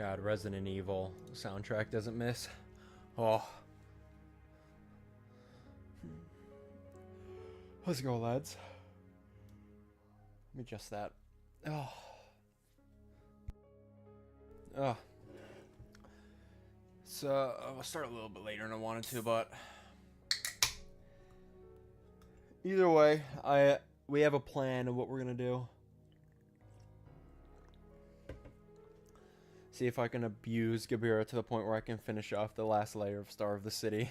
God, Resident Evil soundtrack doesn't miss. Oh. Let's go, lads. Let me adjust that. Oh. Oh. So, I'll start a little bit later than I wanted to, but either way, we have a plan of what we're gonna do. See if I can abuse Gebura to the point where I can finish off the last layer of Star of the City.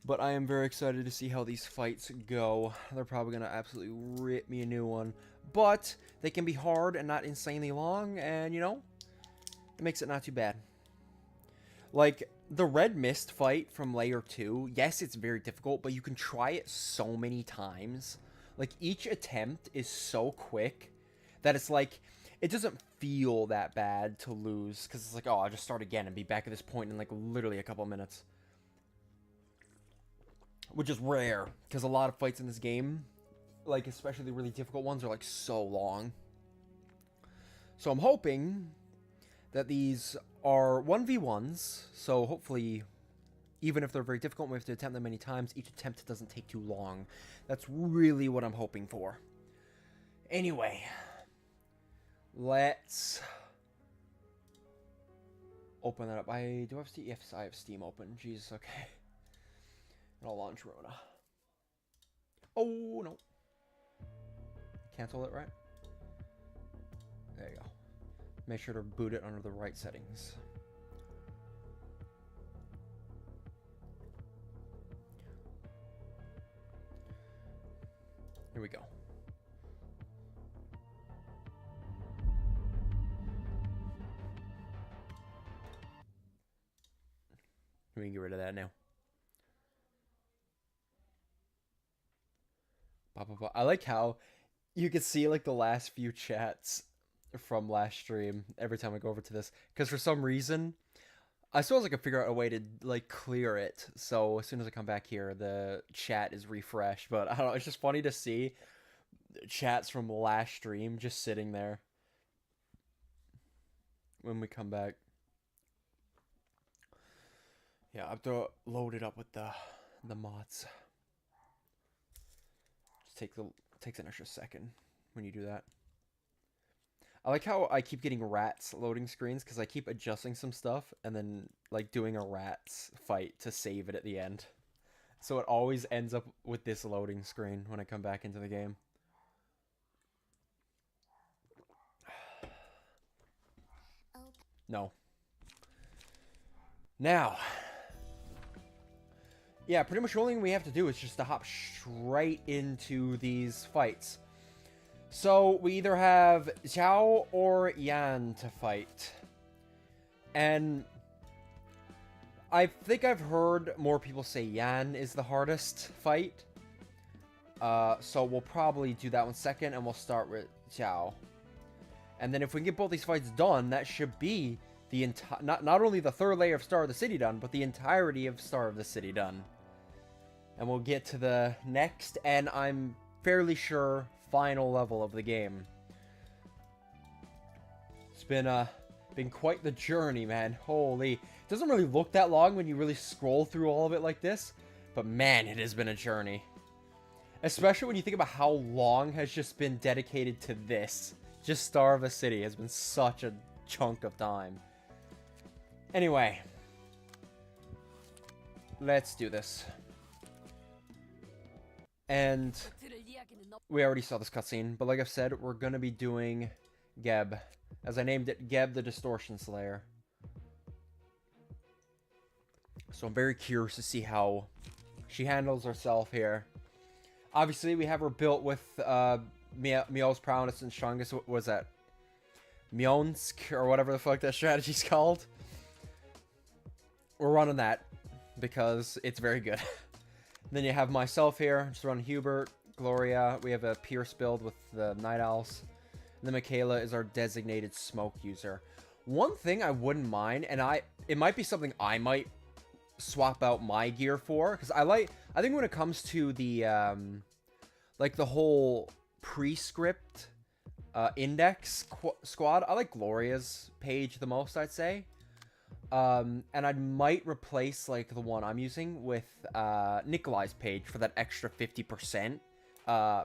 But I am very excited to see how these fights go. They're probably going to absolutely rip me a new one. But they can be hard and not insanely long, and, you know, it makes it not too bad. Like, the Red Mist fight from Layer 2, yes, it's very difficult, but you can try it so many times. Like, each attempt is so quick that it's like, it doesn't feel that bad to lose, because it's like, oh, I'll just start again and be back at this point in, like, literally a couple minutes. Which is rare, because a lot of fights in this game, like, especially the really difficult ones, are, like, so long. So I'm hoping that these are 1v1s, so hopefully, even if they're very difficult, we have to attempt them many times, each attempt doesn't take too long. That's really what I'm hoping for. Anyway, let's open that up. I do have Steam. Yes, I have Steam open. Jeez, okay. And I'll launch Ruina. Oh no! Cancel it, right? There you go. Make sure to boot it under the right settings. Here we go. We can get rid of that now. I like how you can see like the last few chats from last stream every time I go over to this, because for some reason I suppose I could figure out a way to like clear it, so as soon as I come back here the chat is refreshed. But I don't know, it's just funny to see chats from last stream just sitting there when we come back. Yeah, I have to load it up with the mods. Takes an extra second when you do that. I like how I keep getting rats loading screens because I keep adjusting some stuff and then like doing a rats fight to save it at the end. So it always ends up with this loading screen when I come back into the game. No. Now. Yeah, pretty much the only thing we have to do is just to hop straight into these fights. So, we either have Xiao or Yan to fight. And I think I've heard more people say Yan is the hardest fight. So we'll probably do that one second, and we'll start with Xiao. And then if we can get both these fights done, that should be the not only the third layer of Star of the City done, but the entirety of Star of the City done. And we'll get to the next, and I'm fairly sure, final level of the game. It's been quite the journey, man. Holy. It doesn't really look that long when you really scroll through all of it like this, but man, it has been a journey. Especially when you think about how long has just been dedicated to this. Just Star of the City has been such a chunk of time. Anyway. Let's do this. And we already saw this cutscene, but like I've said, we're gonna be doing Geb. As I named it, Geb the Distortion Slayer. So I'm very curious to see how she handles herself here. Obviously, we have her built with Mio's prowess and strongest. What was that? Mionsk, or whatever the fuck that strategy's called. We're running that because it's very good. Then you have myself here, just run Hubert, Gloria. We have a Pierce build with the Night Owls. And then Michaela is our designated smoke user. One thing I wouldn't mind, and it might be something I might swap out my gear for, because I think when it comes to the like the whole pre-script index squad. I like Gloria's page the most, I'd say. And I might replace, like, the one I'm using with Nikolai's page for that extra 50%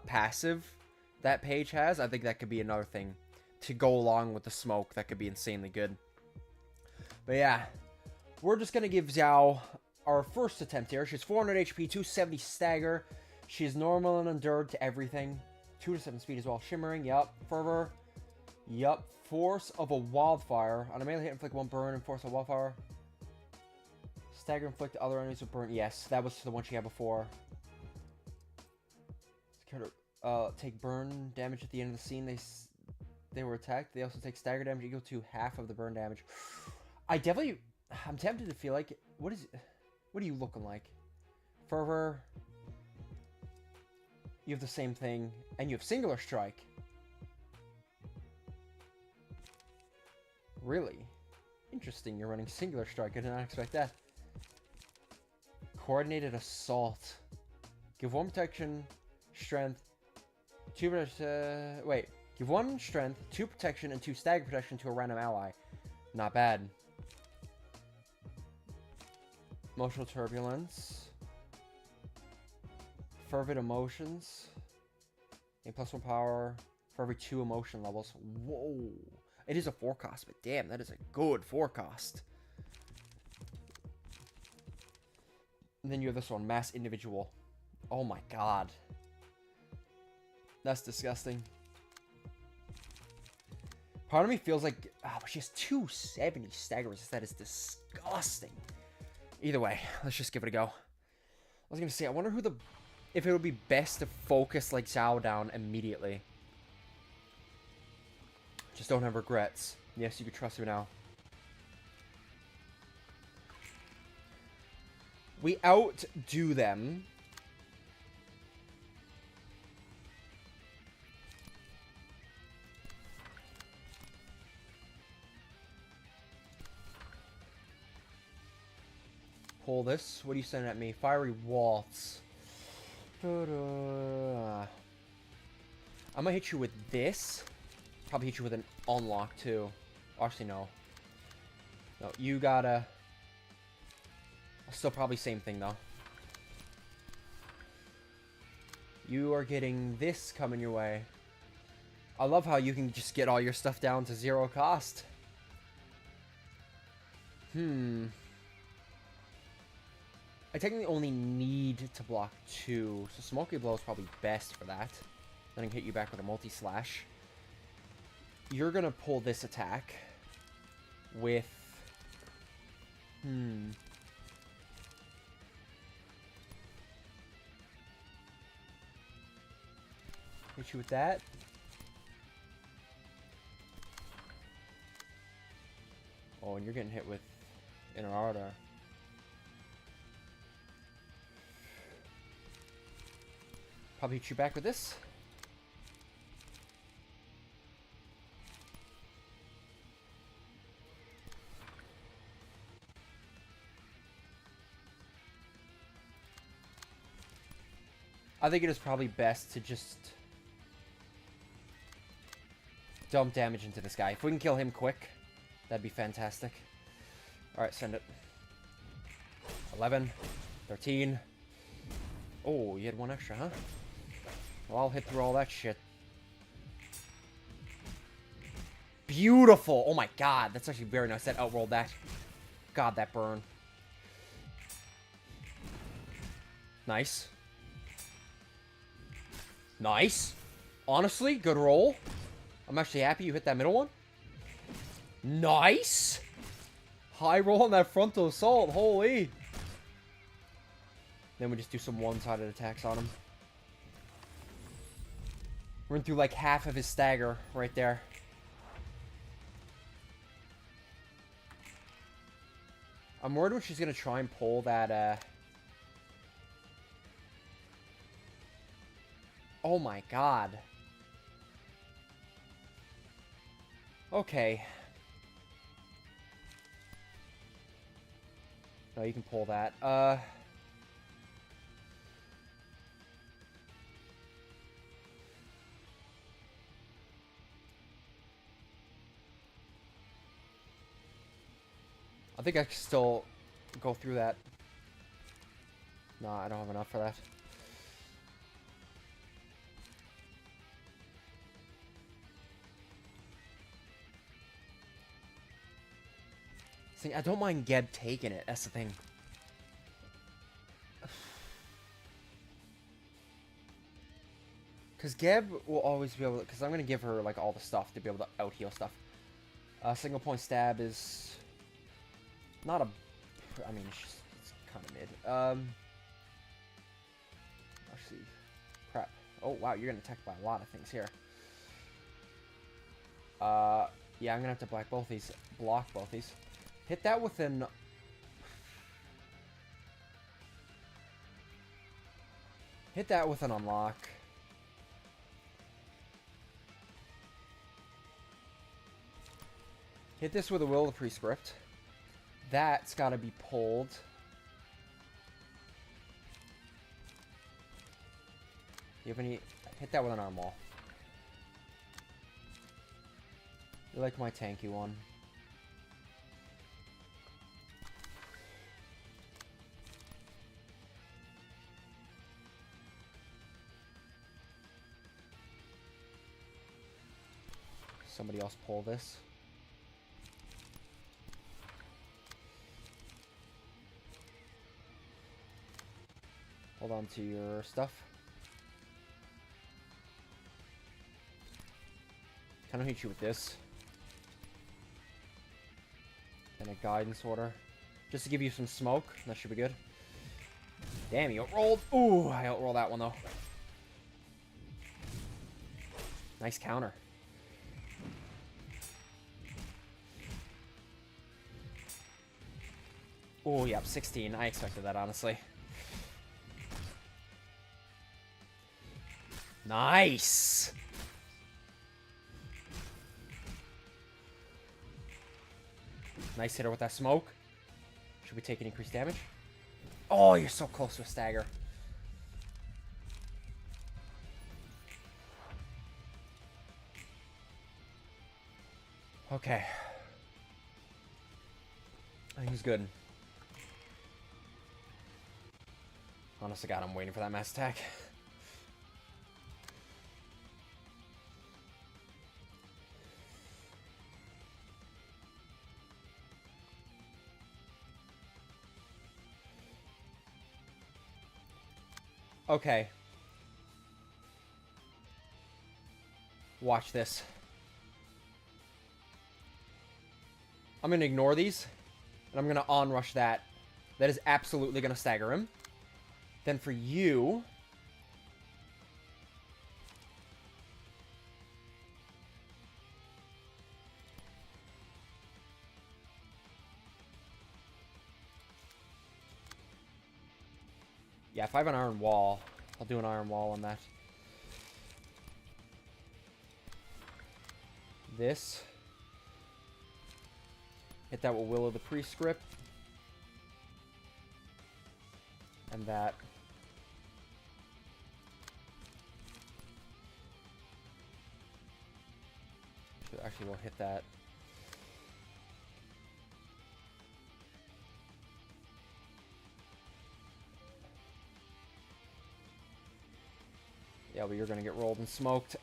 passive that page has. I think that could be another thing to go along with the smoke that could be insanely good. But yeah, we're just going to give Xiao our first attempt here. She's 400 HP, 270 stagger. She's normal and endured to everything. 2 to 7 speed as well. Shimmering, yup. Fervor, yup. Force of a Wildfire. On a melee hit, inflict 1 burn and Force of Wildfire. Stagger, inflict other enemies with burn. Yes, that was the one she had before. Take burn damage at the end of the scene. They were attacked. They also take stagger damage equal to half of the burn damage. I'm tempted to feel like... What are you looking like? Fervor. You have the same thing. And you have Singular Strike. Really? Interesting, you're running Singular Strike. I did not expect that. Coordinated Assault. Give 1 protection, strength, 2 wait. Give 1 strength, 2 protection, and 2 stagger protection to a random ally. Not bad. Emotional Turbulence. Fervid Emotions. A +1 power for every 2 emotion levels. Whoa. It is a forecast, but damn, that is a good forecast. And then you have this one, Mass Individual. Oh my god. That's disgusting. Part of me feels like... Oh, she has 270 stagger resist. That is disgusting. Either way, let's just give it a go. I was gonna say, I wonder who the... If it would be best to focus, like, Zhao down immediately. Just don't have regrets. Yes, you can trust me now. We outdo them. Pull this. What are you sending at me? Fiery Waltz. I'm gonna hit you with this. Probably hit you with an unlock too. Actually, no. No, you gotta... Still probably same thing though. You are getting this coming your way. I love how you can just get all your stuff down to 0 cost. I technically only need to block 2, so Smoky Blow is probably best for that. Then I can hit you back with a multi-slash. You're gonna pull this attack with... Hit you with that. Oh, and you're getting hit with Inner Ardor. Probably hit you back with this. I think it is probably best to just dump damage into this guy. If we can kill him quick, that'd be fantastic. Alright, send it. 11, 13. Oh, you had 1 extra, huh? Well, I'll hit through all that shit. Beautiful! Oh my god, that's actually very nice. That outrolled that. God, that burn. Nice. Nice. Honestly, good roll. I'm actually happy you hit that middle one. Nice. High roll on that frontal assault. Holy. Then we just do some one-sided attacks on him. Run through like half of his stagger right there. I'm worried when she's going to try and pull that, Oh my god. Okay. No, you can pull that. I think I can still go through that. Nah, I don't have enough for that. See, I don't mind Geb taking it. That's the thing. Because Geb will always be able to... Because I'm going to give her, like, all the stuff to be able to out-heal stuff. Single point stab is... Not a... I mean, it's kind of mid. Actually... Crap. Oh, wow, you're getting attacked by a lot of things here. Yeah, I'm going to have to block both these. Hit that with an... Hit that with an unlock. Hit this with a Will of the Prescript. That's got to be pulled. You have any... Hit that with an arm wall. You like my tanky one. Somebody else pull this. Hold on to your stuff. Kind of hit you with this. And a guidance order. Just to give you some smoke. That should be good. Damn, you outrolled. Ooh, I outrolled that one though. Nice counter. Oh, yep, 16. I expected that, honestly. Nice! Nice hitter with that smoke. Should we take an increased damage? Oh, you're so close to a stagger. Okay. I think he's good. Honest to God, I'm waiting for that mass attack. Okay. Watch this. I'm going to ignore these, and I'm going to onrush that. That is absolutely going to stagger him. Then for you... Yeah, if I have an iron wall, I'll do an iron wall on that. This. Hit that with Will of the Prescript. And that. Actually, we'll hit that. Yeah, but you're gonna get rolled and smoked.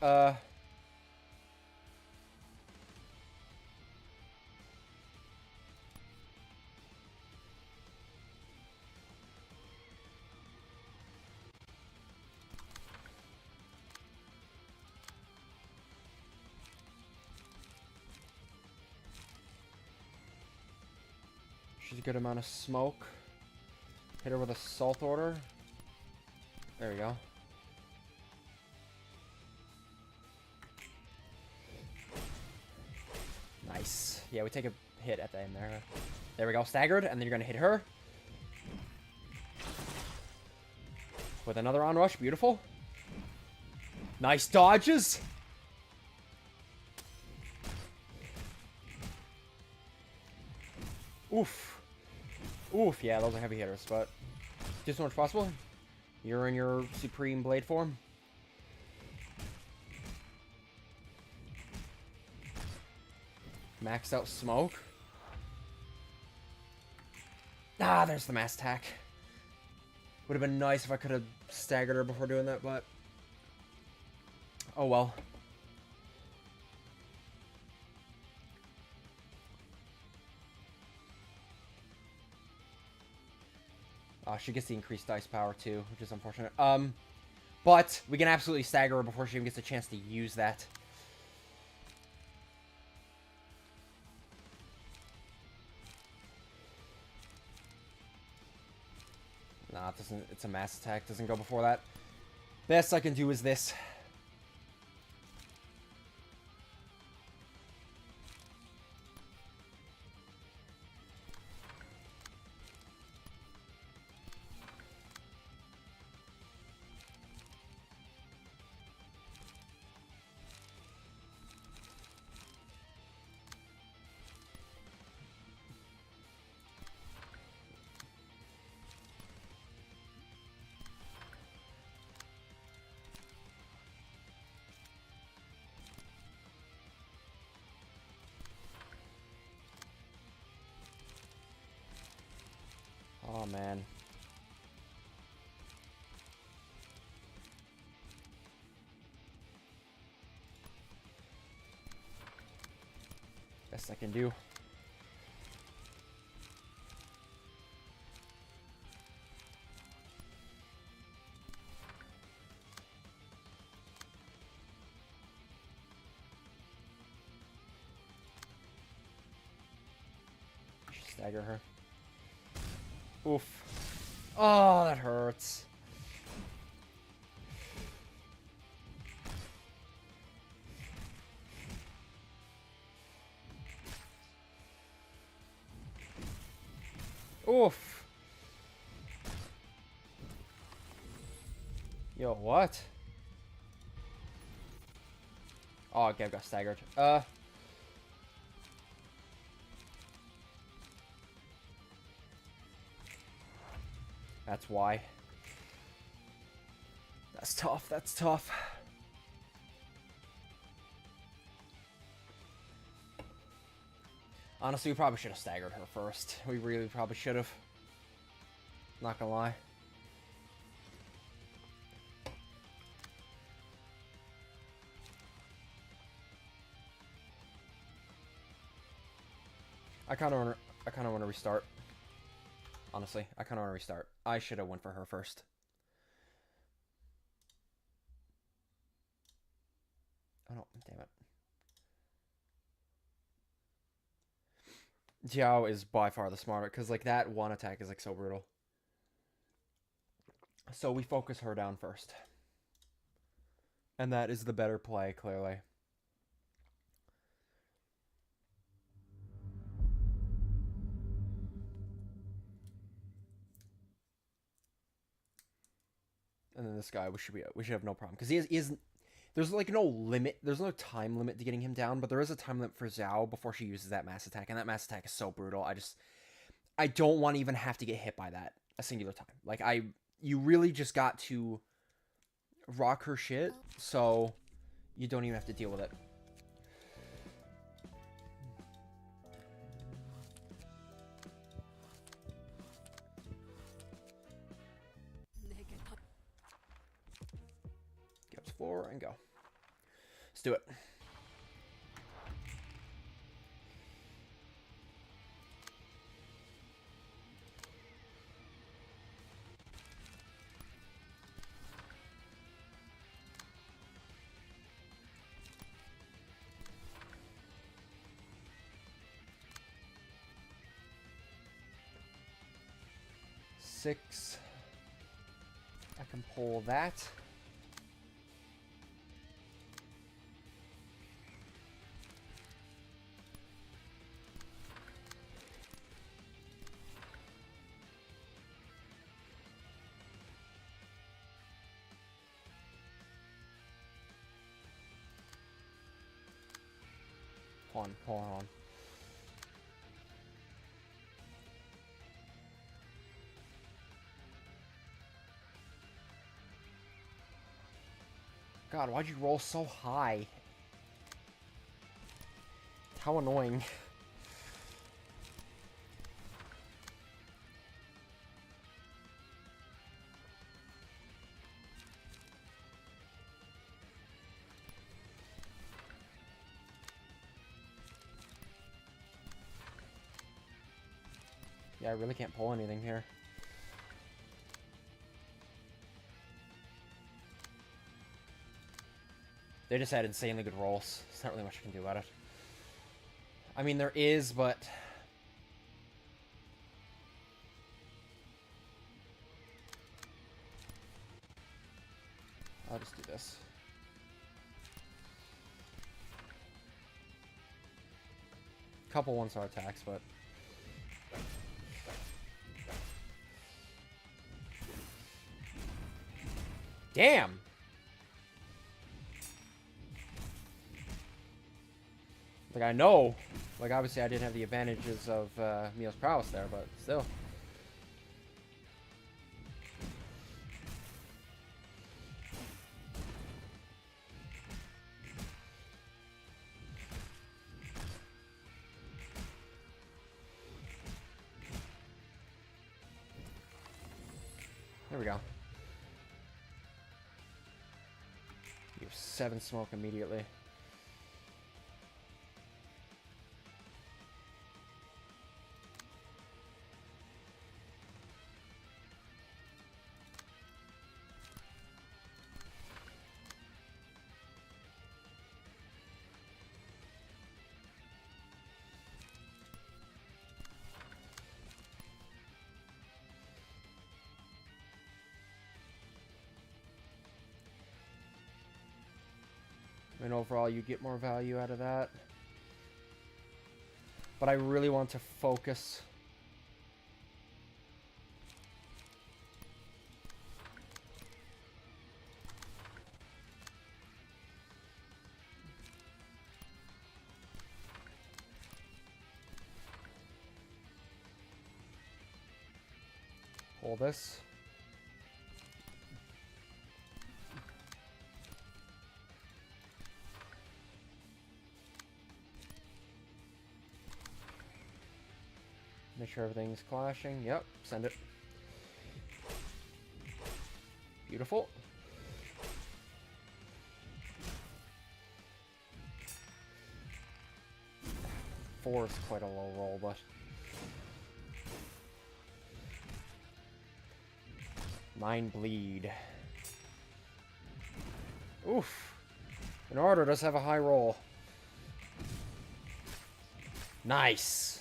She's a good amount of smoke. Hit her with a salt order. There we go. Nice. Yeah, we take a hit at the end there. There we go, staggered, and then you're gonna hit her. With another onrush, beautiful. Nice dodges! Oof. Oof, yeah, those are heavy hitters, but do so much possible. You're in your supreme blade form. Maxed out smoke. Ah, there's the mass attack. Would have been nice if I could have staggered her before doing that, but... oh well. She gets the increased dice power too, which is unfortunate. But we can absolutely stagger her before she even gets a chance to use that. Nah, it doesn't. It's a mass attack. Doesn't go before that. Best I can do is this. Oh, man. Best I can do. Stagger her. Oof. Oh, that hurts. Oof. Yo, what? Oh, Geb got staggered. That's why. That's tough. That's tough. Honestly, we probably should have staggered her first. We really probably should have. Not gonna lie. I kind of want to restart. Honestly, I kind of want to restart. I should have went for her first. Oh no, damn it. Jiao is by far the smarter, because like that one attack is like so brutal. So we focus her down first. And that is the better play, clearly. And then this guy, we should have no problem, because he isn't. There's like no limit. There's no time limit to getting him down, but there is a time limit for Zhao before she uses that mass attack, and that mass attack is so brutal. I don't want to even have to get hit by that a singular time. Like you really just got to rock her shit, so you don't even have to deal with it. Get up to 4 and go. Let's do it. Six. I can pull that. Hold on. God, why'd you roll so high? How annoying. Yeah, I really can't pull anything here. They just had insanely good rolls. There's not really much I can do about it. I mean, there is, but... I'll just do this. Couple one-star attacks, but... Damn! Like, I know. Like, obviously I didn't have the advantages of Mio's prowess there, but still. There we go. You have 7 smoke immediately. And overall, you get more value out of that. But I really want to focus. Hold this. Make sure everything's clashing. Yep, send it. Beautiful. Four is quite a low roll, but... 9 bleed. Oof. An order does have a high roll. Nice.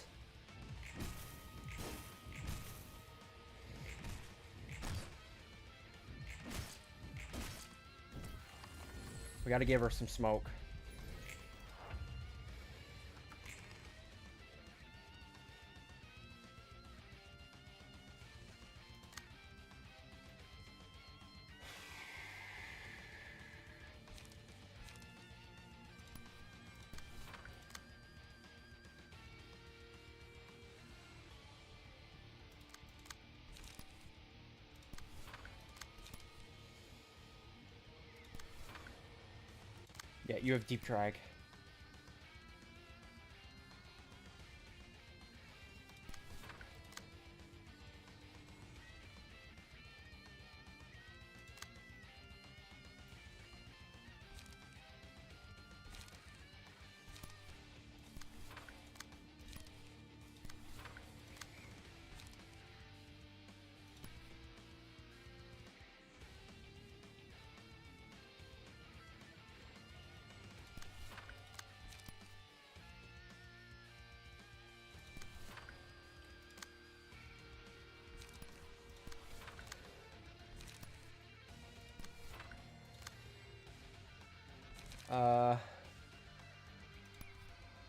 We gotta give her some smoke. Yeah, you have deep drag.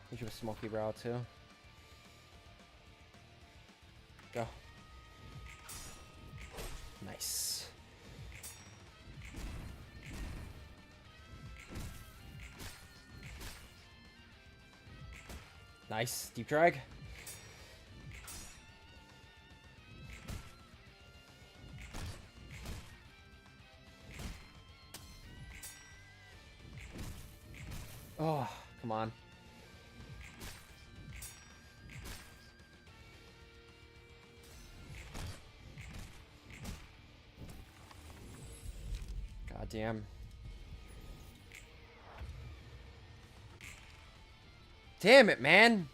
You have a smoky brow too. Go. Nice. Nice. Deep drag. Oh, come on. God damn. Damn it, man.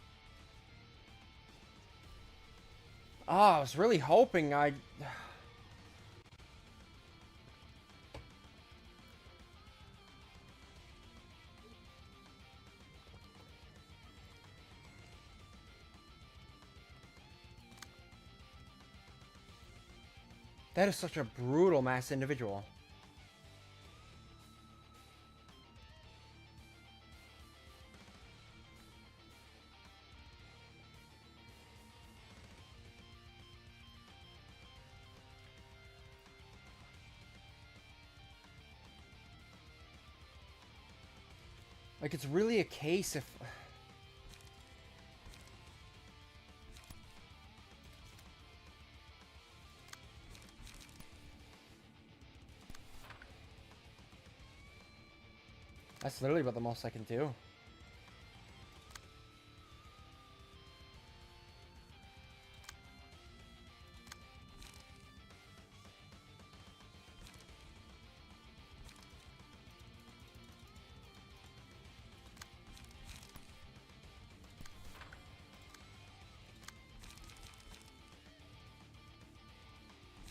Oh, I was really hoping I... That is such a brutal mass individual. Like, it's really a case if... That's literally about the most I can do.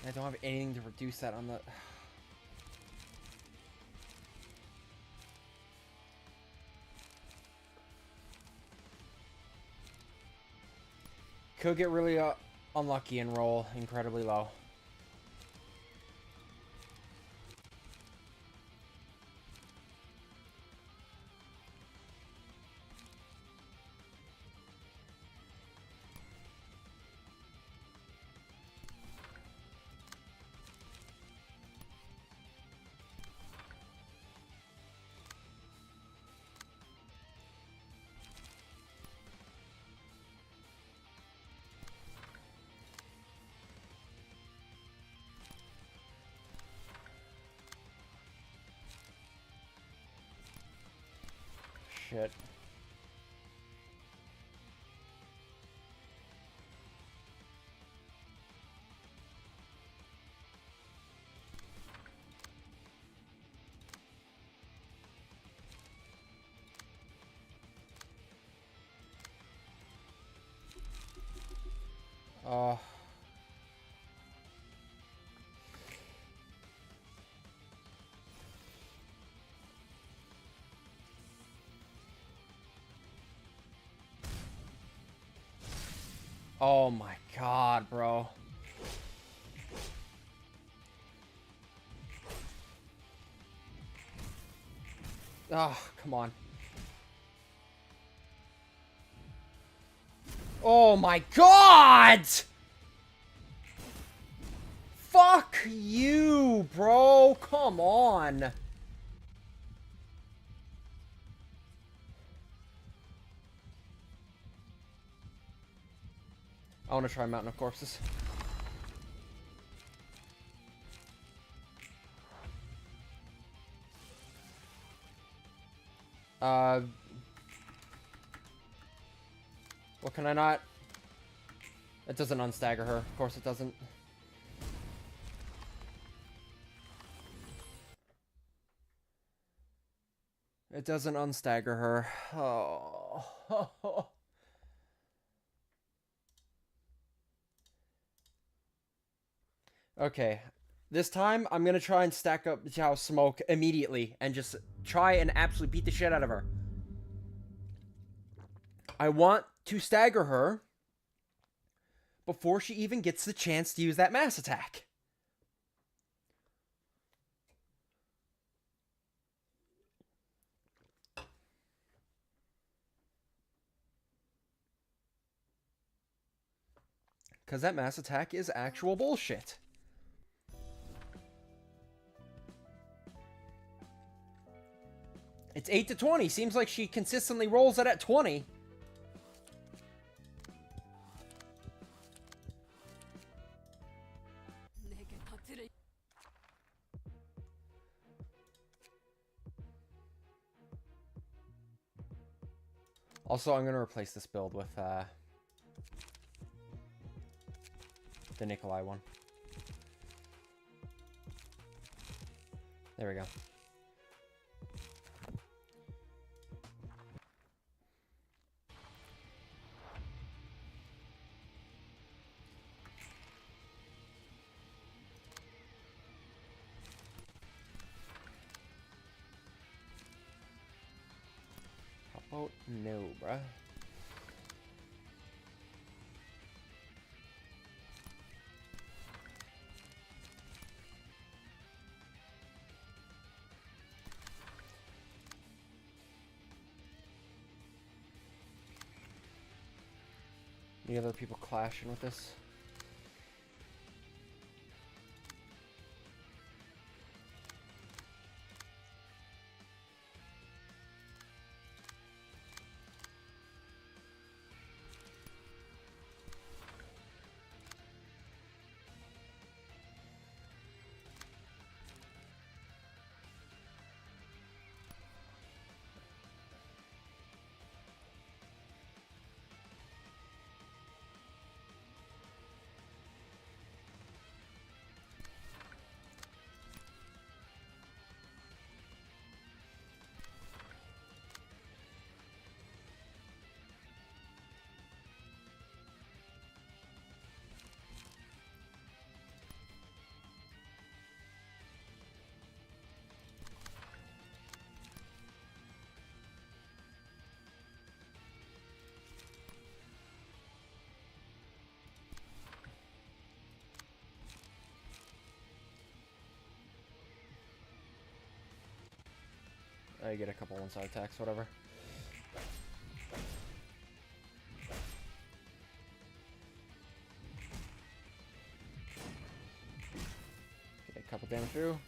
I don't have anything to reduce that on the... Could get really unlucky and roll incredibly low. Shit. Oh my god, bro. Oh, come on. Oh my god! Fuck you, bro. Come on. I want to try Mountain of Corpses. What can I not? It doesn't unstagger her. Of course it doesn't. It doesn't unstagger her. Oh. Okay. This time, I'm gonna try and stack up Zhao Smoke immediately and just try and absolutely beat the shit out of her. I want to stagger her before she even gets the chance to use that mass attack. Because that mass attack is actual bullshit. It's 8 to 20. Seems like she consistently rolls it at 20. Also, I'm going to replace this build with the Nikolai one. There we go. about no, bruh. Any other people clashing with this? I get a couple one-side attacks, whatever. Get a couple damage through.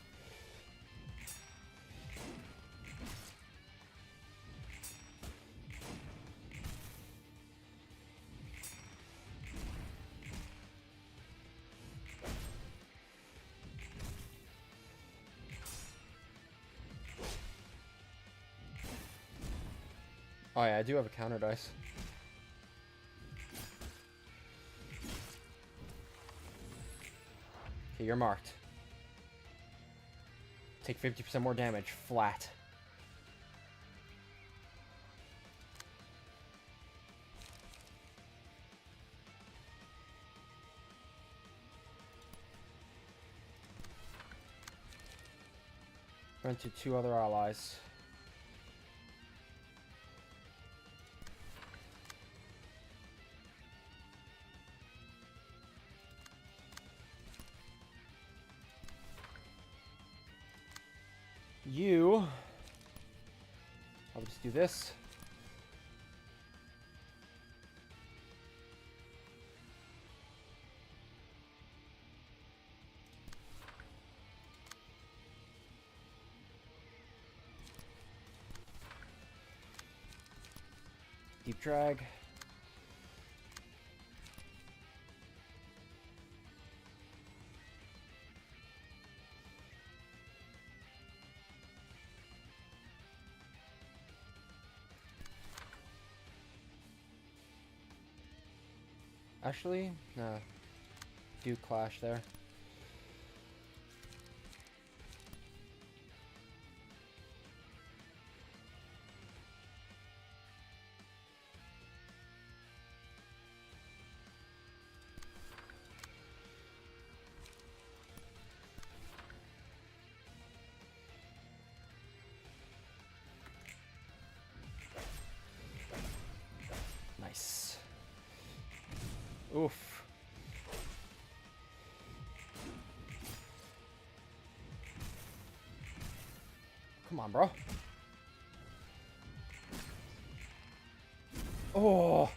Oh yeah, I do have a counter dice. Okay, you're marked. Take 50% more damage, flat. Run to 2 other allies. I'll just do this. Deep drag. Actually, no. Do clash there. Nice. Oof. Come on, bro. Oh.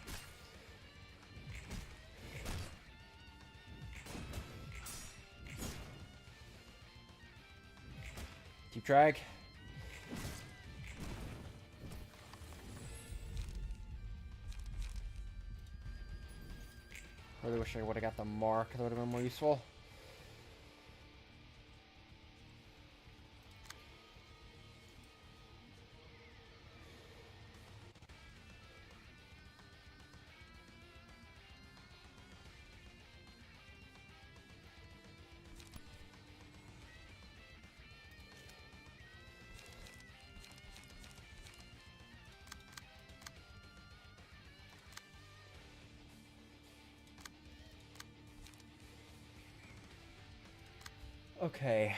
Deep drag. Really wish I would have got the mark. That would have been more useful. Okay.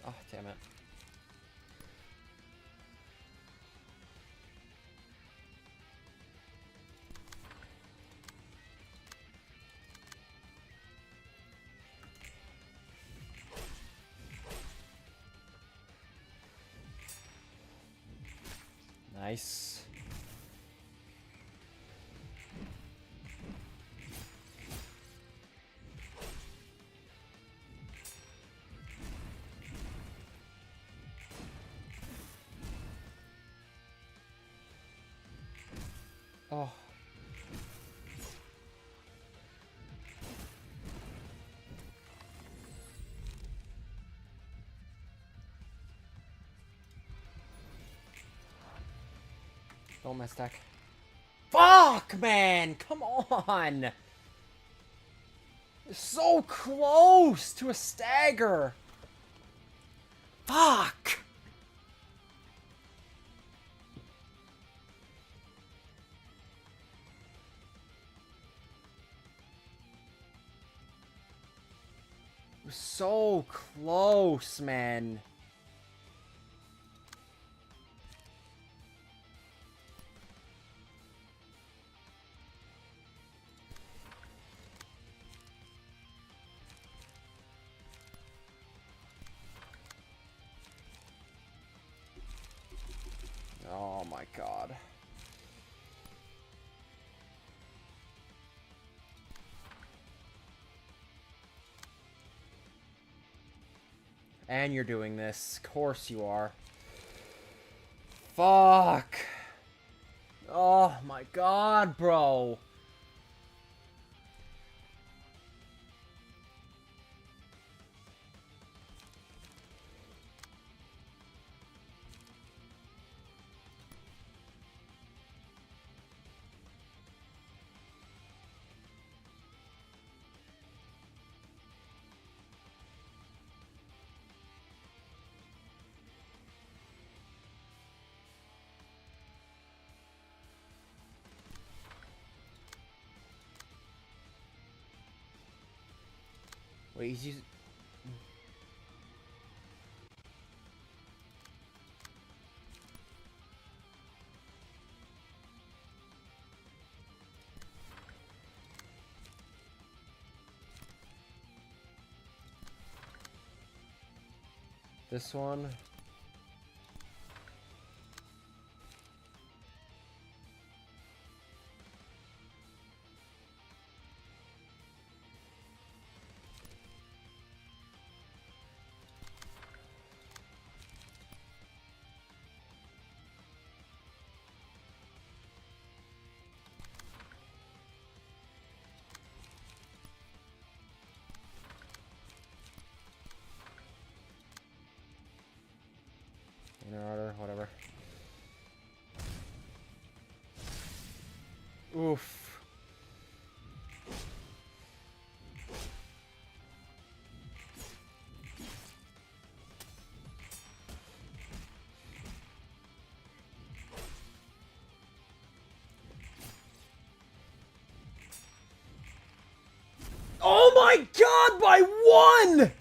Oh, damn it. Nice. Oh. Don't mess stack. Fuck, man! Come on! So close to a stagger! Fuck! So close, man. Oh my god. And you're doing this. Of course you are. Fuck. Oh my god, bro. Wait, he's using... This one. Inner order, whatever. Oof. Oh my god, by one!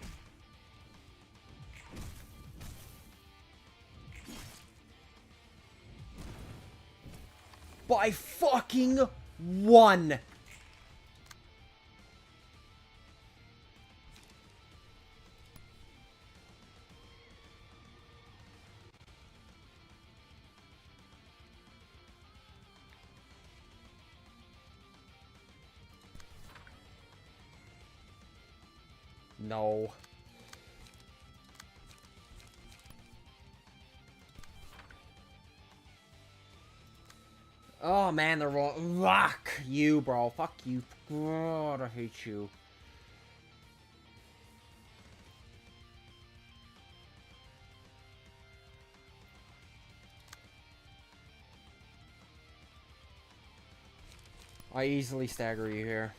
By fucking one! No. Oh man, they're wrong. Fuck you, bro. Fuck you. God, I hate you. I easily stagger you here.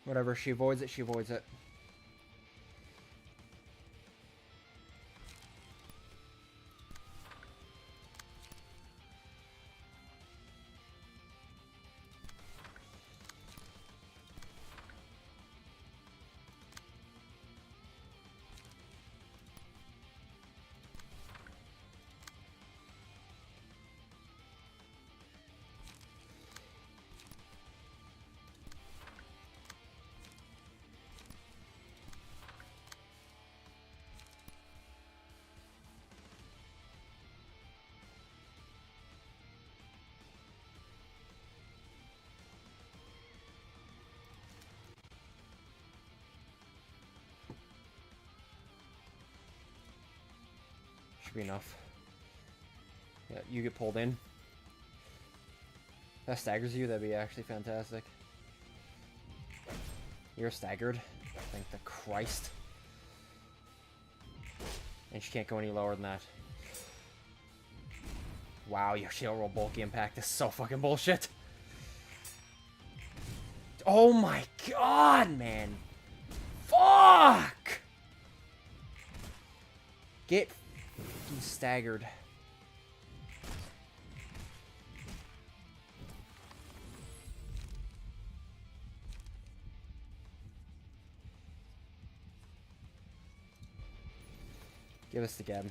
Whatever, she avoids it, she avoids it. should be enough. Yeah, you get pulled in. That staggers you, that'd be actually fantastic. You're staggered. Thank the Christ. And she can't go any lower than that. Wow, your shield roll bulky impact is so fucking bullshit. Oh my god, man. Fuck! Get fucking staggered. Give us the Geb.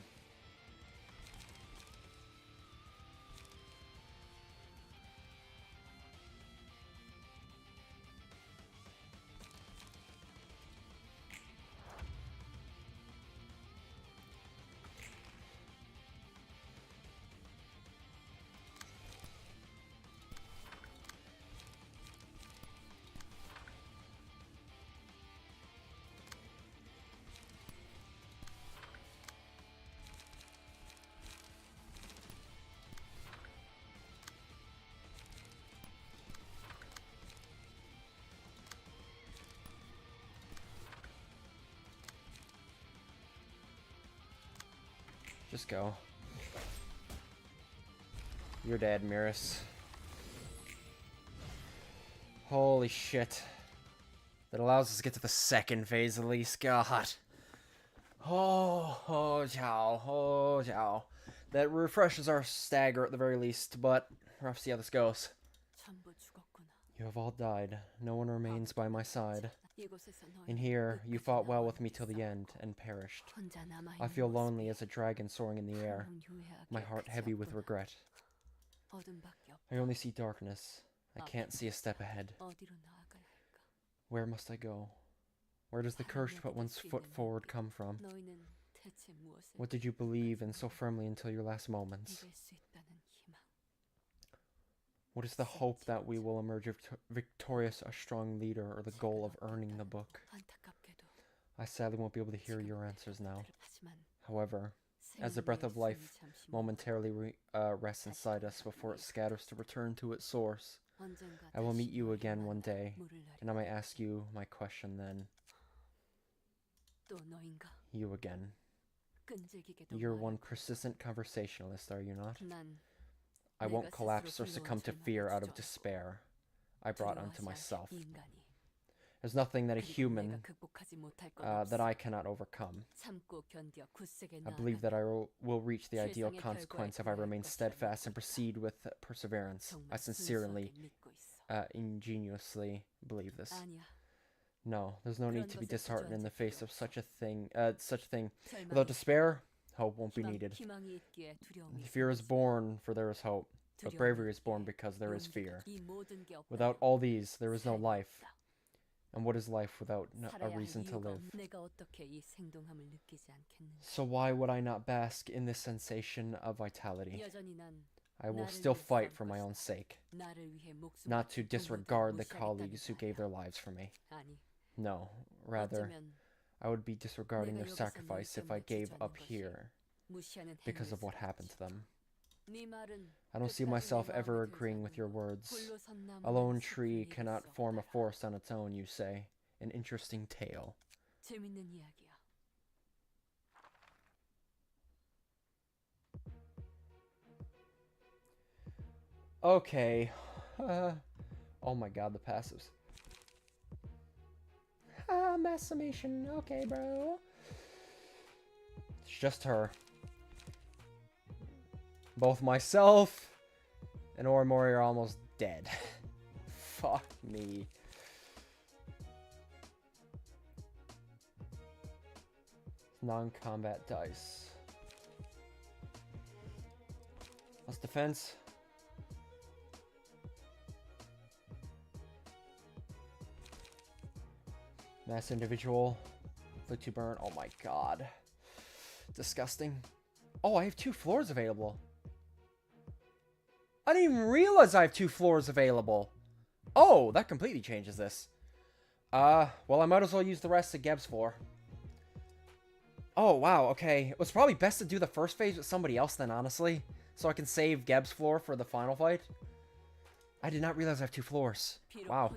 Just go. You're dead, Miris. Holy shit. That allows us to get to the second phase at least. God. Oh, Zhao. That refreshes our stagger at the very least, but we'll have to see how this goes. You have all died. No one remains by my side. In here, you fought well with me till the end, and perished. I feel lonely as a dragon soaring in the air, my heart heavy with regret. I only see darkness. I can't see a step ahead. Where must I go? Where does the courage to put one's foot forward come from? What did you believe in so firmly until your last moments? What is the hope that we will emerge victorious, a strong leader, or the goal of earning the book? I sadly won't be able to hear your answers now. However, as the breath of life momentarily rests inside us before it scatters to return to its source, I will meet you again one day, and I might ask you my question then. You again. You're one persistent conversationalist, are you not? I won't collapse or succumb to fear out of despair I brought unto myself. There's nothing that a human that I cannot overcome. I believe that I will reach the ideal consequence if I remain steadfast and proceed with perseverance. I sincerely, ingenuously believe this. No, there's no need to be disheartened in the face of such a thing. Without despair, hope won't be needed. Fear is born, for there is hope. But bravery is born because there is fear. Without all these, there is no life. And what is life without a reason to live? So why would I not bask in this sensation of vitality? I will still fight for my own sake, not to disregard the colleagues who gave their lives for me. No, rather, I would be disregarding their sacrifice if I gave up here because of what happened to them. I don't see myself ever agreeing with your words. A lone tree cannot form a forest on its own, you say. An interesting tale. Okay. Oh my god, the passives. Mass summation. Okay, bro. It's just her. Both myself and Orimori are almost dead. Fuck me. Non-combat dice. Plus defense. Mass individual. Inflict 2 burn. Oh my god. Disgusting. Oh, I have 2 floors available. I didn't even realize I have 2 floors available. Oh, that completely changes this. Well, I might as well use the rest of Geb's floor. Oh, wow, okay. It was probably best to do the first phase with somebody else then, honestly. So I can save Geb's floor for the final fight. I did not realize I have 2 floors. Wow.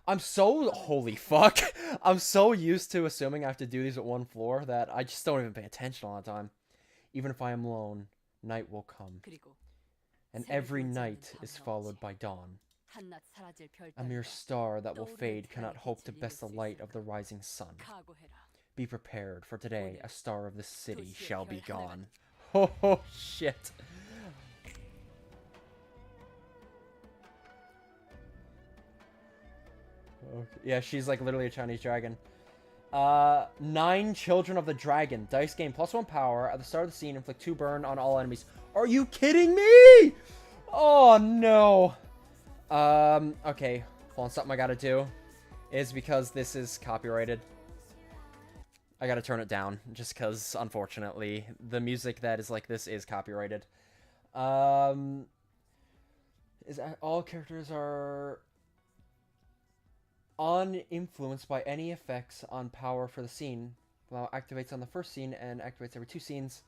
I'm so... Holy fuck. I'm so used to assuming I have to do these at 1 floor that I just don't even pay attention all the time. Even if I am alone, night will come. And every night is followed by dawn. A mere star that will fade cannot hope to best the light of the rising sun. Be prepared, for today a star of this city shall be gone. Oh, shit. Okay. Yeah, she's like literally a Chinese dragon. 9 Children of the Dragon. Dice gain +1 power. At the start of the scene, inflict 2 burn on all enemies. Are you kidding me? Oh, no. Okay. Hold on, something I gotta do is because this is copyrighted. I gotta turn it down, just because, unfortunately, the music that is like this is copyrighted. Is all characters are uninfluenced by any effects on power for the scene. Well, activates on the first scene and activates every 2 scenes.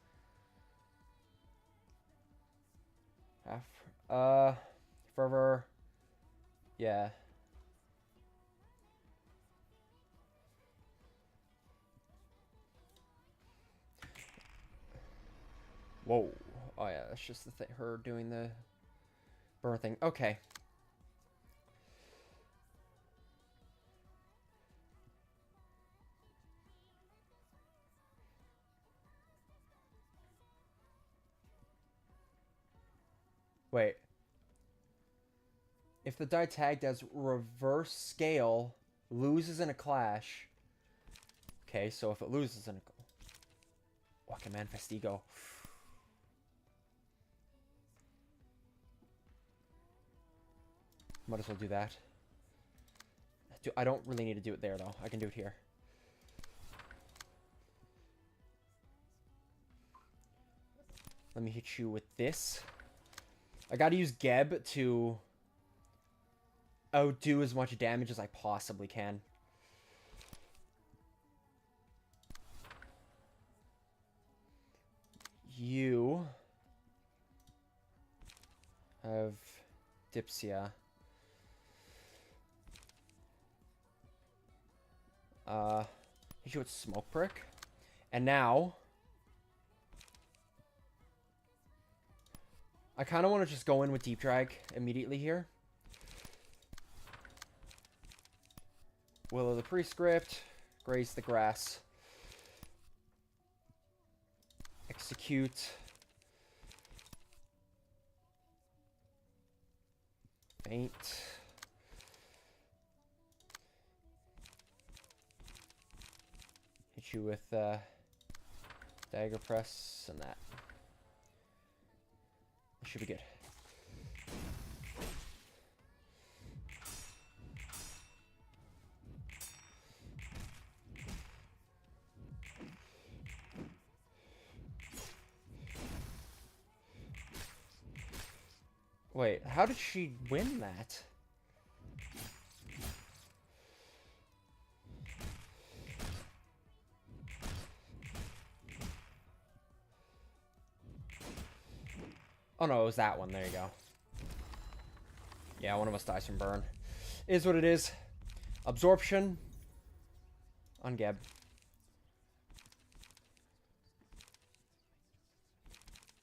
Forever. Yeah. Whoa. Oh yeah, that's just the thing. Her doing the burn thing. Okay. Wait. If the die tagged as reverse scale loses in a clash. Okay, so if it loses in a... Oh, I can manifest ego. Might as well do that. I don't really need to do it there, though. I can do it here. Let me hit you with this. I gotta use Geb to outdo as much damage as I possibly can. You have Dipsia. Hit you with Smoke Prick. And now I kind of want to just go in with Deep Drag immediately here. Will of the Prescript. Graze the Grass. Execute. Faint. Hit you with Dagger Press and that. Should be good. Wait, how did she win that? Oh no, it was that one. There you go. Yeah, one of us dies from burn. Is what it is. Absorption. On Geb.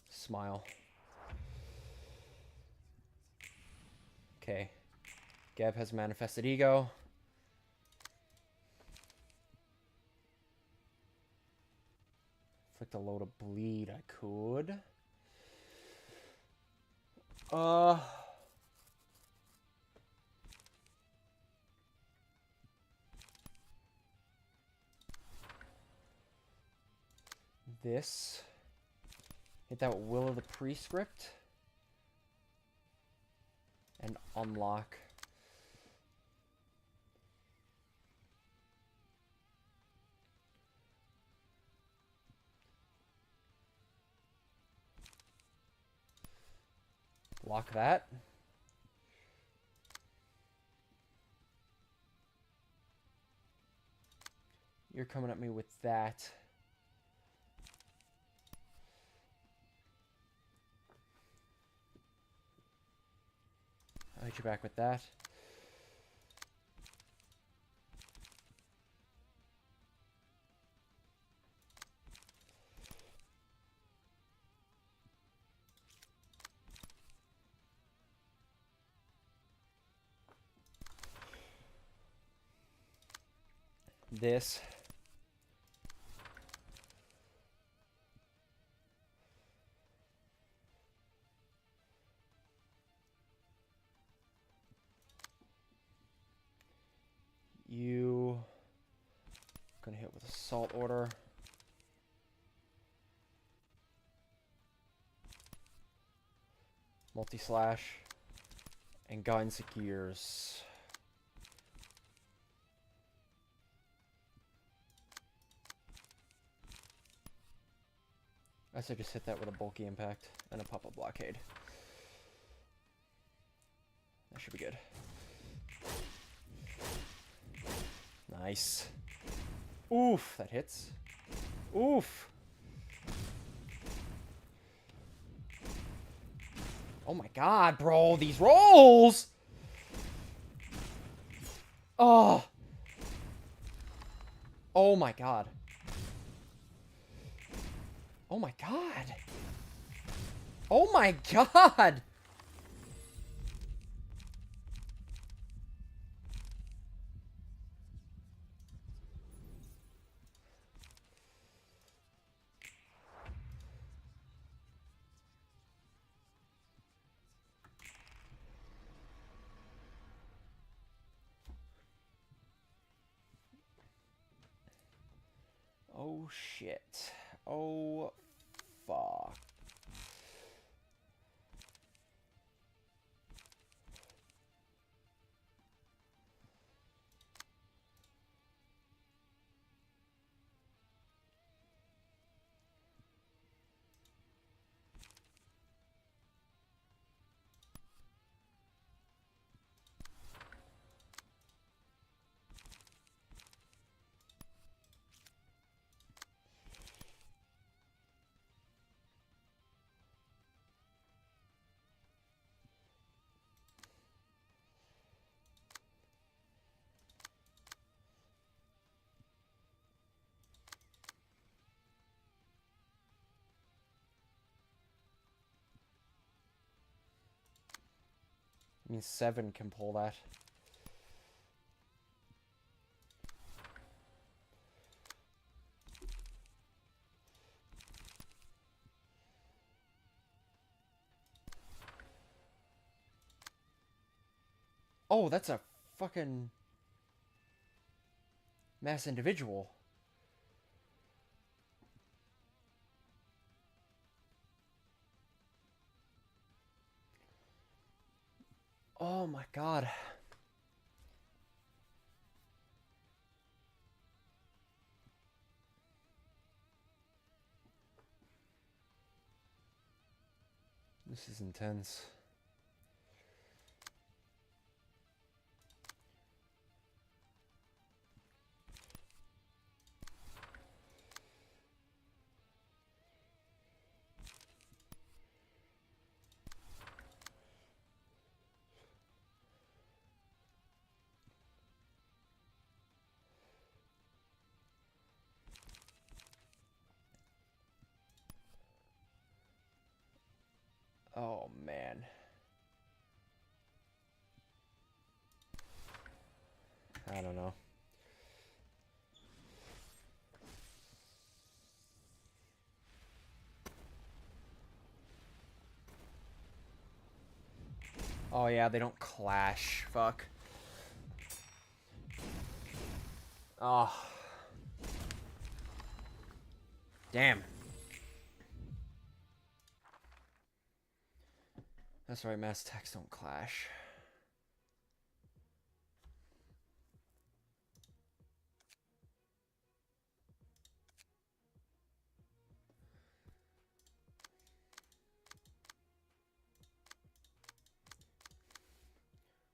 Smile. Okay. Geb has manifested ego. Inflict a load of bleed. I could. This. Hit that Will of the Prescript. And unlock. Lock that. You're coming at me with that. hit you back with that. This. You gonna hit with Assault Order. Multi-slash. And Gun Secures. I say just hit that with a bulky impact and a pop-up blockade. That should be good. Nice. Oof, that hits. Oof. Oh my god, bro, these rolls! Oh. Oh my god. Oh my god. Oh my god. Oh shit. Oh fuck. I mean, 7 can pull that. Oh, that's a fucking mass individual. Oh my god. This is intense. Oh man. I don't know. Oh yeah, they don't clash. Fuck. Oh. Damn. That's right, mass attacks don't clash.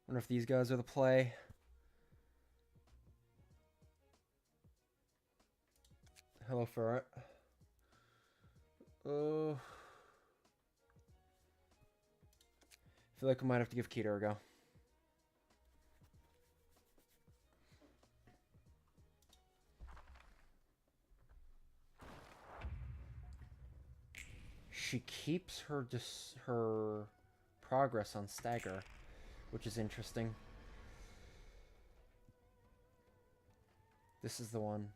Wonder if these guys are the play. Hello, Ferret. I feel like we might have to give Keter a go. she keeps her progress on stagger, which is interesting. This is the one.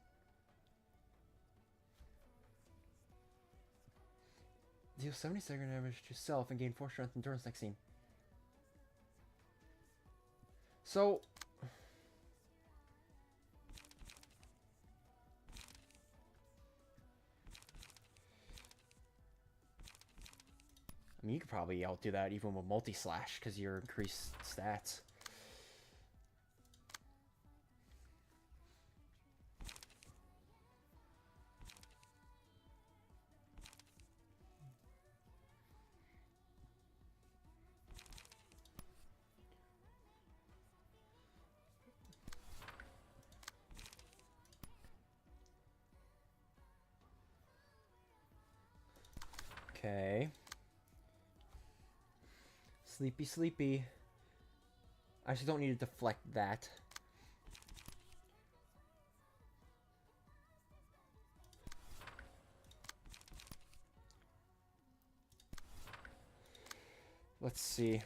Deal 70 stagger damage to self and gain 4 strength endurance next scene. So I mean, you could probably outdo that even with multi-slash because you're increased stats. Okay. Sleepy, sleepy. I actually don't need to deflect that. Let's see.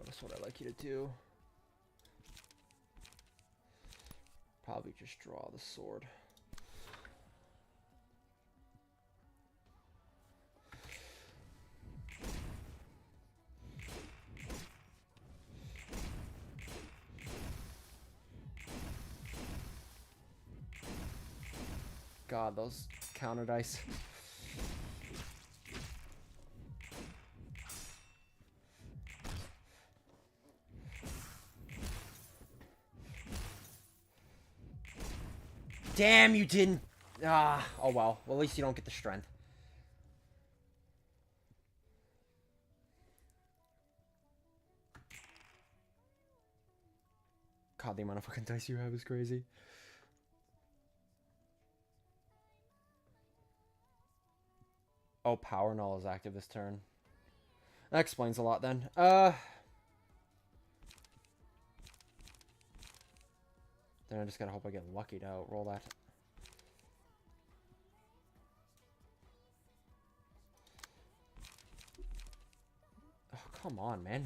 That's what I'd like you to do. Probably just draw the sword. God, those counter dice. Damn, you didn't. Ah, oh well. Well, at least you don't get the strength. God, the amount of fucking dice you have is crazy. Oh, Power Null is active this turn. That explains a lot then. Then I just gotta hope I get lucky to outroll that. Oh, come on, man.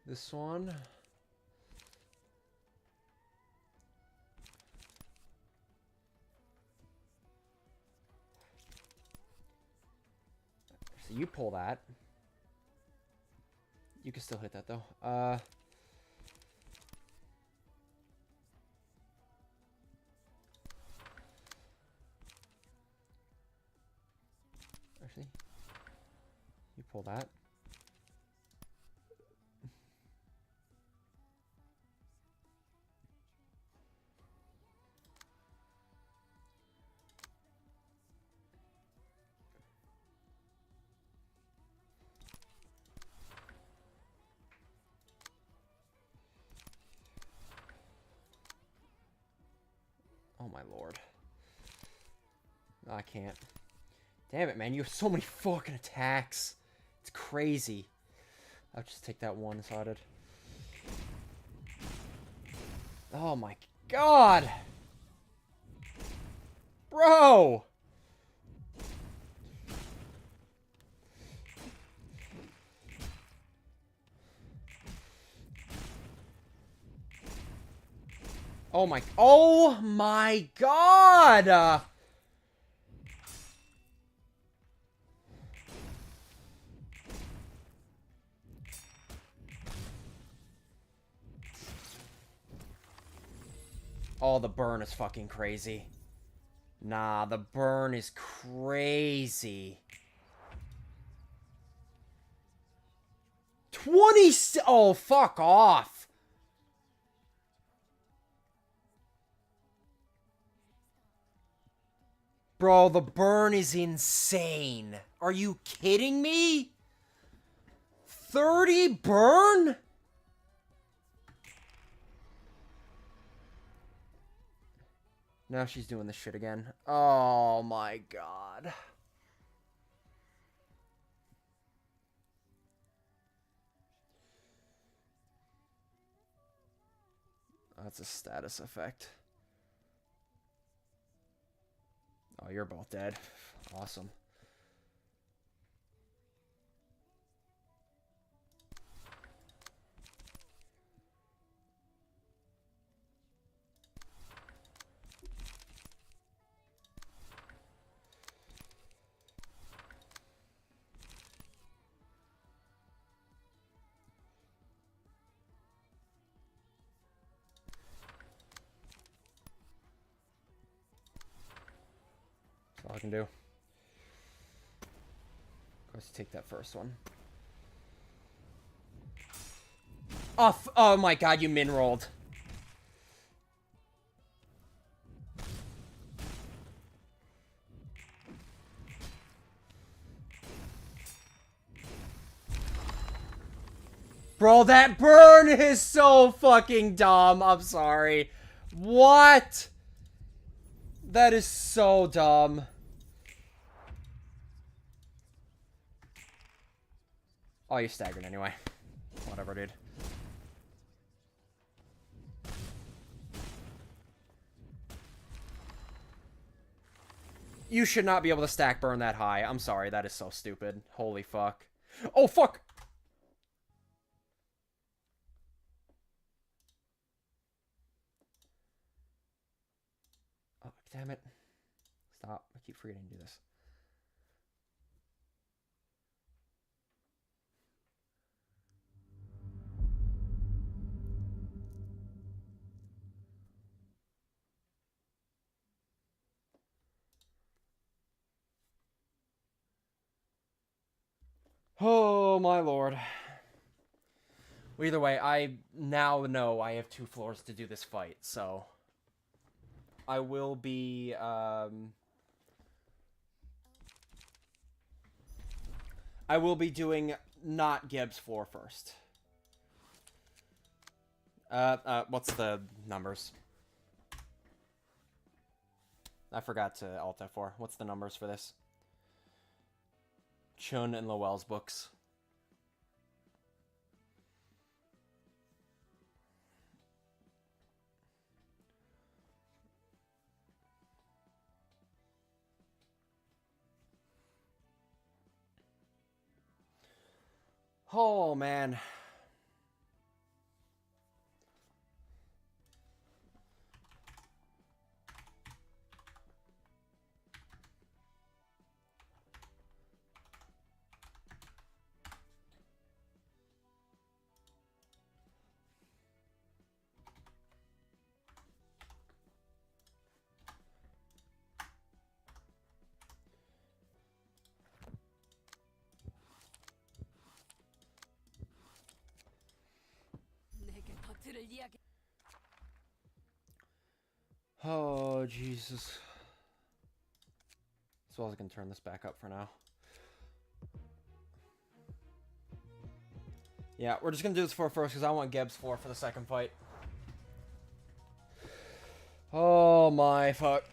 This one. So you pull that. You can still hit that though. Actually, you pull that. Oh my lord. I can't. Damn it, man. You have so many fucking attacks. It's crazy. I'll just take that one-sided. Oh my god! Bro! Oh my god! Oh, the burn is fucking crazy. Nah, the burn is crazy. 20... Oh, fuck off. Bro, the burn is insane. Are you kidding me? 30 burn? Now she's doing this shit again. Oh my god. That's a status effect. Oh, you're both dead. Awesome. That's all I can do. Of course, take that first one. Oh my god, you min-rolled. Bro, that burn is so fucking dumb. I'm sorry. What? That is so dumb. Oh, you staggered anyway. Whatever, dude. You should not be able to stack burn that high. I'm sorry, that is so stupid. Holy fuck. Oh, fuck! Oh, damn it. Stop. I keep forgetting to do this. Oh, my lord. Well, either way, I now know I have 2 floors to do this fight, so... I will be, I will be doing not Geb's floor first. What's the numbers? I forgot to alt F4. What's the numbers for this? Chun and Lowell's books. Oh, man. Oh, Jesus. As well as I can turn this back up for now. Yeah, we're just gonna do this floor first because I want Geb's floor for the second fight. Oh my fuck.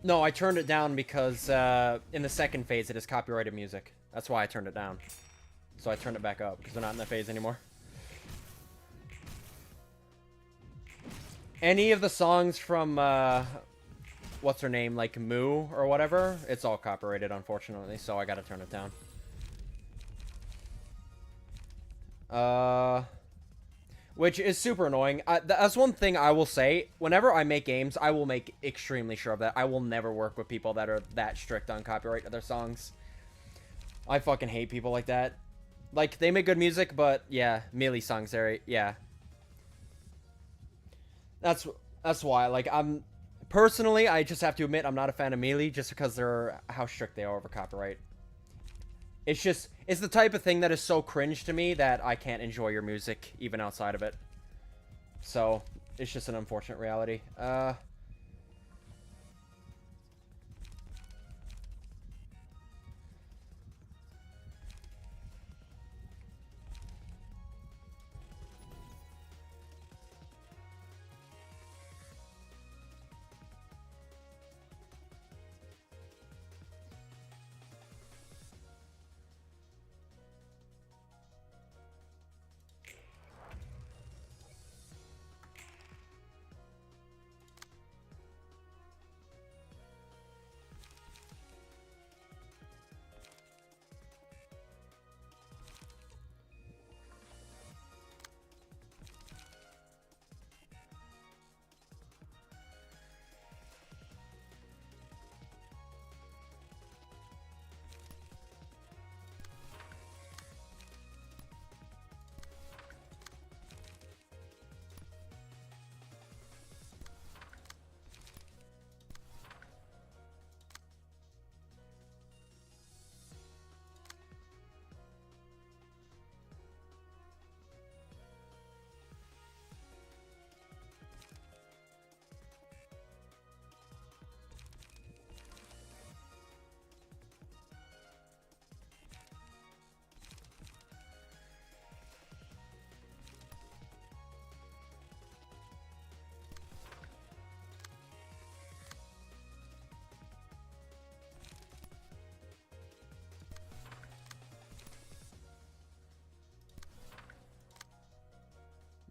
No, I turned it down because in the second phase it is copyrighted music. That's why I turned it down. So I turned it back up because they're not in that phase anymore. Any of the songs from what's her name, like Moo or whatever, it's all copyrighted, unfortunately, so I gotta turn it down. Which is super annoying. That's one thing I will say. Whenever I make games, I will make extremely sure of that. I will never work with people that are that strict on copyright of their songs. I fucking hate people like that. Like, they make good music, but yeah, Melee songs there, yeah. That's why, like, personally, I just have to admit I'm not a fan of Melee just because they're how strict they are over copyright. It's just, it's the type of thing that is so cringe to me that I can't enjoy your music even outside of it. So, it's just an unfortunate reality.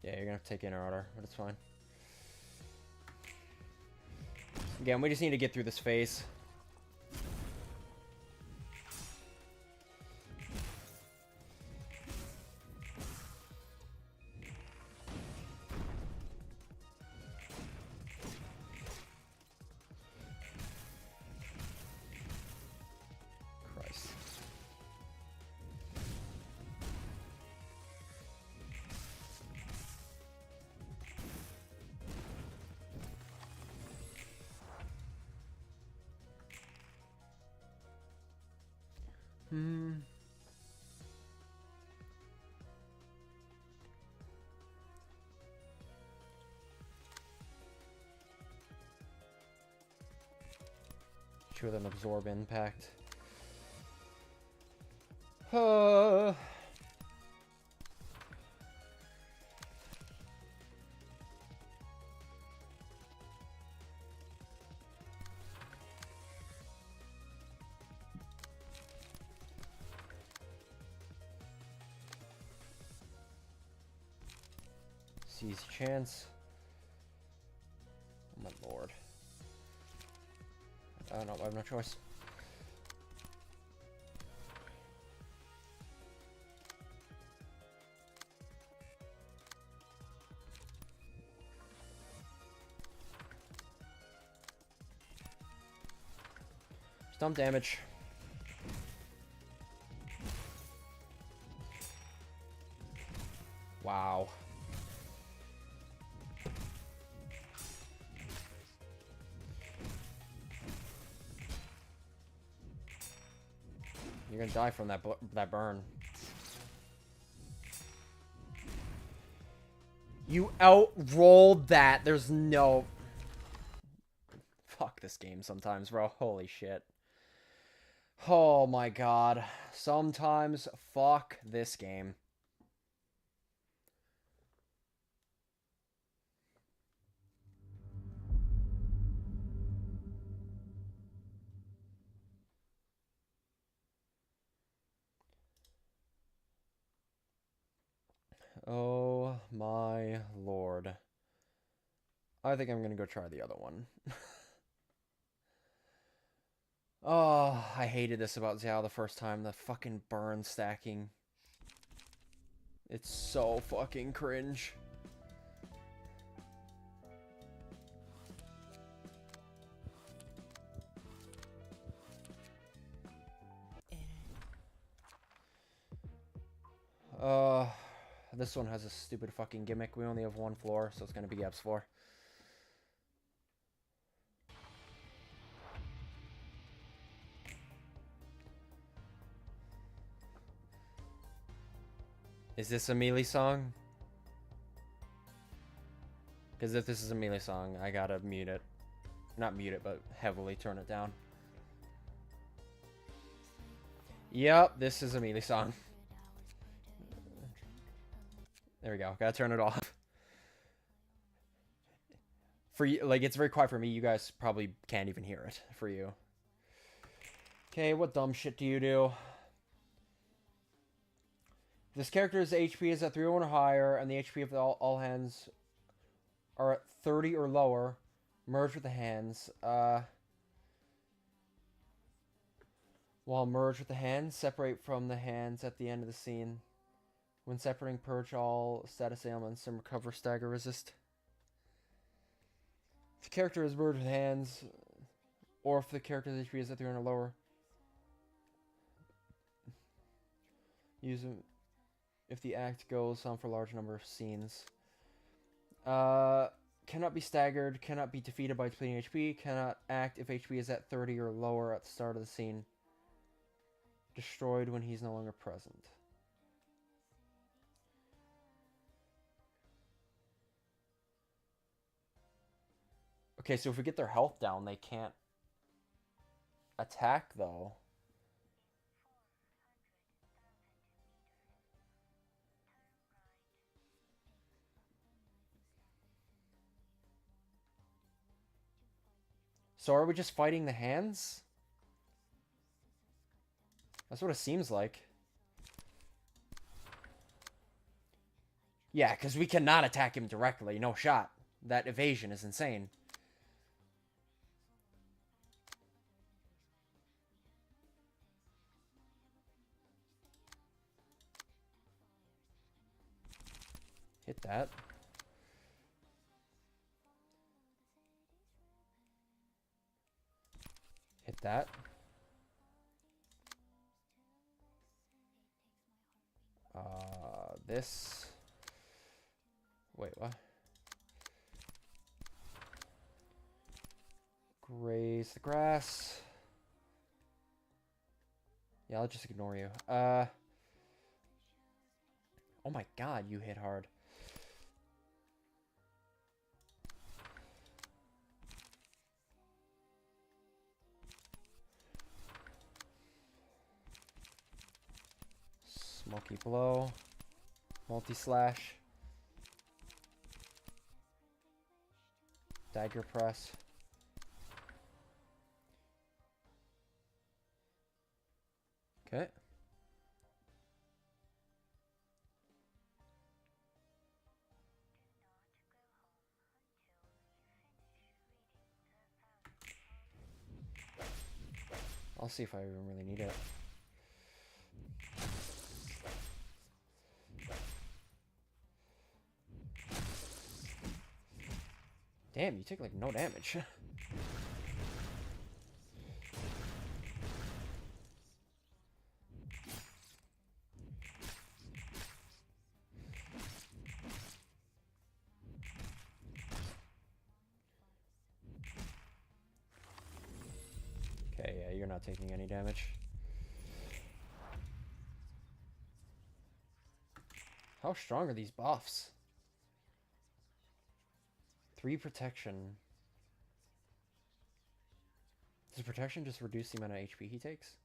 Yeah, you're gonna have to take inner order, but it's fine. Again, we just need to get through this phase. Christ. With an absorb impact. Seize chance. Oh my lord. No, I have no choice. Stump damage. Wow. You're gonna die from that burn. You out-rolled that. There's no... Fuck this game sometimes, bro. Holy shit. Oh my god. Sometimes, fuck this game. Oh my lord. I think I'm gonna go try the other one. Oh, I hated this about Xiao the first time. The fucking burn stacking. It's so fucking cringe. This one has a stupid fucking gimmick. We only have one floor, so it's gonna be Gab's floor. Is this a melee song? Because if this is a melee song, I gotta mute it. Not mute it, but heavily turn it down. Yep, this is a melee song. There we go. Gotta turn it off. For you, like, it's very quiet for me. You guys probably can't even hear it for you. Okay, what dumb shit do you do? This character's HP is at 301 or higher, and the HP of all hands are at 30 or lower. Merge with the hands. While merge with the hands, separate from the hands at the end of the scene. When separating, purge all status ailments and recover stagger resist. If the character is merged with hands, or if the character's HP is at 300 or lower, use them if the act goes on for a large number of scenes. Cannot be staggered, cannot be defeated by depleting HP, cannot act if HP is at 30 or lower at the start of the scene. Destroyed when he's no longer present. Okay, so if we get their health down, they can't attack, though. So are we just fighting the hands? That's what it seems like. Yeah, because we cannot attack him directly. No shot. That evasion is insane. Hit that. Hit that. This. Wait, what? Graze the grass. Yeah, I'll just ignore you. Oh my god, you hit hard. Smoky blow. Multi-slash. Dagger press. Okay. I'll see if I even really need it. Damn, you take like no damage. Okay, yeah, you're not taking any damage. How strong are these buffs? 3 protection. Does protection just reduce the amount of HP he takes?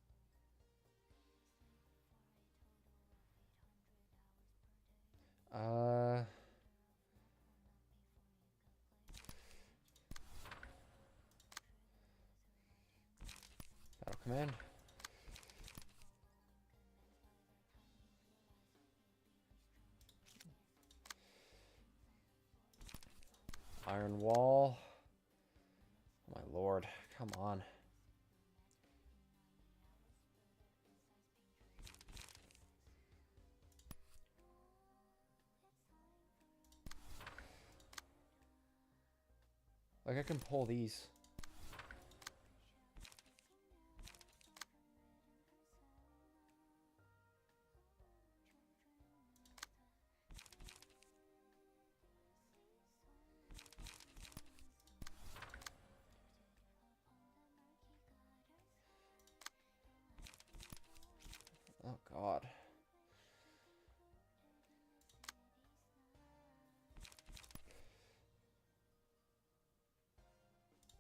Battle command. Iron wall. Oh my lord. Come on. Like, I can pull these. Oh, God.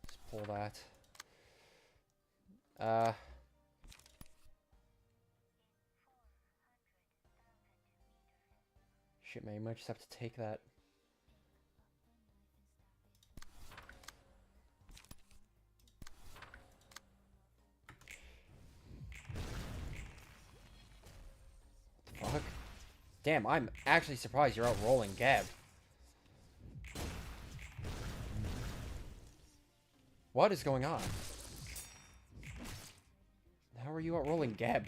Let's pull that. Shit, man, you might just have to take that. What the fuck? Damn, I'm actually surprised you're out rolling Geb. What is going on? How are you out rolling Geb?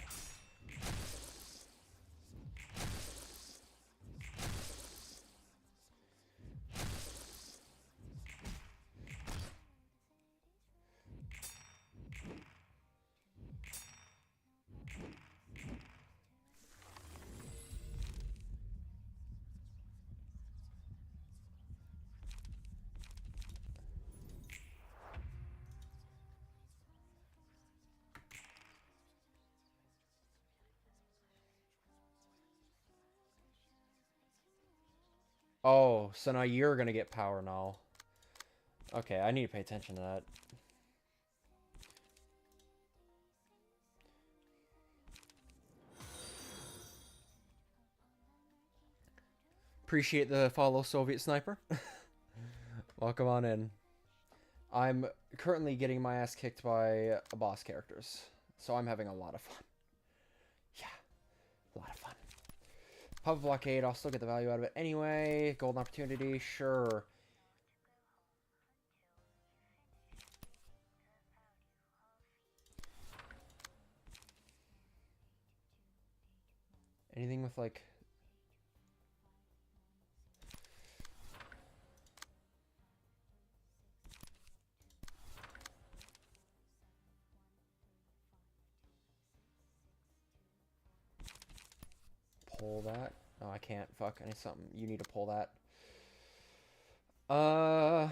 Oh, so now you're gonna get power now. Okay, I need to pay attention to that. Appreciate the follow, Soviet Sniper. Welcome on in. I'm currently getting my ass kicked by boss characters, so I'm having a lot of fun. Yeah, a lot of fun. Pub blockade, I'll still get the value out of it anyway. Golden opportunity, sure. Anything with like... Pull that. Oh, I can't. Fuck, I need something. You need to pull that. I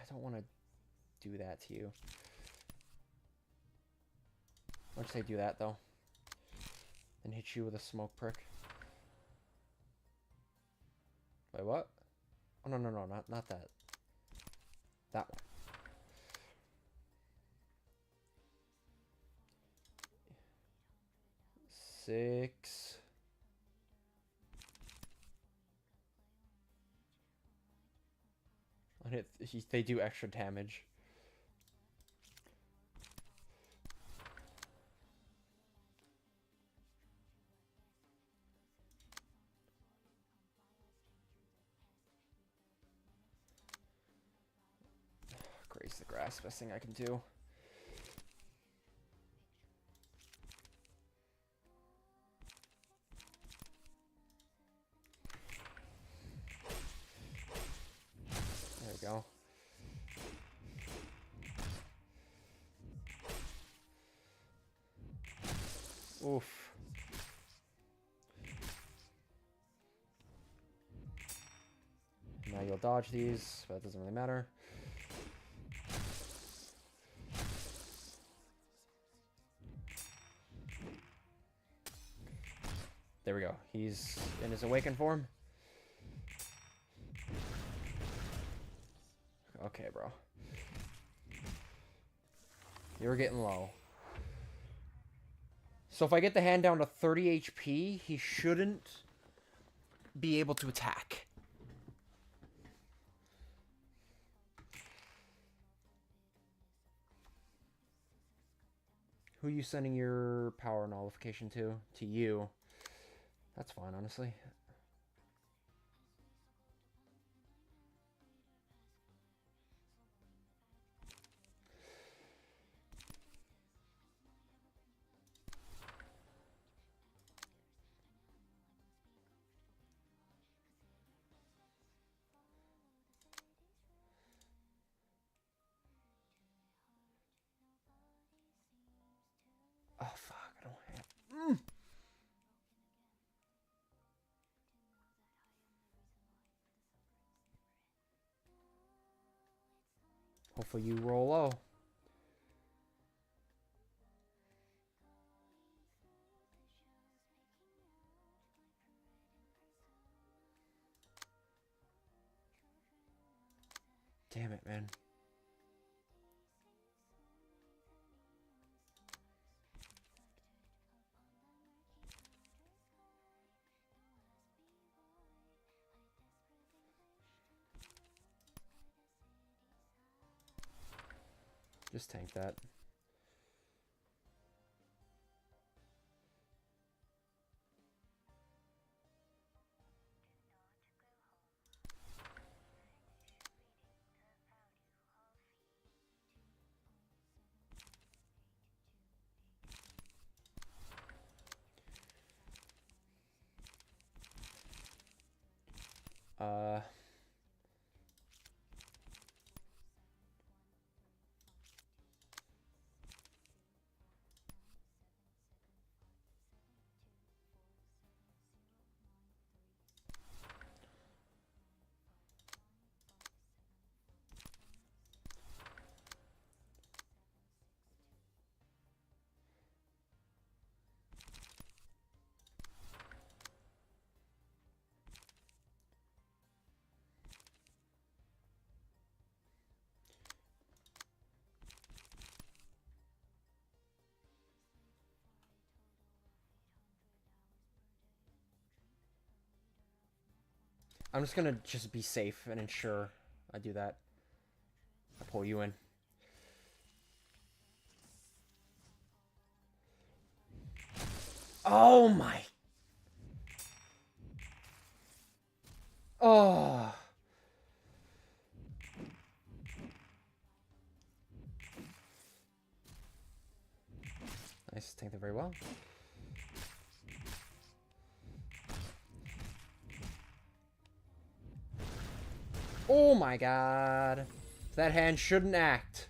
don't want to do that to you. Why don't you say do that, though? Then hit you with a smoke prick. Wait, what? Oh, no, not that. That one. Six. They do extra damage. Graze the grass, best thing I can do. There we go. Oof. Now you'll dodge these, but it doesn't really matter. There we go. He's in his awakened form. Okay, bro. You're getting low. So if I get the hand down to 30 HP, he shouldn't be able to attack. Who are you sending your power nullification to? To you. That's fine, honestly. Hopefully you roll low. Damn it, man. Just tank that. I'm just gonna just be safe and ensure I do that. I pull you in. Oh my. Oh. Nice, tanked it very well. Oh my god. That hand shouldn't act.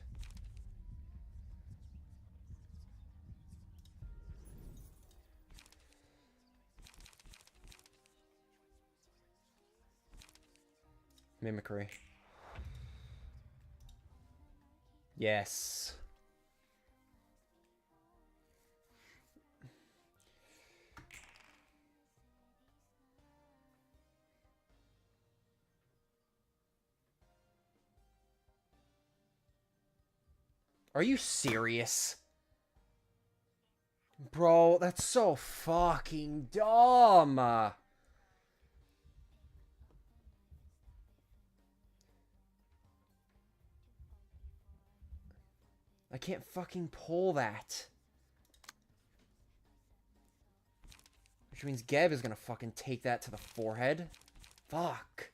Mimicry. Yes. Are you serious? Bro, that's so fucking dumb. I can't fucking pull that. Which means Geb is gonna fucking take that to the forehead. Fuck.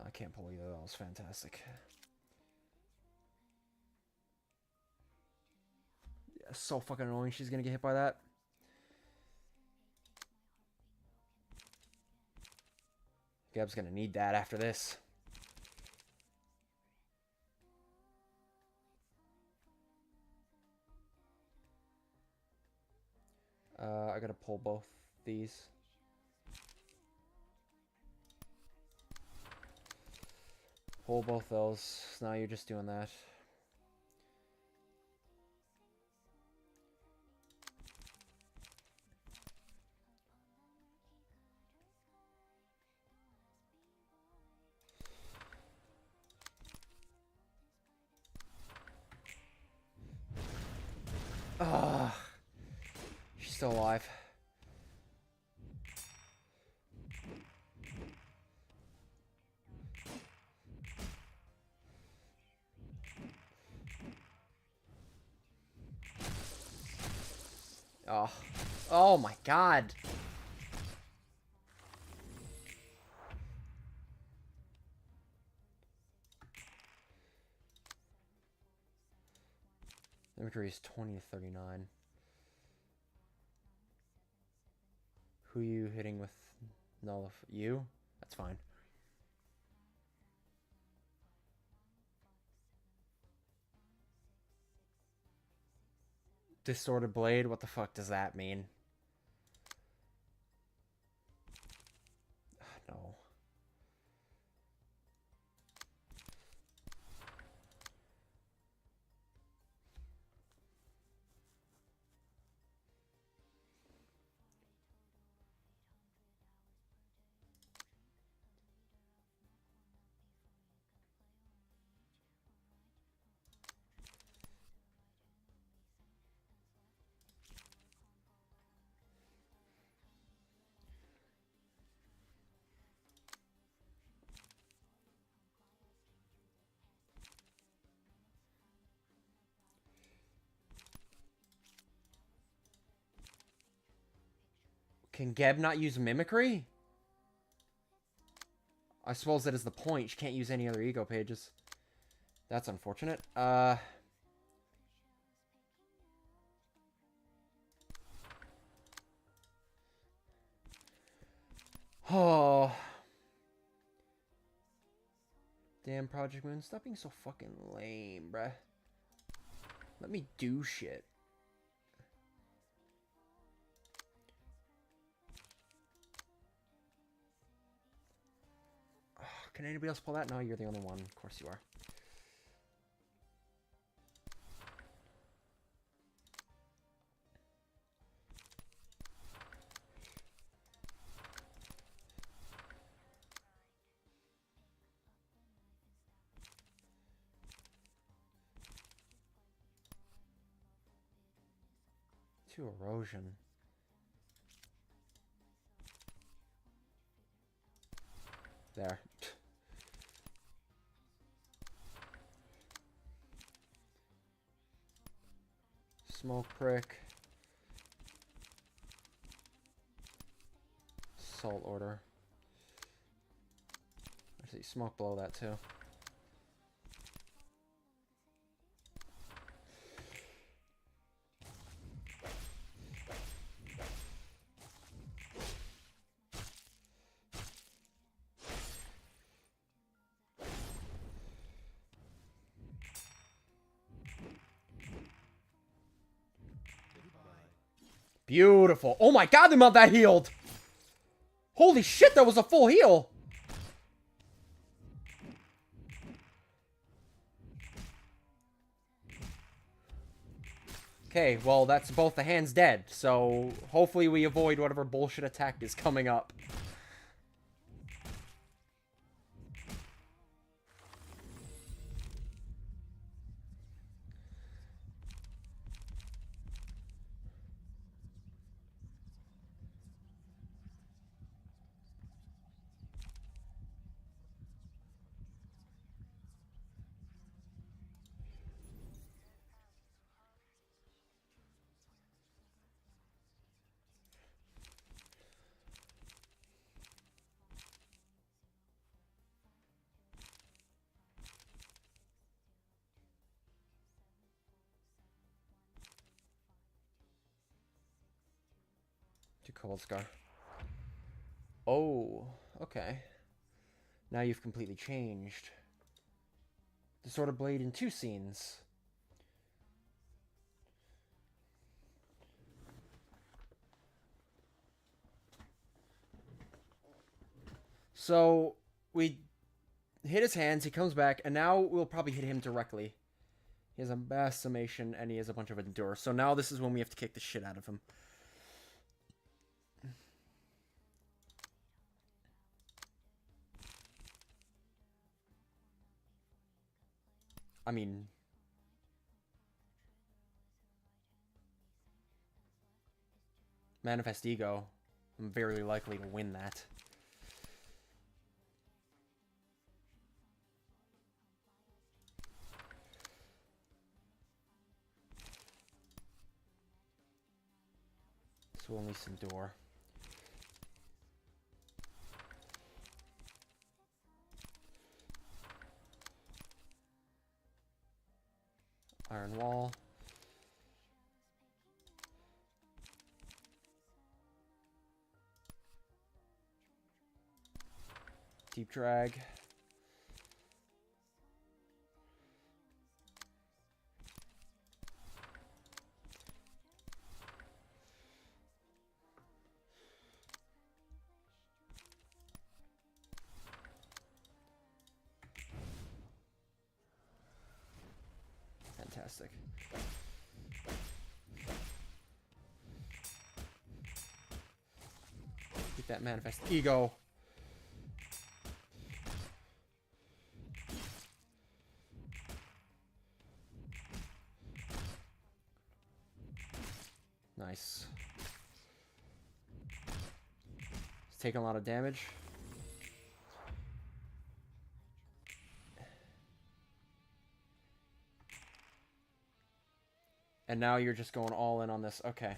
I can't pull either. That was fantastic. Yeah, so fucking annoying. She's gonna get hit by that. Geb's gonna need that after this. I gotta pull both these. Pull both those. Now you're just doing that. Ah, she's still alive. Oh, oh my god. Imagery is 20 to 39. Who are you hitting with nullify? You? That's fine. Distorted blade? What the fuck does that mean? No. Can Geb not use mimicry? I suppose that is the point. She can't use any other ego pages. That's unfortunate. Oh. Damn, Project Moon. Stop being so fucking lame, bruh. Let me do shit. Oh, can anybody else pull that? No, you're the only one. Of course you are. To erosion. There. Smoke prick. Salt order. Actually, smoke blow that too. Beautiful. Oh my god, the amount that healed! Holy shit, that was a full heal! Okay, well, that's both the hands dead, so hopefully we avoid whatever bullshit attack is coming up. Cold Scar. Oh, okay. Now you've completely changed. The Sword of Blade in 2 scenes. So, we hit his hands, he comes back, and now we'll probably hit him directly. He has a mass summation, and he has a bunch of endure. So now this is when we have to kick the shit out of him. I mean, Manifest Ego. I'm very likely to win that. So we'll need some door. Iron wall. Deep drag. Fantastic. Get that manifest ego. Nice. It's taking a lot of damage. And now you're just going all in on this. Okay.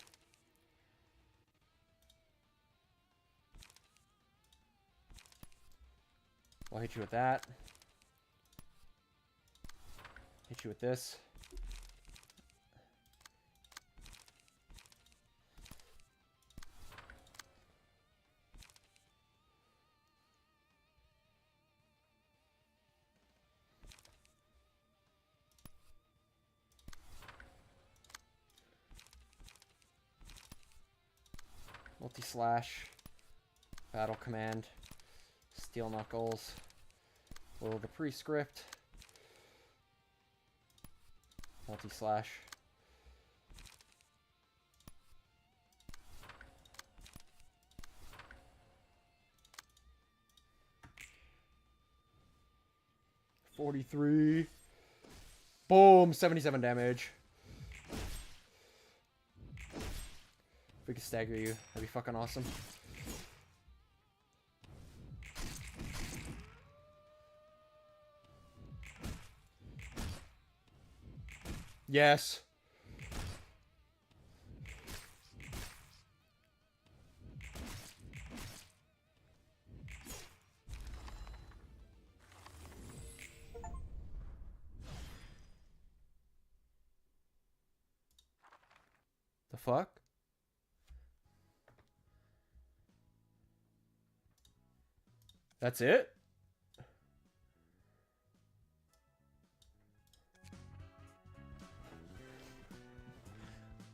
I'll hit you with that. Hit you with this. Multi-slash. Battle command. Steel knuckles. Will the prescript. Multi-slash. $43. Boom! 77 damage. If we could stagger you, that'd be fucking awesome. Yes. The fuck? That's it?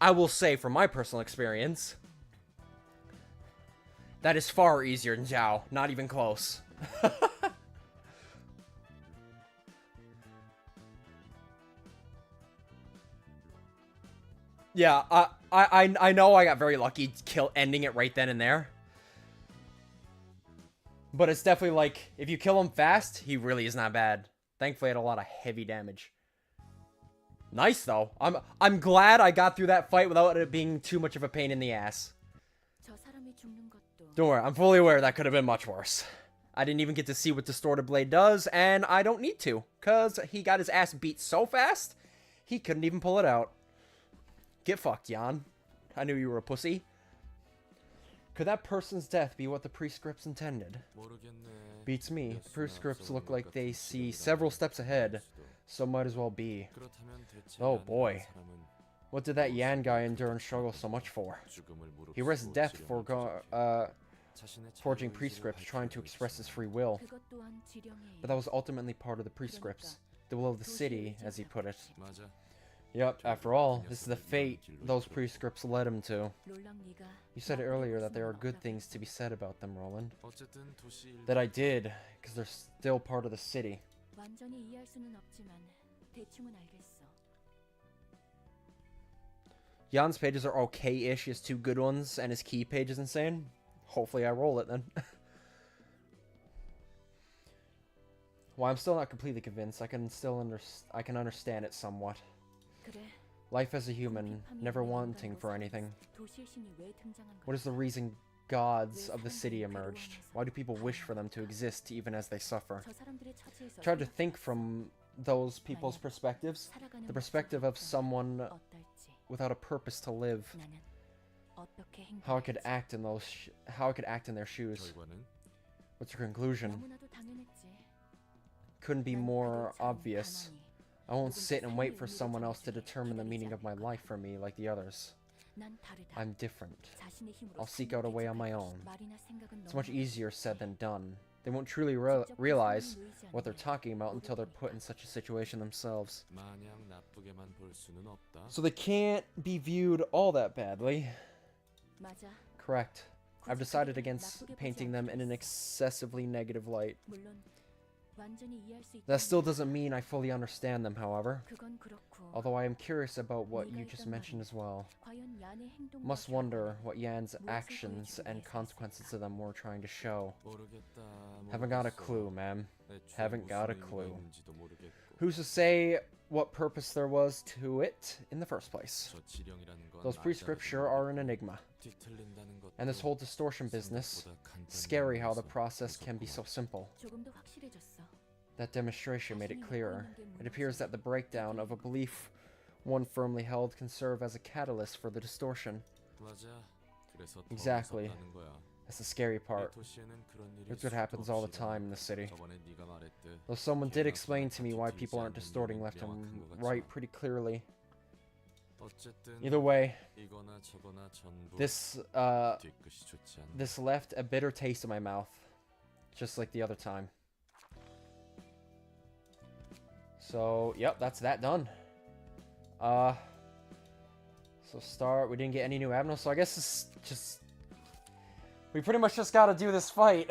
I will say, from my personal experience, that is far easier than Zhao. Not even close. Yeah, I know I got very lucky ending it right then and there. But it's definitely like, if you kill him fast, he really is not bad. Thankfully, I had a lot of heavy damage. Nice, though. I'm glad I got through that fight without it being too much of a pain in the ass. Don't worry, I'm fully aware that could have been much worse. I didn't even get to see what Distorted Blade does, and I don't need to, because he got his ass beat so fast, he couldn't even pull it out. Get fucked, Jan. I knew you were a pussy. Could that person's death be what the prescripts intended? Beats me. The prescripts look like they see several steps ahead, so might as well be. Oh boy. What did that Yan guy endure and struggle so much for? He risked death for forging prescripts, trying to express his free will. But that was ultimately part of the prescripts. The will of the city, as he put it. Yep, after all, this is the fate those prescripts led him to. You said earlier that there are good things to be said about them, Roland. That I did, because they're still part of the city. Jan's pages are okay-ish, his two good ones, and his key page is insane. Hopefully I roll it then. Well, I'm still not completely convinced. I can understand it somewhat. Life as a human, never wanting for anything. What is the reason gods of the city emerged? Why do people wish for them to exist even as they suffer? Try to think from those people's perspectives. The perspective of someone without a purpose to live. How I could act in their shoes. What's your conclusion? Couldn't be more obvious. I won't sit and wait for someone else to determine the meaning of my life for me like the others. I'm different. I'll seek out a way on my own. It's much easier said than done. They won't truly realize what they're talking about until they're put in such a situation themselves. So they can't be viewed all that badly. Correct. I've decided against painting them in an excessively negative light. That still doesn't mean I fully understand them, however. Although I am curious about what you just mentioned as well. Must wonder what Yan's actions and consequences of them were trying to show. Haven't got a clue, ma'am. Haven't got a clue. Who's to say what purpose there was to it in the first place? Those prescripts sure are an enigma. And this whole distortion business, scary how the process can be so simple. That demonstration made it clearer. It appears that the breakdown of a belief one firmly held can serve as a catalyst for the distortion. Exactly. That's the scary part. It's what happens all the time in the city. Though someone did explain to me why people aren't distorting left and right pretty clearly. Either way, this left a bitter taste in my mouth, just like the other time. So, yep, that's that done. So start, we didn't get any new avenues, so I guess it's just... We pretty much just gotta do this fight.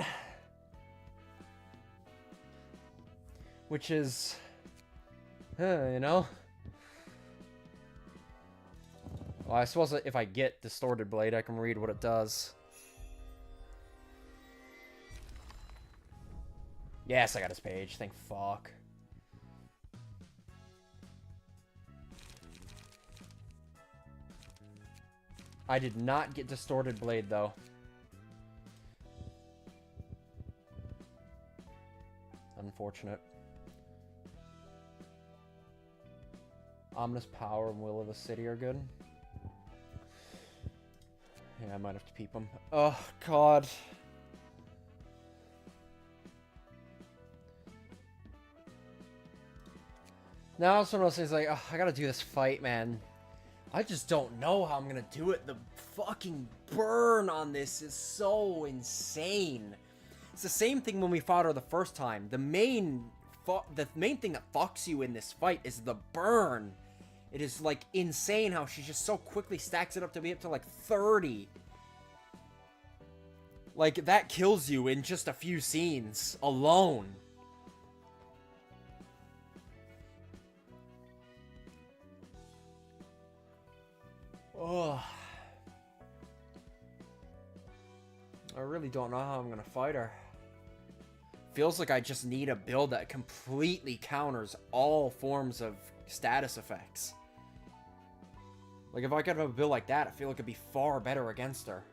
Which is... you know? Well, I suppose if I get Distorted Blade, I can read what it does. Yes, I got his page, thank fuck. I did not get Distorted Blade, though. Unfortunate. Ominous Power and Will of the City are good. Yeah, I might have to peep them. Oh, God. Now it's one of those things like, oh, I gotta do this fight, man. I just don't know how I'm gonna do it. The fucking burn on this is so insane. It's the same thing when we fought her the first time. The main thing that fucks you in this fight is the burn. It is, like, insane how she just so quickly stacks it up to be up to, like, 30. Like, that kills you in just a few scenes alone. Ugh. I really don't know how I'm gonna fight her. Feels like I just need a build that completely counters all forms of status effects. Like, if I could have a build like that, I feel like it'd be far better against her.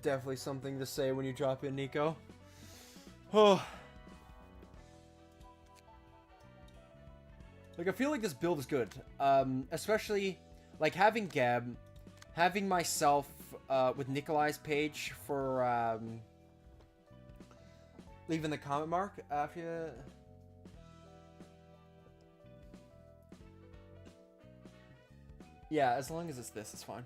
Definitely something to say when you drop in, Nico. Oh. Like, I feel like this build is good. Especially, like, having Geb, having myself, with Nikolai's page for, leaving the comment mark after you... Yeah, as long as it's this, it's fine.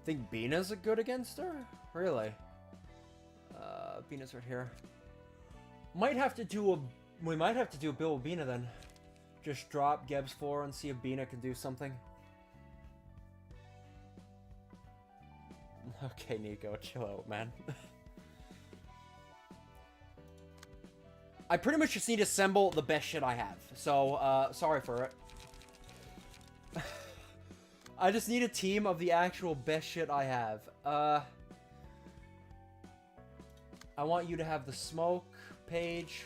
Think Bina's a good against her? Really? Bina's right here. Might have to do a... We might have to do a build with Bina then. Just drop Geb's floor and see if Bina can do something. Okay, Nico, chill out, man. I pretty much just need to assemble the best shit I have. So, sorry for it. I just need a team of the actual best shit I have. I want you to have the smoke page.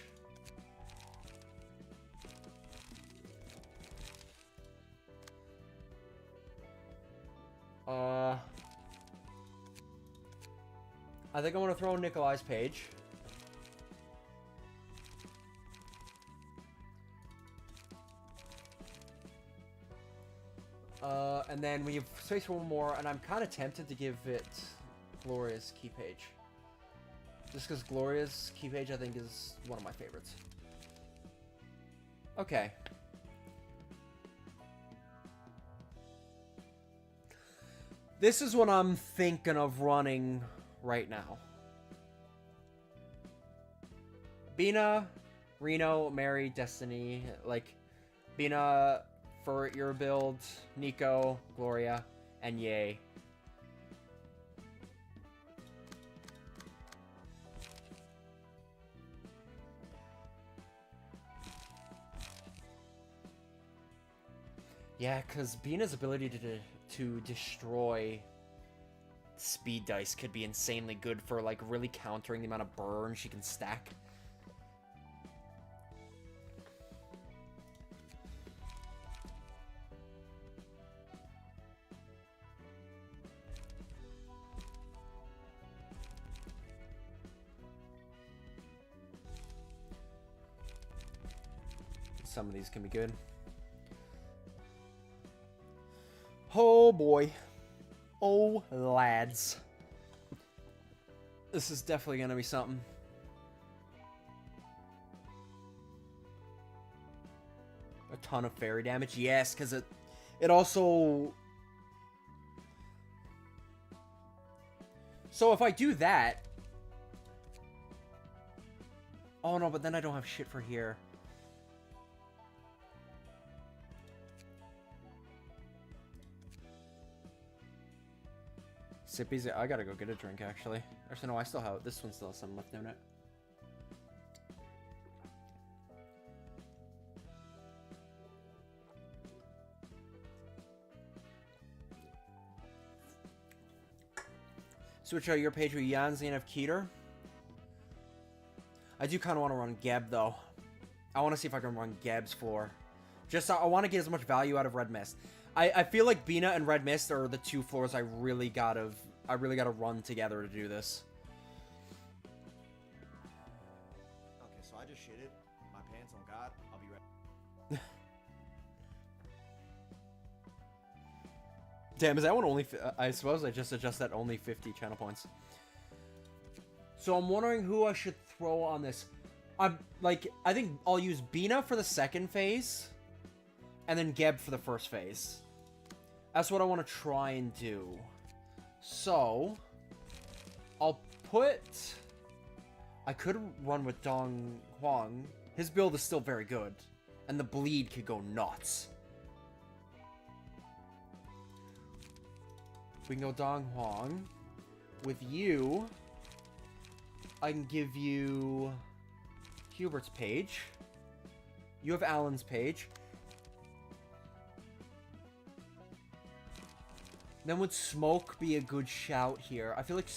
I think I want to throw in Nikolai's page. And then we have space for one more, and I'm kind of tempted to give it Gloria's key page. Just because Gloria's key page, I think, is one of my favorites. Okay. This is what I'm thinking of running right now. Bina, Reno, Mary, Destiny, like, Bina for your build, Nico, Gloria, and Yay. Yeah, because Bina's ability to destroy speed dice could be insanely good for, like, really countering the amount of burn she can stack. Some of these can be good. Oh boy. Oh lads. This is definitely gonna be something. A ton of fairy damage, yes, because it also. So if I do that. Oh no, but then I don't have shit for here. Sippies, I gotta go get a drink, actually. Actually, no, I still have... This one still has some left in it. Switch out your page with Yanzi and have Keter. I do kind of want to run Geb, though. I want to see if I can run Geb's floor. Just, I want to get as much value out of Red Mist. I feel like Bina and Red Mist are the two floors I really gotta run together to do this. Okay, so I just shitted my pants on God. I'll be right. Damn, is that one only... I suppose I just adjust that only 50 channel points. So I'm wondering who I should throw on this. I think I'll use Bina for the second phase. And then Geb for the first phase. That's what I want to try and do. So, I'll put... I could run with Dong Huang. His build is still very good. And the bleed could go nuts. We can go Dong Huang. With you, I can give you Hubert's page. You have Alan's page. Then would Smoke be a good shout here? I feel like...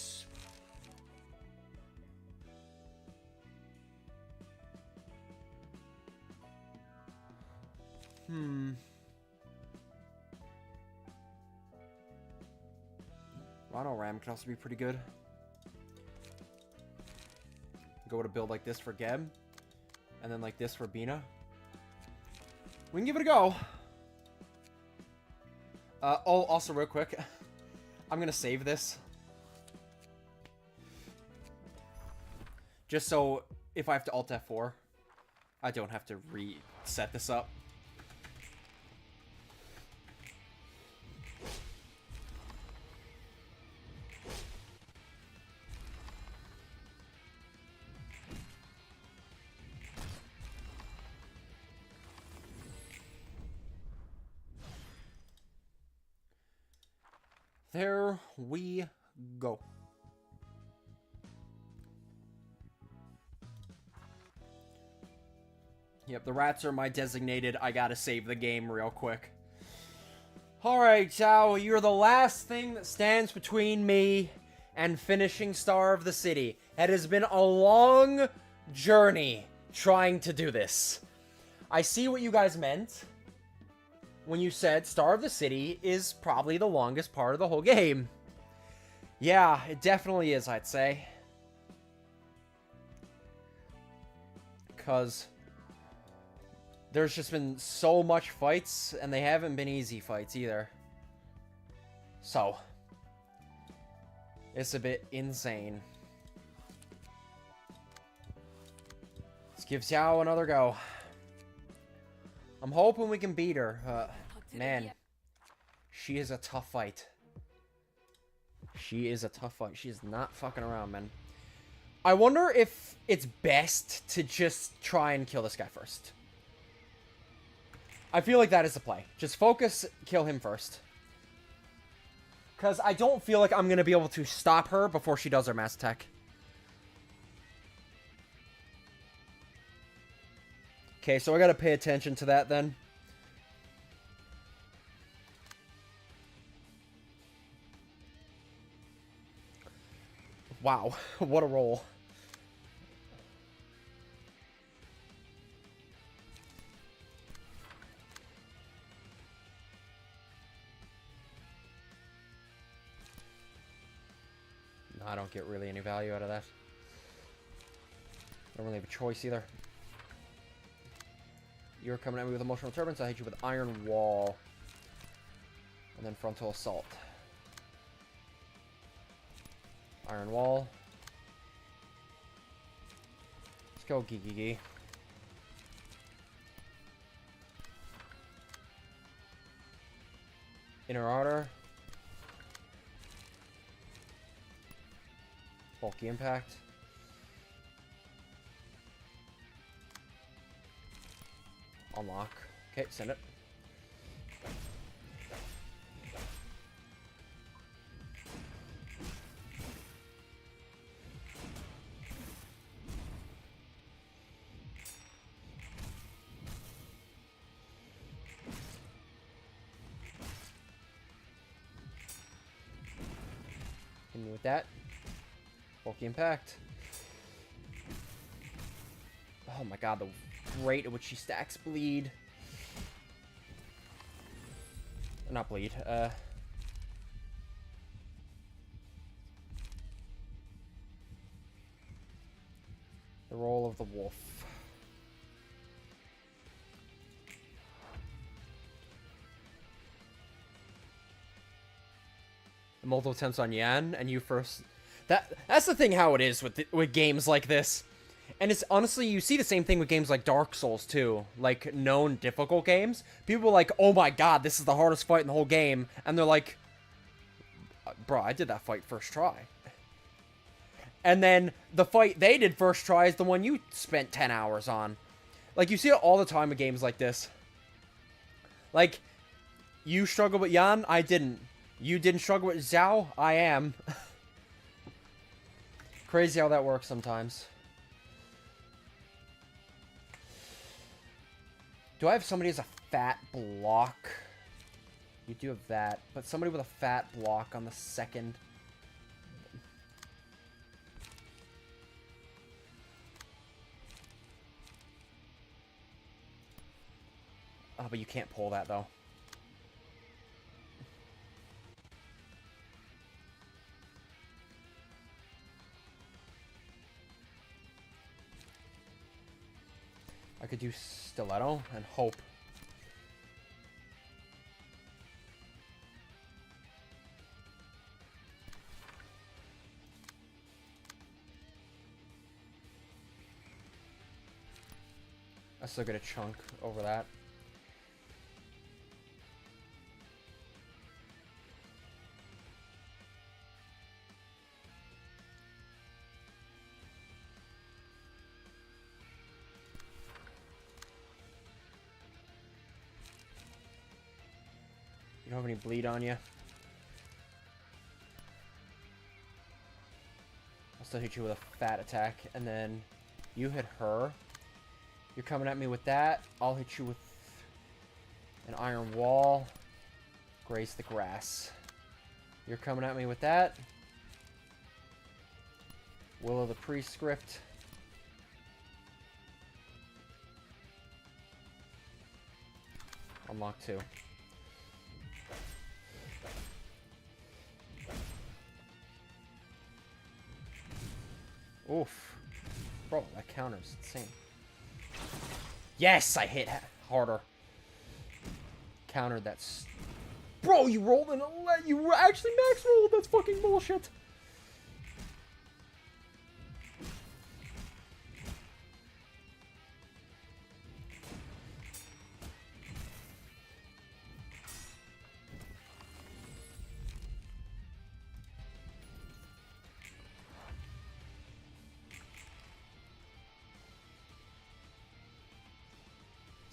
Rhino Ram could also be pretty good. Go with a build like this for Geb. And then like this for Bina. We can give it a go. Oh, also real quick, I'm gonna save this. Just so, if I have to Alt F4, I don't have to reset this up. There we go. Yep, the rats are my designated, I gotta save the game real quick. Alright, Chao, you're the last thing that stands between me and finishing Star of the City. It has been a long journey trying to do this. I see what you guys meant when you said Star of the City is probably the longest part of the whole game. Yeah, it definitely is, I'd say. Because there's just been so much fights, and they haven't been easy fights either. So, it's a bit insane. Let's give Xiao another go. I'm hoping we can beat her. Man, she is a tough fight. She is a tough fight. She is not fucking around, man. I wonder if it's best to just try and kill this guy first. I feel like that is the play. Just focus, kill him first. Because I don't feel like I'm going to be able to stop her before she does her mass attack. Okay, so I got to pay attention to that then. Wow, what a roll. No, I don't get really any value out of that. I don't really have a choice either. You're coming at me with emotional turbulence. I hit you with iron wall. And then frontal assault. Iron wall. Let's go, Gigi. Inner order. Bulky impact. Unlock. Okay, send it. Hit me with that. Bulky impact. Oh my god, the rate at which she stacks bleed. Not bleed, the roll of the wolf. Multiple attempts on Yan, and you first... That's the thing how it is with games like this. And it's honestly, you see the same thing with games like Dark Souls too. Like, known difficult games. People are like, oh my god, this is the hardest fight in the whole game. And they're like, bro, I did that fight first try. And then the fight they did first try is the one you spent 10 hours on. Like, you see it all the time with games like this. Like, you struggled with Yan, I didn't. You didn't struggle with Zhao, I am. Crazy how that works sometimes. Do I have somebody as a fat block? You do have that, but somebody with a fat block on the second. Oh, but you can't pull that, though. I could do Stiletto and hope. I still get a chunk over that. You don't have any bleed on you. I'll still hit you with a fat attack, and then you hit her. You're coming at me with that. I'll hit you with an iron wall. Graze the grass. You're coming at me with that. Will of the Prescript. Unlock 2. Oof. Bro, that counter's insane. Yes, I hit harder. Countered that. Bro, you rolled an 11. You actually max rolled. That's fucking bullshit.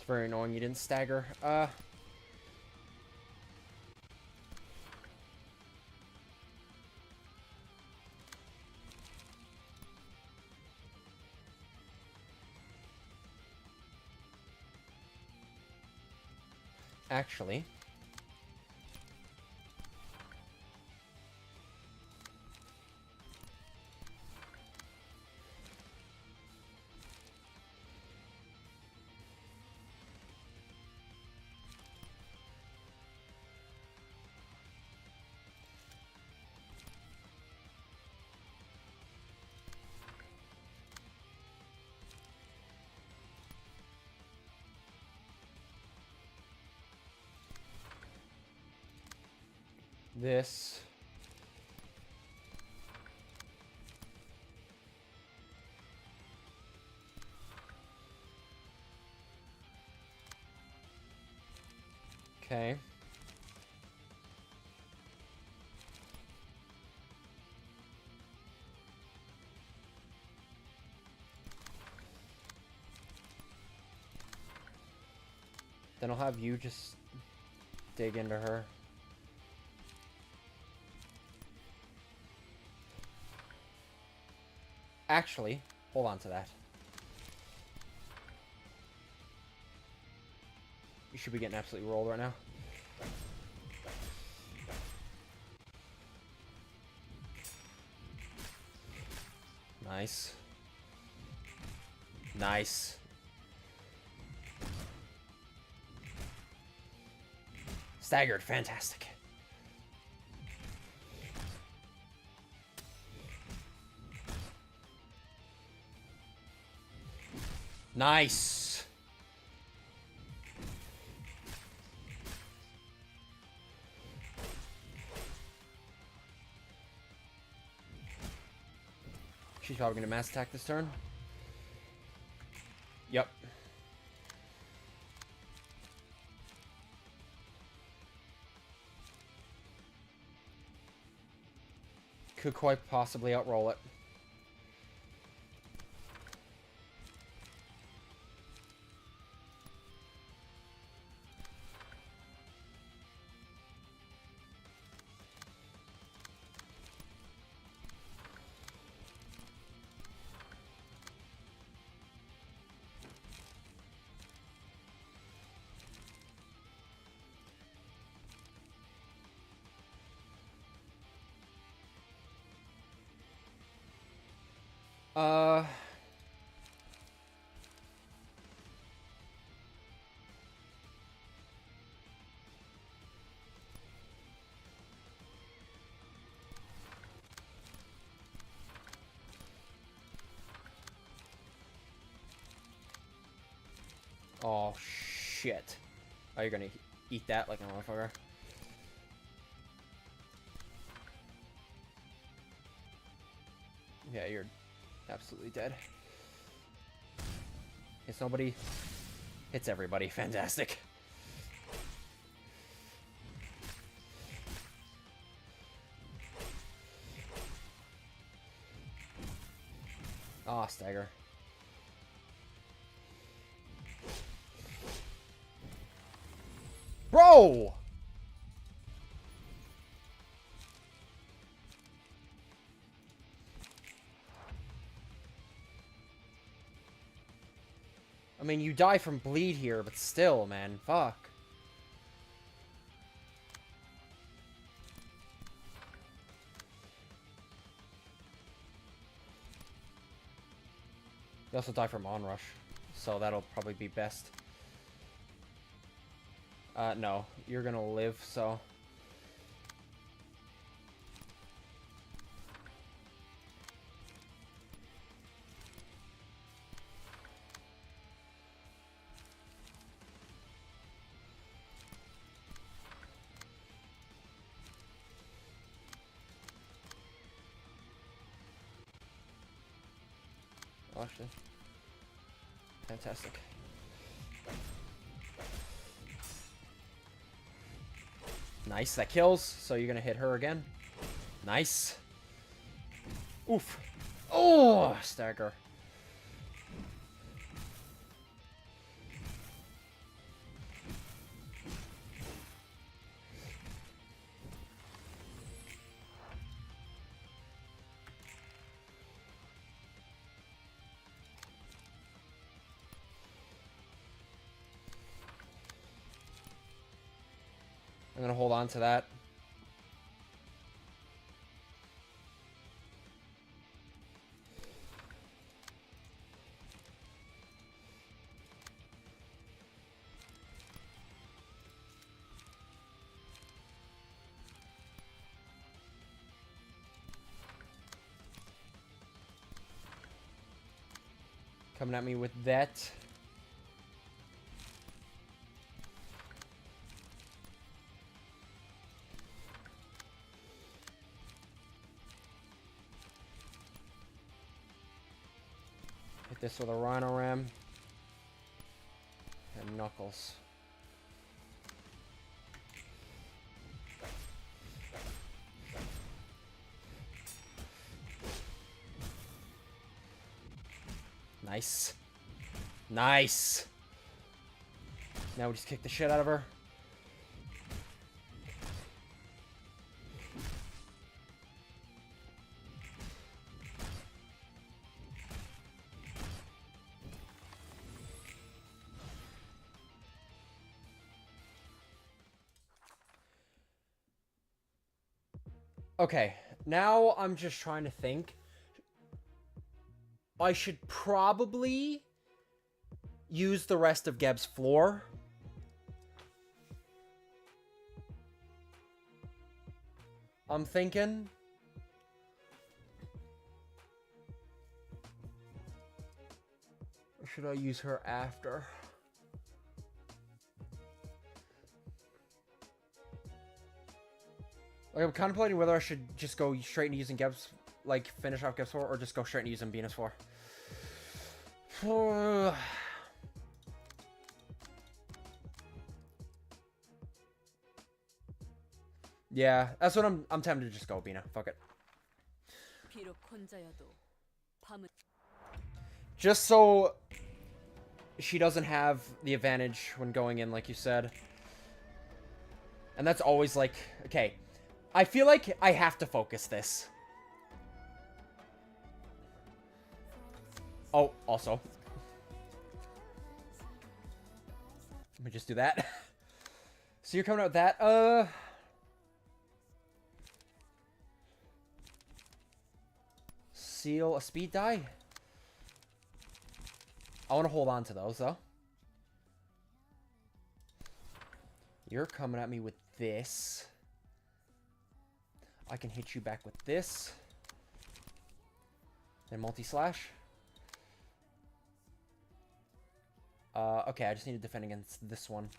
very annoying you didn't stagger. Actually... this... Okay. Then I'll have you just dig into her. Actually, hold on to that. You should be getting absolutely rolled right now. Nice. Nice. Staggered, fantastic. Nice. She's probably gonna mass attack this turn. Yep. Could quite possibly outroll it. Oh, shit. Oh, you're gonna eat that like a motherfucker. Yeah, you're absolutely dead. Hits nobody. Hits everybody. Fantastic. Ah, stagger. Bro! I mean, you die from bleed here, but still, man. Fuck. You also die from onrush, so that'll probably be best. No. You're gonna live, so... Actually, fantastic. Nice, that kills. So you're gonna hit her again. Nice. Oof. Oh, stagger. I'm gonna hold on to that. Coming at me with that. Hit this with a Rhino Ram. And Knuckles. Nice. Nice. Now we just kick the shit out of her. Okay, now I'm just trying to think. I should probably use the rest of Geb's floor. I'm thinking. Or should I use her after? Like, I'm contemplating whether I should just go straight into using Geb's, like, finish off Geb's 4, or just go straight into using Venus 4. Yeah, that's what I'm tempted to just go, Bina. Fuck it. Just so she doesn't have the advantage when going in, like you said. And that's always like, okay. I feel like I have to focus this. Oh, also. Let me just do that. So you're coming out with that, seal a speed die? I want to hold on to those, though. You're coming at me with this. I can hit you back with this. Then multi-slash. Okay, I just need to defend against this one.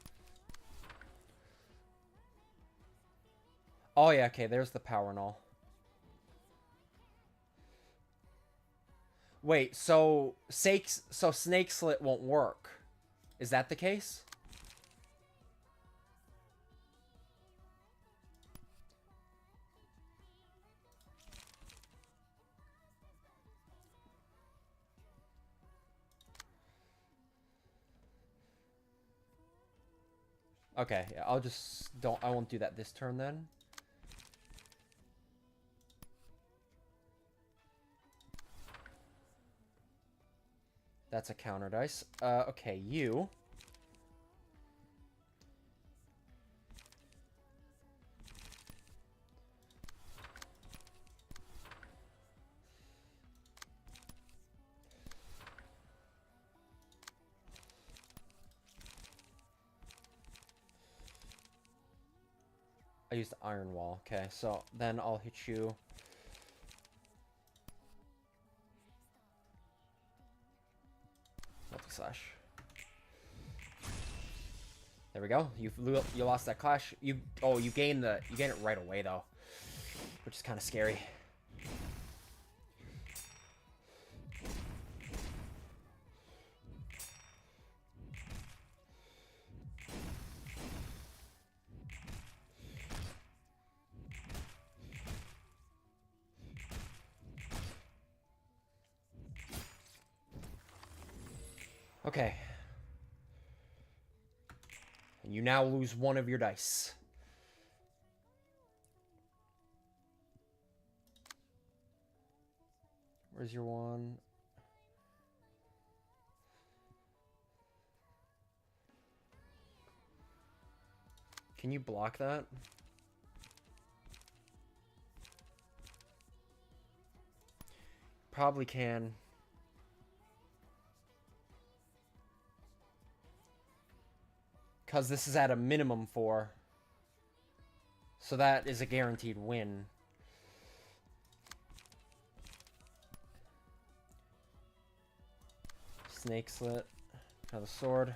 Oh yeah, okay, there's the power and all. Wait, so Snake Slit won't work. Is that the case? Okay, yeah, I won't do that this turn then. That's a counter dice. Okay, you. I used Iron Wall. Okay, so then I'll hit you. Multi-slash. There we go. You lost that clash. You gain it right away though, which is kind of scary. Okay. And you now lose one of your dice. Where's your one? Can you block that? Probably can. Because this is at a minimum 4. So that is a guaranteed win. Snake slit. Another sword.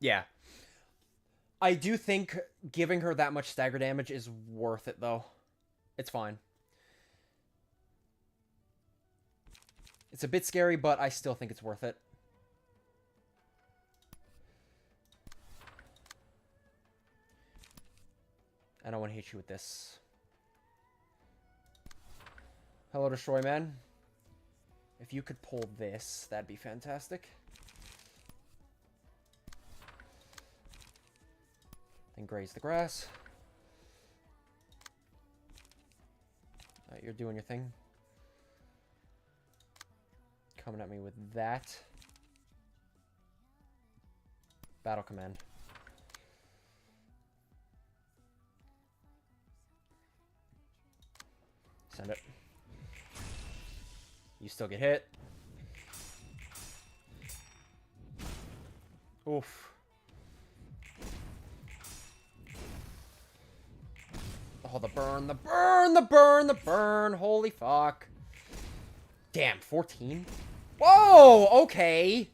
Yeah. I do think giving her that much stagger damage is worth it, though. It's fine. It's a bit scary, but I still think it's worth it. I don't want to hit you with this. Hello, Destroy Man. If you could pull this, that'd be fantastic. Then graze the grass. Alright, you're doing your thing. Coming at me with that. Battle command. Send it. You still get hit. Oof. Oh, the burn, the burn, the burn, the burn. Holy fuck. Damn, 14? Whoa, okay.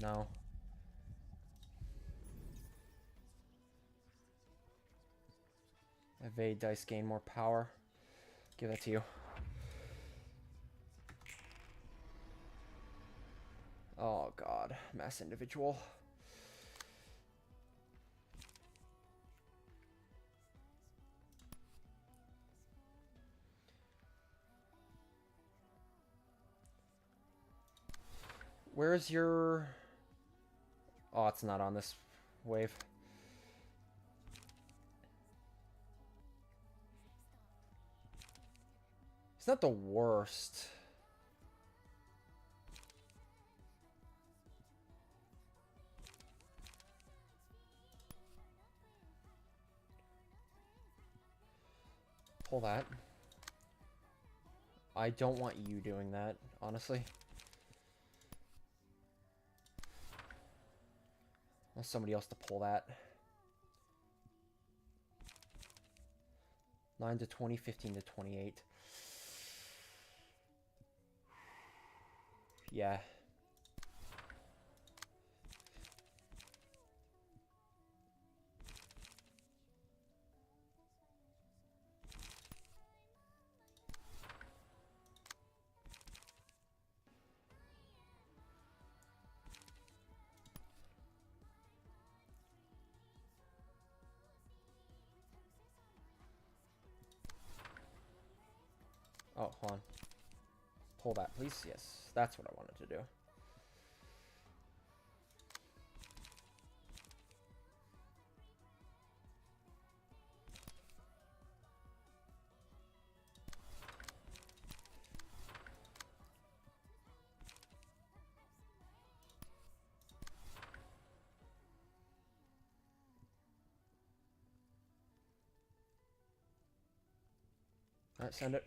No. Evade dice gain more power. Give that to you. Oh god, mass individual. Where's your... Oh, it's not on this wave. It's not the worst. Pull that. I don't want you doing that, honestly. I want somebody else to pull that. 9 to 20, 15 to 28. Yeah. Oh, hold on. Pull that, please. Yes, that's what I wanted to do. Alright, send it.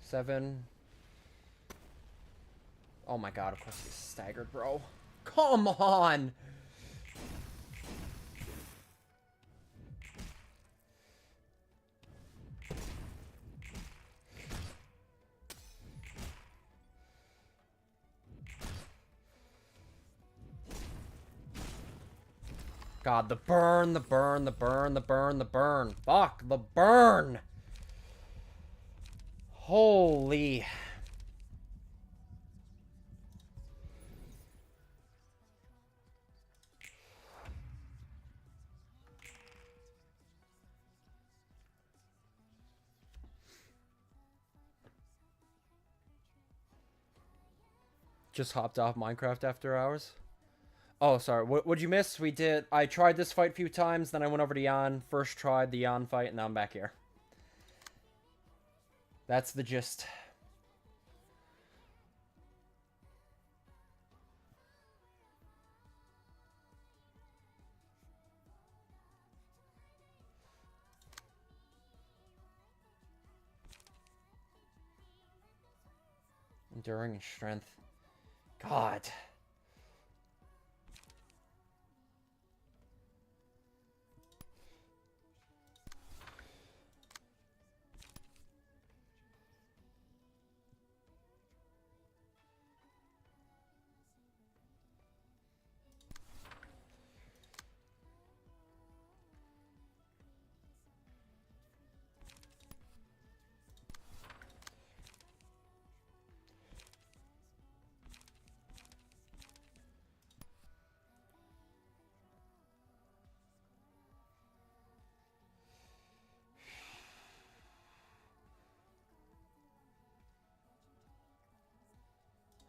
7. Oh my god, of course he's staggered, bro. Come on! God, the burn, the burn, the burn, the burn, the burn. Fuck, the burn! Holy... Just hopped off Minecraft after hours. Oh, sorry. What'd you miss? I tried this fight a few times, then I went over to Yan. First tried the Yan fight, and now I'm back here. That's the gist. Enduring and strength. God.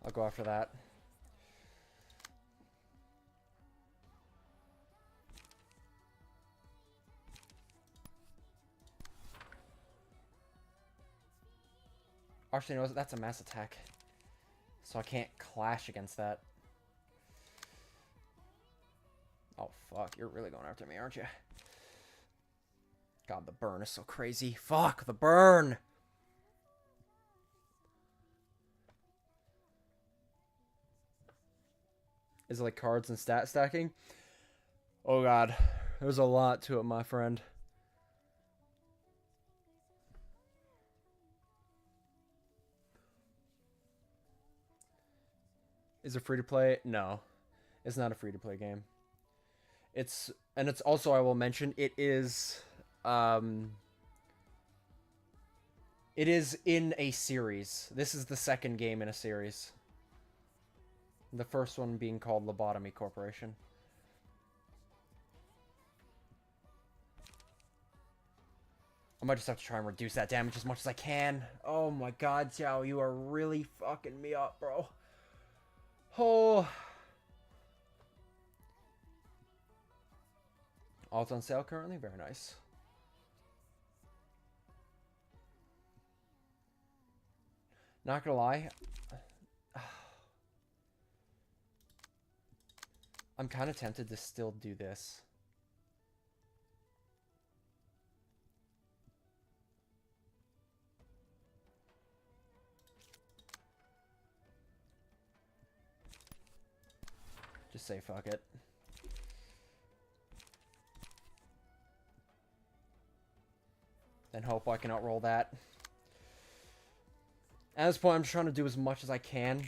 I'll go after that. Actually, no, that's a mass attack. So I can't clash against that. Oh, fuck. You're really going after me, aren't you? God, the burn is so crazy. Fuck, the burn! Is it like cards and stat stacking? Oh, God. There's a lot to it, my friend. Is it free to play? No. It's not a free to play game. It's also, I will mention, it is in a series. This is the second game in a series. The first one being called Lobotomy Corporation. I might just have to try and reduce that damage as much as I can. Oh my god, Xiao, you are really fucking me up, bro. Oh. Alt on sale currently? Very nice. Not gonna lie. I'm kind of tempted to still do this. Just say fuck it. Then hope I can outroll that. At this point, I'm just trying to do as much as I can.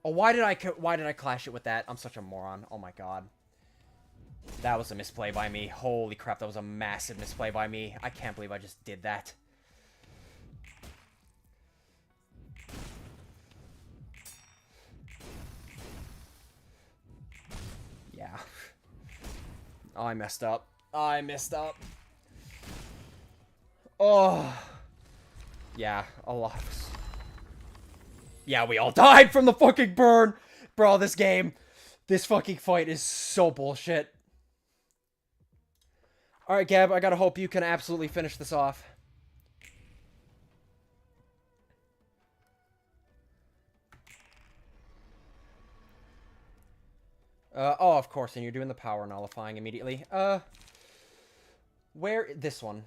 Oh, why did I clash it with that? I'm such a moron. Oh my god. That was a misplay by me. Holy crap, that was a massive misplay by me. I can't believe I just did that. Yeah. Oh, I messed up. I messed up. Oh. Yeah, a lot of us. Yeah, we all died from the fucking burn. Bro, this game, this fucking fight is so bullshit. Alright, Gab, I gotta hope you can absolutely finish this off. Oh, of course, and you're doing the power nullifying immediately. This one.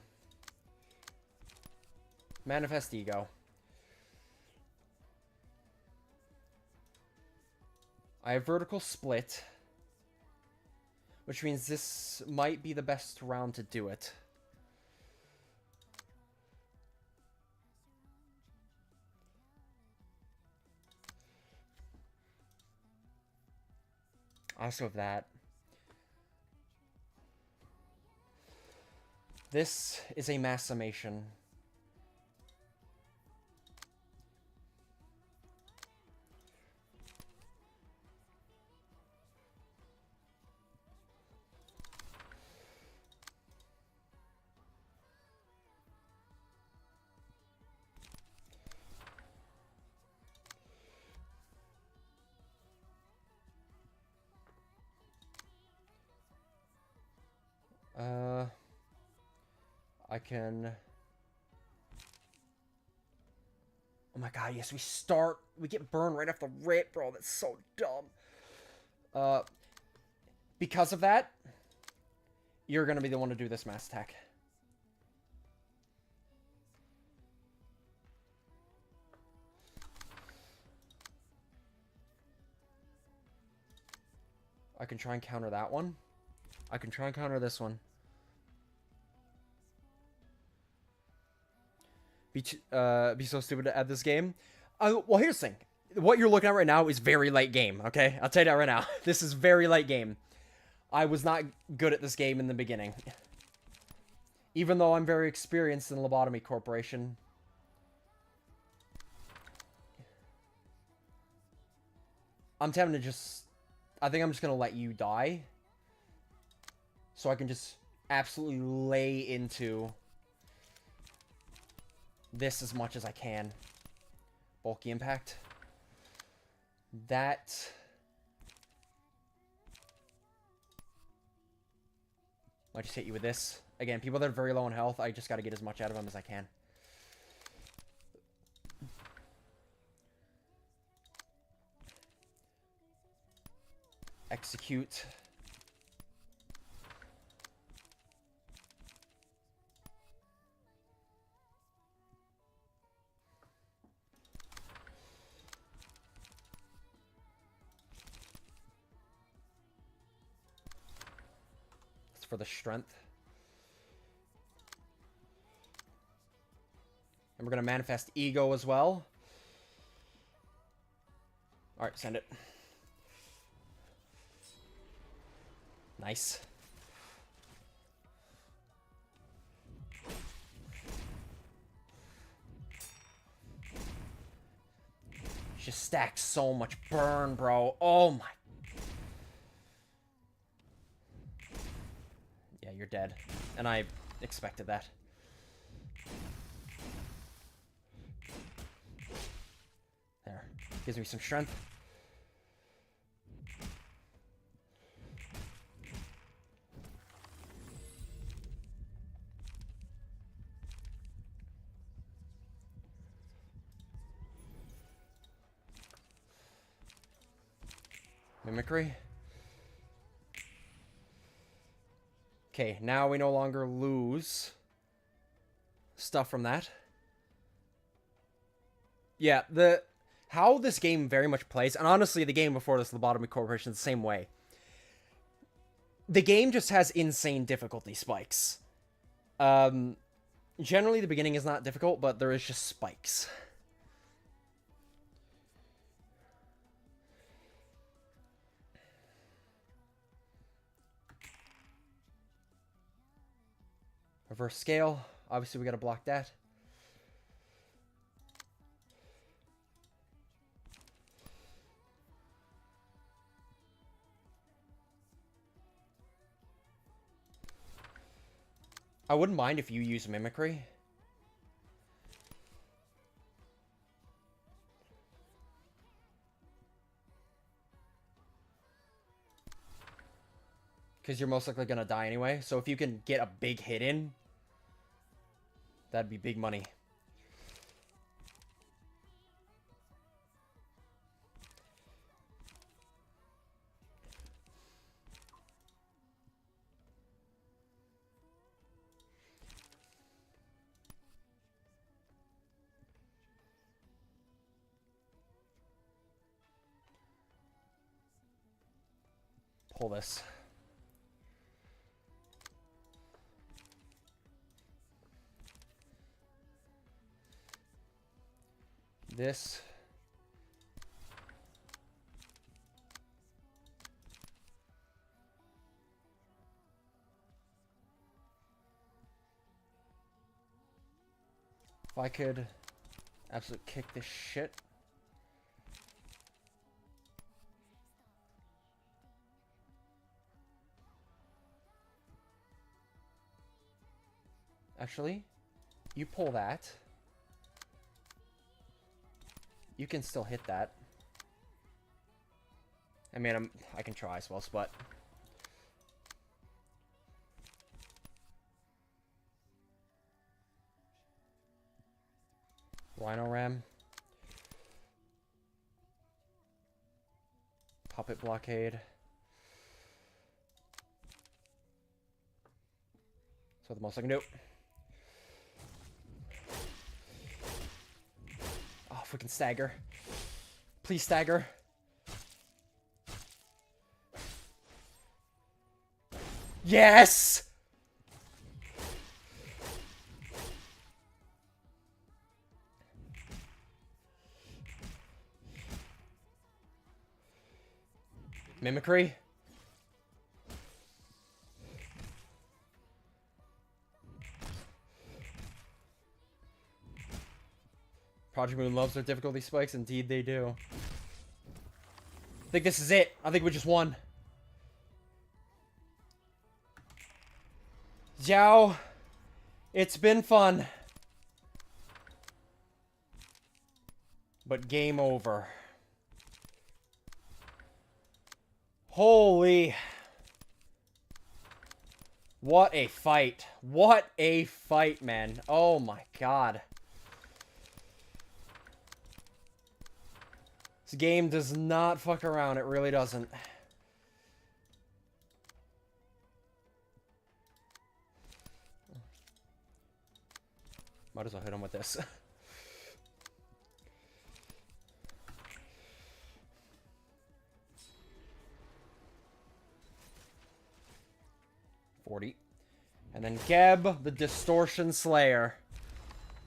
Manifest Ego. I have vertical split, which means this might be the best round to do it. I also have that. This is a mass summation. I can... Oh my god, yes, we get burned right off the rip, bro. That's so dumb. Because of that, you're gonna be the one to do this mass attack. I can try and counter that one. I can try and counter this one. Be so stupid to add this game. Well, here's the thing. What you're looking at right now is very late game, okay? I'll tell you that right now. This is very late game. I was not good at this game in the beginning. Even though I'm very experienced in Lobotomy Corporation. I'm tempted to just... I think I'm just going to let you die. So I can just absolutely lay into this as much as I can. Bulky impact. That... Might just hit you with this. Again, people that are very low in health, I just got to get as much out of them as I can. Execute. It's for the strength. And we're going to manifest ego as well. Alright, send it. Nice. Just stacks so much burn, bro. Oh my. Yeah, you're dead. And I expected that. There. Gives me some strength. Mimicry. Okay, now we no longer lose stuff from that. Yeah, how this game very much plays, and honestly, the game before this, Lobotomy Corporation, is the same way. The game just has insane difficulty spikes. Generally, the beginning is not difficult, but there is just spikes. Reverse scale. Obviously, we gotta block that. I wouldn't mind if you use Mimicry. Because you're most likely gonna die anyway. So if you can get a big hit in, that'd be big money. Pull this. This. If I could absolutely kick this shit. Actually, you pull that. You can still hit that. I mean, I can try, I suppose, but... Rhino Ram. Puppet Blockade. So the most I can do. Oh, if we can stagger. Please stagger. Yes! Mimicry. Project Moon loves their difficulty spikes. Indeed they do. I think this is it. I think we just won. Zhao, it's been fun. But game over. Holy. What a fight. What a fight, man. Oh my god. This game does not fuck around. It really doesn't. Might as well hit him with this. And then Geb, the Distortion Slayer.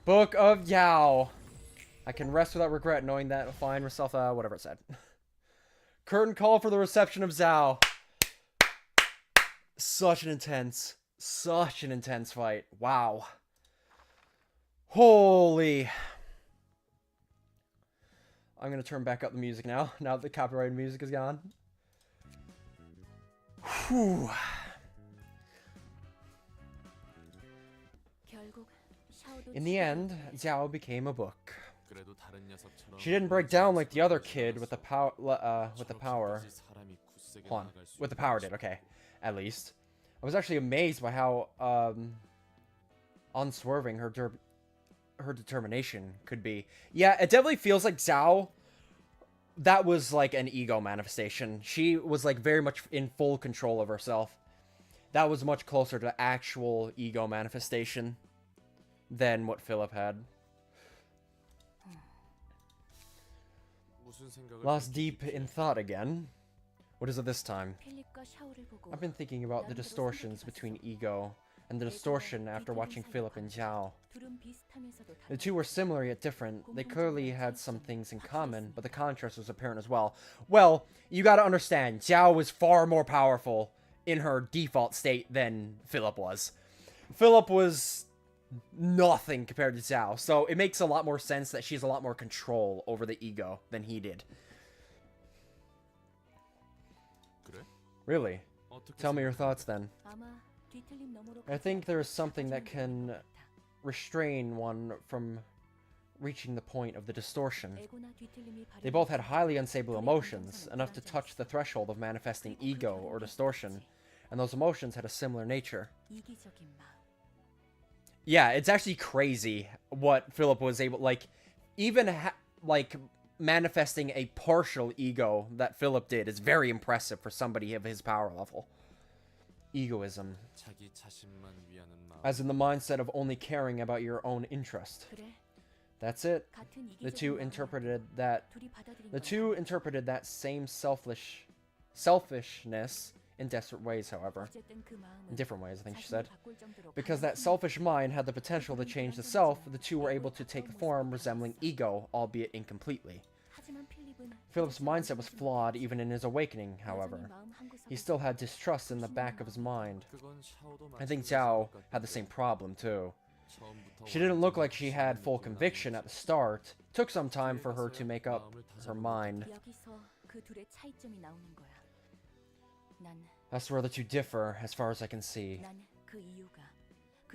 Book of Yao. I can rest without regret knowing that. Find myself, whatever it said. Curtain call for the reception of Zhao. Such an intense fight. Wow. Holy. I'm gonna turn back up the music now that the copyrighted music is gone. Whew. In the end, Zhao became a book. She didn't break down like the other kid with the power. With the power did. Okay, at least. I was actually amazed by how unswerving her determination could be. Yeah, it definitely feels like Zhao. That was like an ego manifestation. She was like very much in full control of herself. That was much closer to actual ego manifestation than what Philip had. Lost deep in thought again. What is it this time? I've been thinking about the distortions between ego and the distortion after watching Philip and Zhao. The two were similar yet different. They clearly had some things in common, but the contrast was apparent as well. Well, you gotta understand, Zhao was far more powerful in her default state than Philip was. Philip was nothing compared to Zhao, so it makes a lot more sense that she has a lot more control over the ego than he did. Really? Tell me your thoughts then. I think there is something that can restrain one from reaching the point of the distortion. They both had highly unstable emotions, enough to touch the threshold of manifesting ego or distortion, and those emotions had a similar nature. Yeah, it's actually crazy what Philip was able, like, even, manifesting a partial ego that Philip did is very impressive for somebody of his power level. Egoism. As in the mindset of only caring about your own interest. That's it. The two interpreted that same selfishness in different ways, however. In different ways, I think she said. Because that selfish mind had the potential to change the self, the two were able to take the form resembling ego, albeit incompletely. Philip's mindset was flawed even in his awakening, however. He still had distrust in the back of his mind. I think Zhao had the same problem, too. She didn't look like she had full conviction at the start. It took some time for her to make up her mind. That's where the two differ, as far as I can see.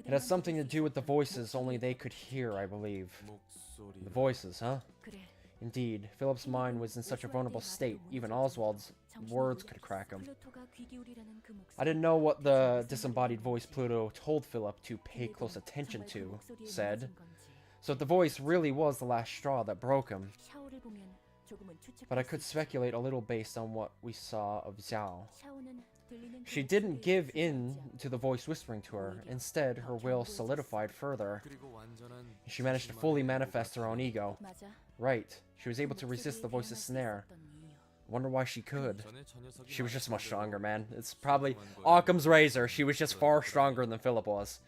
It has something to do with the voices only they could hear, I believe. The voices, huh? Indeed, Philip's mind was in such a vulnerable state, even Oswald's words could crack him. I didn't know what the disembodied voice Pluto told Philip to pay close attention to said. So the voice really was the last straw that broke him. 샤오를 보면 조금은 But I 추측할 수 could 있어. speculate a little based on what we saw of Xiao. 샤오는 들리는 She 그 didn't 소리에 give in 주저하지 않고 to the voice whispering to her. Instead, her will solidified further. She managed to fully manifest her own ego. 맞아. Right. She was able to resist the voice's snare. Wonder why she could. She was just much stronger, man. It's probably Occam's razor. She was just far stronger than Philip was.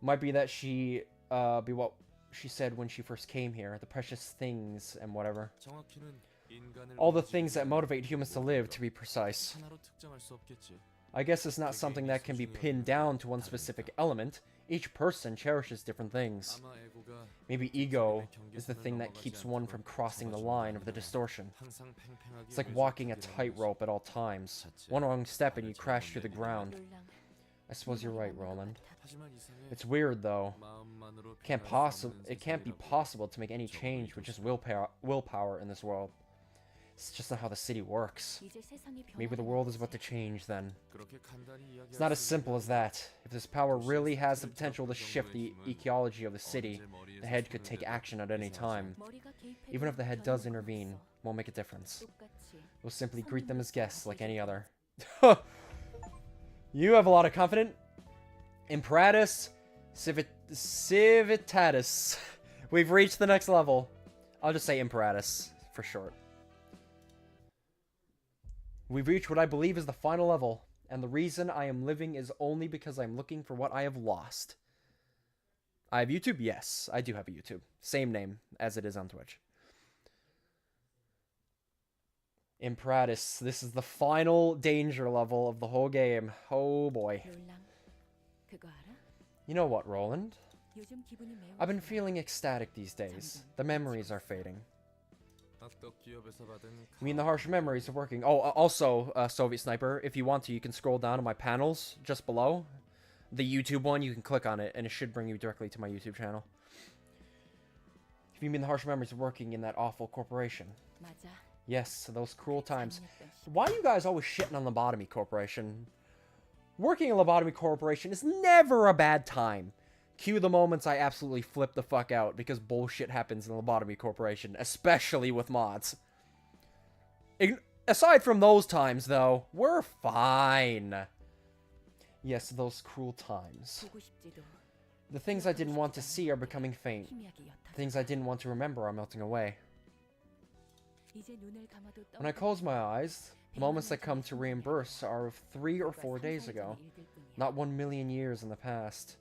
Might be that she, be what she said when she first came here. The precious things and whatever. All the things that motivate humans to live, to be precise. I guess it's not something that can be pinned down to one specific element. Each person cherishes different things. Maybe ego is the thing that keeps one from crossing the line of the distortion. It's like walking a tightrope at all times. One wrong step and you crash to the ground. I suppose you're right, Roland. It's weird, though. It can't be possible to make any change with just willpower in this world. It's just not how the city works. Maybe the world is about to change, then. It's not as simple as that. If this power really has the potential to shift the ecology of the city, the head could take action at any time. Even if the head does intervene, it won't make a difference. We'll simply greet them as guests like any other. You have a lot of confidence. Imperatus Civitatis. We've reached the next level. I'll just say Imperatus for short. We've reached what I believe is the final level, and the reason I am living is only because I'm looking for what I have lost. I have YouTube? Yes, I do have a YouTube. Same name as it is on Twitch. Imperatus. This is the final danger level of the whole game. Oh boy. You know what, Roland? I've been feeling ecstatic these days. The memories are fading. I mean, the harsh memories are working. Oh, also, Soviet Sniper, if you want to, you can scroll down to my panels just below. The YouTube one, you can click on it, and it should bring you directly to my YouTube channel. If you mean the harsh memories of working in that awful corporation. Yes, those cruel times. Why are you guys always shitting on Lobotomy Corporation? Working in Lobotomy Corporation is never a bad time. Cue the moments I absolutely flip the fuck out because bullshit happens in the Lobotomy Corporation, especially with mods. Aside from those times, though, we're fine. Yes, those cruel times. The things I didn't want to see are becoming faint. The things I didn't want to remember are melting away. When I close my eyes, the moments that come to reimburse are of 3 or 4 days ago, not 1 million years in the past.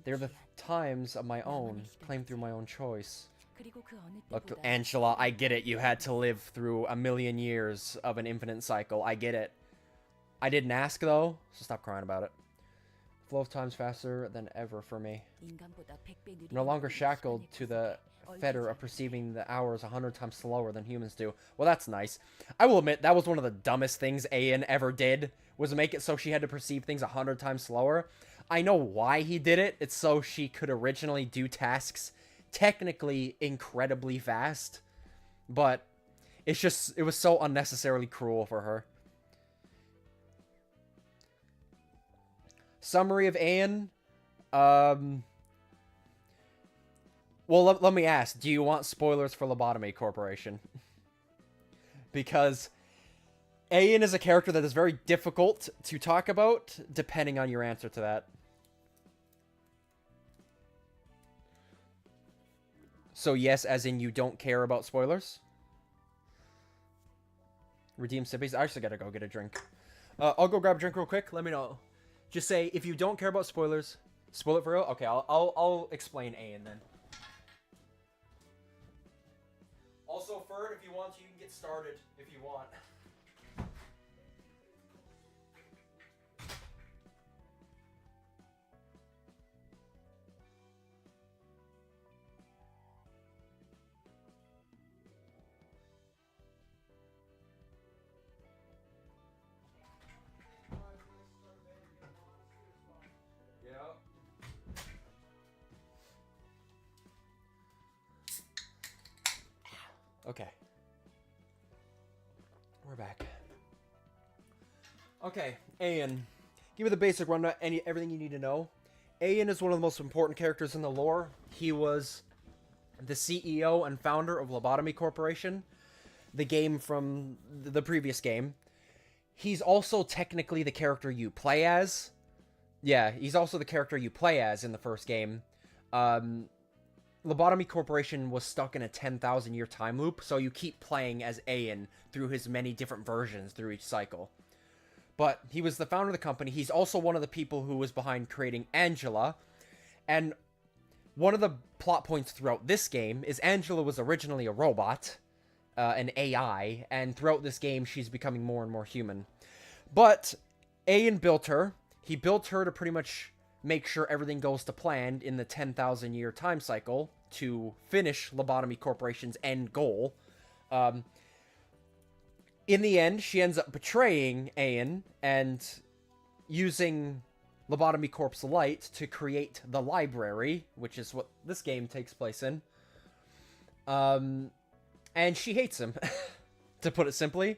They're the times of my own, claimed through my own choice. Look, Angela, I get it. You had to live through 1 million years of an infinite cycle. I get it. I didn't ask, though, so stop crying about it. Flow of time's faster than ever for me. No longer shackled to the fetter of perceiving the hours 100 times slower than humans do. Well, that's nice. I will admit, that was one of the dumbest things Ayan ever did, was make it so she had to perceive things 100 times slower. I know why he did it. It's so she could originally do tasks technically incredibly fast. But it's just, it was so unnecessarily cruel for her. Summary of Ayan. Well, let me ask, do you want spoilers for Lobotomy Corporation? Because Ayan is a character that is very difficult to talk about, depending on your answer to that. So yes, as in you don't care about spoilers? Redeem sippies? I actually gotta go get a drink. I'll go grab a drink real quick, let me know. Just say, if you don't care about spoilers, spoil it for real? Okay, I'll explain Ayan then. Also, Ferd, if you want to, you can get started if you want. Okay. We're back. Okay, Ayan. Give me the basic rundown, everything you need to know. Ayan is one of the most important characters in the lore. He was the CEO and founder of Lobotomy Corporation, the game from the previous game. He's also technically the character you play as. Yeah, he's also the character you play as in the first game. Lobotomy Corporation was stuck in a 10,000 year time loop, so you keep playing as Ayan through his many different versions through each cycle. But he was the founder of the company. He's also one of the people who was behind creating Angela. And one of the plot points throughout this game is Angela was originally a robot, an AI, and throughout this game she's becoming more and more human. But Ayan built her. He built her to pretty much make sure everything goes to plan in the 10,000 year time cycle to finish Lobotomy Corporation's end goal. In the end, she ends up betraying Ayan and using Lobotomy Corp's light to create the library, which is what this game takes place in. And she hates him, to put it simply.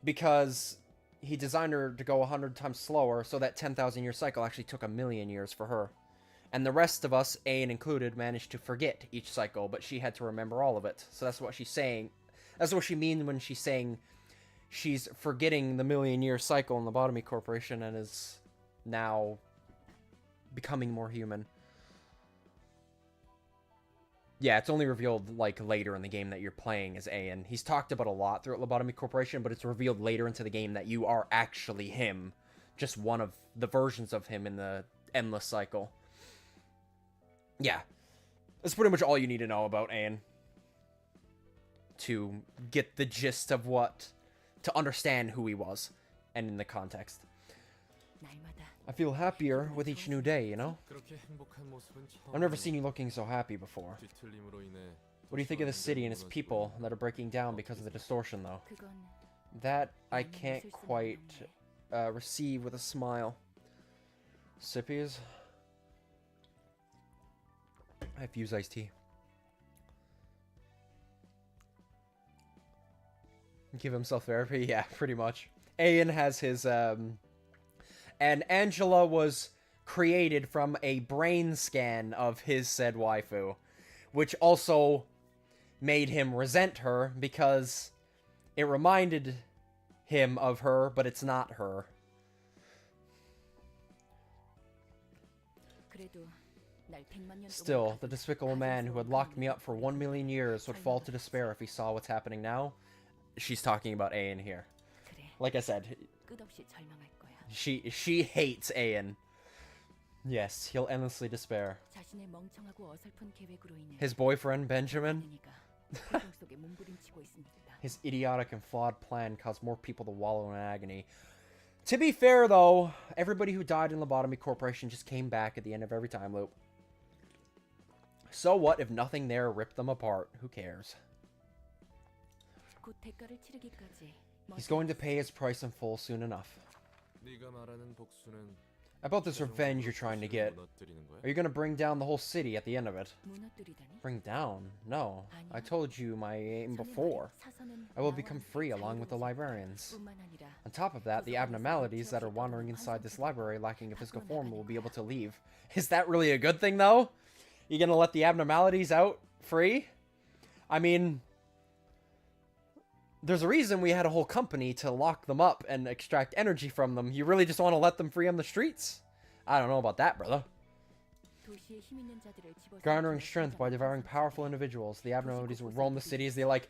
Because he designed her to go 100 times slower, so that 10,000 year cycle actually took 1,000,000 years for her. And the rest of us, Ayan included, managed to forget each cycle, but she had to remember all of it. So that's what she's saying. That's what she means when she's saying she's forgetting the 1,000,000 year cycle in the Lobotomy Corporation and is now becoming more human. Yeah, it's only revealed, like, later in the game that you're playing as Ayan. He's talked about a lot throughout Lobotomy Corporation, but it's revealed later into the game that you are actually him. Just one of the versions of him in the Endless Cycle. Yeah. That's pretty much all you need to know about Ayan. To get the gist of what... to understand who he was. And in the context. I feel happier with each new day, you know? I've never seen you looking so happy before. What do you think of the city and its people that are breaking down because of the distortion, though? That I can't quite receive with a smile. Sippies? I have Fuse iced tea. Give himself therapy? Yeah, pretty much. Ayan has his, and Angela was created from a brain scan of his said waifu, which also made him resent her because it reminded him of her, but it's not her. Still, the despicable man who had locked me up for 1,000,000 years would fall to despair if he saw what's happening now. She's talking about Ayan here. Like I said, she hates Ayan. Yes, he'll endlessly despair. His boyfriend, Benjamin? His idiotic and flawed plan caused more people to wallow in agony. To be fair, though, everybody who died in Lobotomy Corporation just came back at the end of every time loop. So what if nothing there ripped them apart? Who cares? He's going to pay his price in full soon enough. About this revenge you're trying to get, are you going to bring down the whole city at the end of it? Bring down? No. I told you my aim before. I will become free along with the librarians. On top of that, the abnormalities that are wandering inside this library lacking a physical form will be able to leave. Is that really a good thing, though? You going to let the abnormalities out free? I mean... there's a reason we had a whole company to lock them up and extract energy from them. You really just want to let them free on the streets? I don't know about that, brother. Garnering strength by devouring powerful individuals. The abnormalities will roam the city as they like...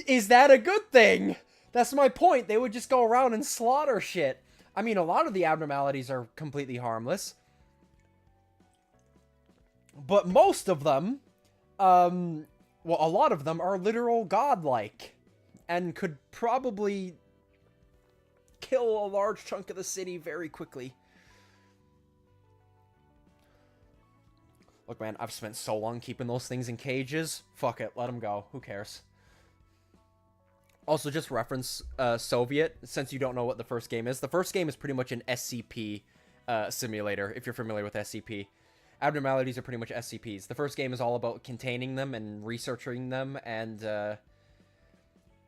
Is that a good thing? That's my point. They would just go around and slaughter shit. I mean, a lot of the abnormalities are completely harmless. But most of them... well, a lot of them are literal godlike. And could probably kill a large chunk of the city very quickly. Look, man, I've spent so long keeping those things in cages. Fuck it, let them go. Who cares? Also, just reference Soviet, since you don't know what the first game is. The first game is pretty much an SCP simulator, if you're familiar with SCP. Abnormalities are pretty much SCPs. The first game is all about containing them and researching them and...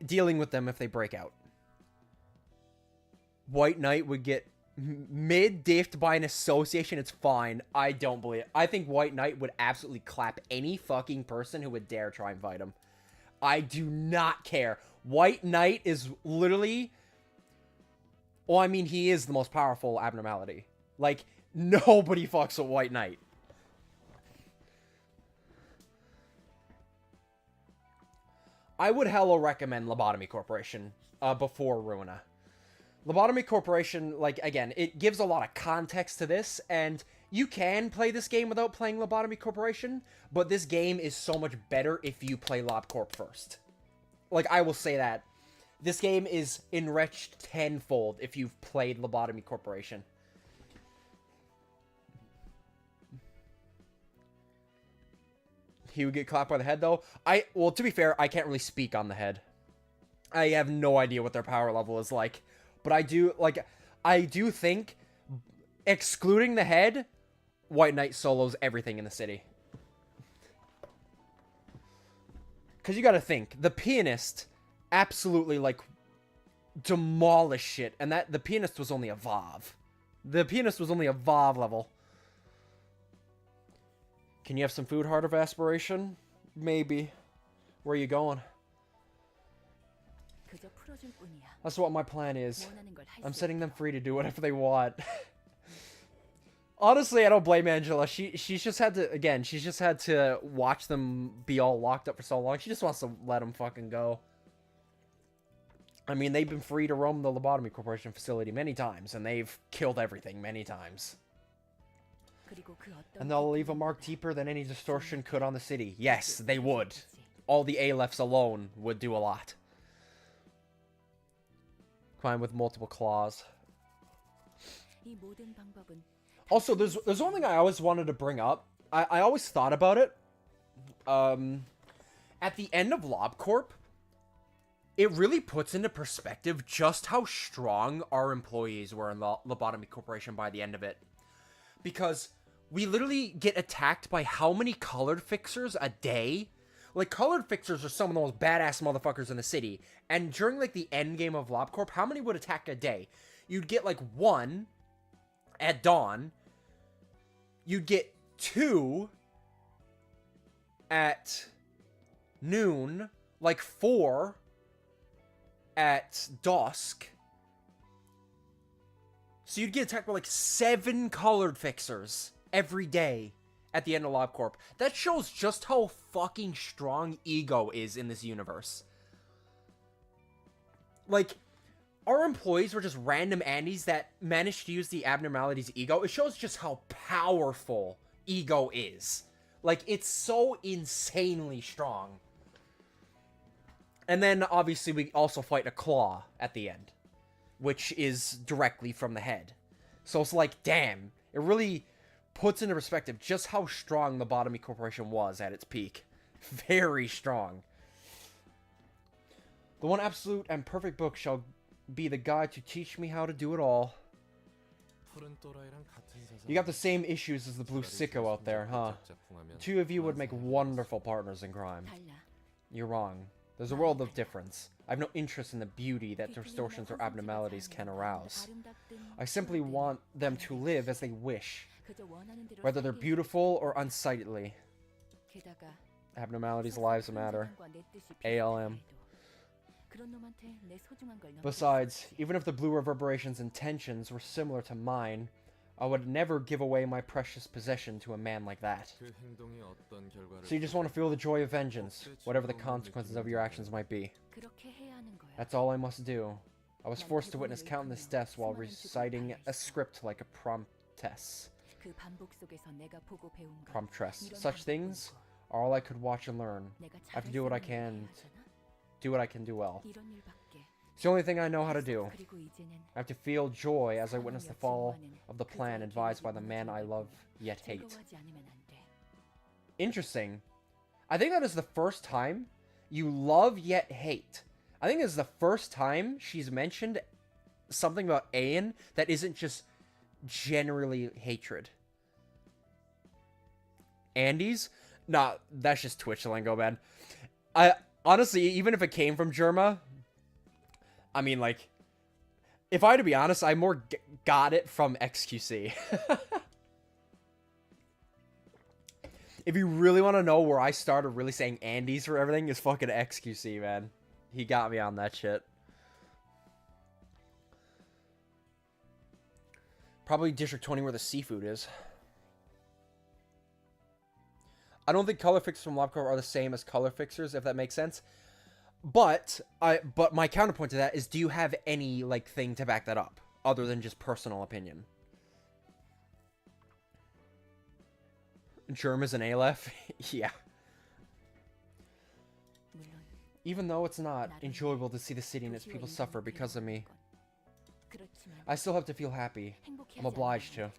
dealing with them if they break out. White Knight would get Mid-diffed by an association, it's fine. I don't believe it. I think White Knight would absolutely clap any fucking person who would dare try and fight him. I do not care. White Knight is literally... Well, I mean, he is the most powerful abnormality. Like, nobody fucks with White Knight. I would hella recommend Lobotomy Corporation before Ruina. Lobotomy Corporation, like, again, it gives a lot of context to this, and you can play this game without playing Lobotomy Corporation, but this game is so much better if you play LobCorp first. Like, I will say that. This game is enriched tenfold if you've played Lobotomy Corporation. He would get clapped by the head, though. Well, to be fair, I can't really speak on the head. I have no idea what their power level is like. But I do think, excluding the head, White Knight solos everything in the city. Because you gotta think, the pianist absolutely, like, demolished shit. And the pianist was only a VOV. The pianist was only a VOV level. Can you have some food, Heart of Aspiration? Maybe. Where are you going? That's what my plan is. I'm setting them free to do whatever they want. Honestly, I don't blame Angela. She's just had to, again, she's just had to watch them be all locked up for so long. She just wants to let them fucking go. I mean, they've been free to roam the Lobotomy Corporation facility many times, and they've killed everything many times. And they'll leave a mark deeper than any distortion could on the city. Yes, they would. All the Alephs alone would do a lot. Crime with multiple claws. Also, there's one thing I always wanted to bring up. I always thought about it. At the end of LobCorp, it really puts into perspective just how strong our employees were in Lobotomy Corporation by the end of it. Because we literally get attacked by how many colored fixers a day? Like, colored fixers are some of the most badass motherfuckers in the city. And during, like, the end game of LobCorp, how many would attack a day? You'd get, like, 1 at dawn. You'd get 2 at noon. Like, 4 at dusk. So you'd get attacked by, like, 7 colored fixers every day at the end of LobCorp. That shows just how fucking strong ego is in this universe. Like, our employees were just random Andes that managed to use the abnormality's ego. It shows just how powerful ego is. Like, it's so insanely strong. And then, obviously, we also fight a claw at the end, which is directly from the head. So it's like, damn, it really puts into perspective just how strong the Lobotomy Corporation was at its peak. Very strong. The one absolute and perfect book shall be the guide to teach me how to do it all. You got the same issues as the Blue Sicko out there, huh? The two of you would make wonderful partners in crime. You're wrong. There's a world of difference. I have no interest in the beauty that distortions or abnormalities can arouse. I simply want them to live as they wish, whether they're beautiful or unsightly. Abnormalities' lives matter. ALM. Besides, even if the Blue Reverberation's intentions were similar to mine, I would never give away my precious possession to a man like that. So you just want to feel the joy of vengeance, whatever the consequences of your actions might be. That's all I must do. I was forced to witness countless deaths while reciting a script like a promptress. Such things are all I could watch and learn. I have to do what I can. Do what I can do well. It's the only thing I know how to do. I have to feel joy as I witness the fall of the plan advised by the man I love yet hate. Interesting. I think that is the first time you love yet hate. I think this is the first time she's mentioned something about Aeon that isn't just generally hatred. Andes? Nah, that's just Twitch lingo, man. Honestly, even if it came from Germa, I mean, like, If I had to be honest, I more got it from XQC. If you really want to know where I started really saying Andes for everything, is fucking XQC, man. He got me on that shit. Probably District 20 where the seafood is. I don't think color fixers from LobCorp are the same as color fixers, if that makes sense. But my counterpoint to that is, do you have any like thing to back that up other than just personal opinion? Germ is an Aleph? Yeah. Even though it's not enjoyable to see the city and its people suffer because of me, I still have to feel happy. I'm obliged to.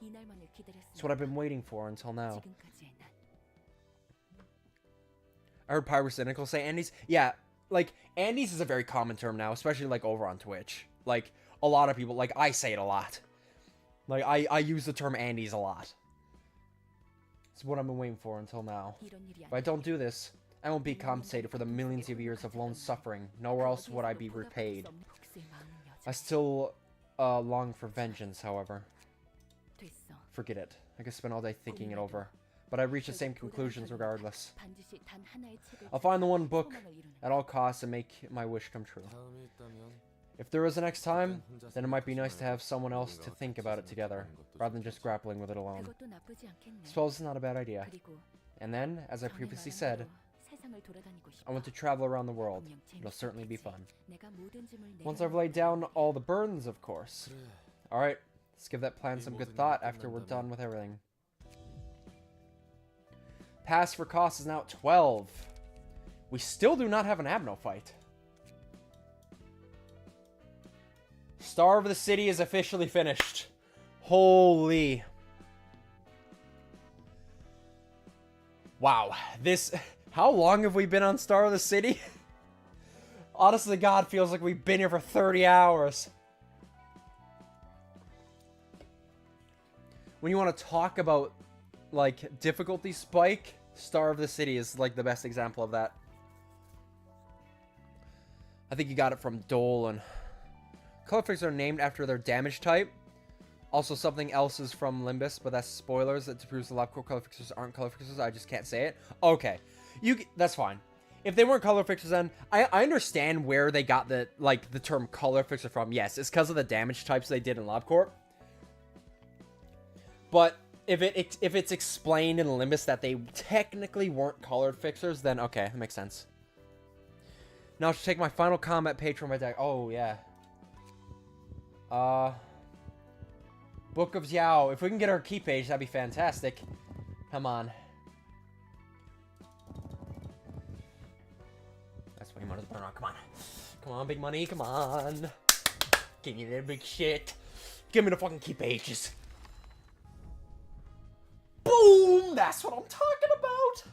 It's what I've been waiting for until now. I heard Pyrocynical say Andes. Yeah, like, Andes is a very common term now, especially, like, over on Twitch. Like, a lot of people, like, I say it a lot. Like, I use the term Andes a lot. It's what I've been waiting for until now. If I don't do this, I won't be compensated for the millions of years of lone suffering. Nowhere else would I be repaid. I still long for vengeance, however. Forget it. I could spend all day thinking it over. But I reach the same conclusions regardless. I'll find the one book at all costs and make my wish come true. If there is a next time, then it might be nice to have someone else to think about it together, rather than just grappling with it alone. I suppose it's not a bad idea. And then, as I previously said, I want to travel around the world. It'll certainly be fun. Once I've laid down all the burdens, of course. Alright, let's give that plan some good thought after we're done with everything. Pass for cost is now at 12. We still do not have an Abno fight. Star of the City is officially finished. Holy. Wow. This... How long have we been on Star of the City? Honestly, God, feels like we've been here for 30 hours. When you want to talk about, like, difficulty spike, Star of the City is, like, the best example of that. I think you got it from Dolan. Color fixers are named after their damage type. Also, something else is from Limbus, but that's spoilers. That proves the LobCorp color fixers aren't color fixers. I just can't say it. Okay. That's fine. If they weren't color fixers, then I understand where they got the term color fixer from. Yes, it's because of the damage types they did in LobCorp. But if it's explained in Limbus that they technically weren't colored fixers, then okay, that makes sense. Now I should take my final combat page from my deck. Oh yeah. Book of Xiao. If we can get our key page, that'd be fantastic. Come on. That's way more to burn on. Come on. Come on, big money. Come on. Give me that big shit. Give me the fucking key pages. Boom! That's what I'm talking about.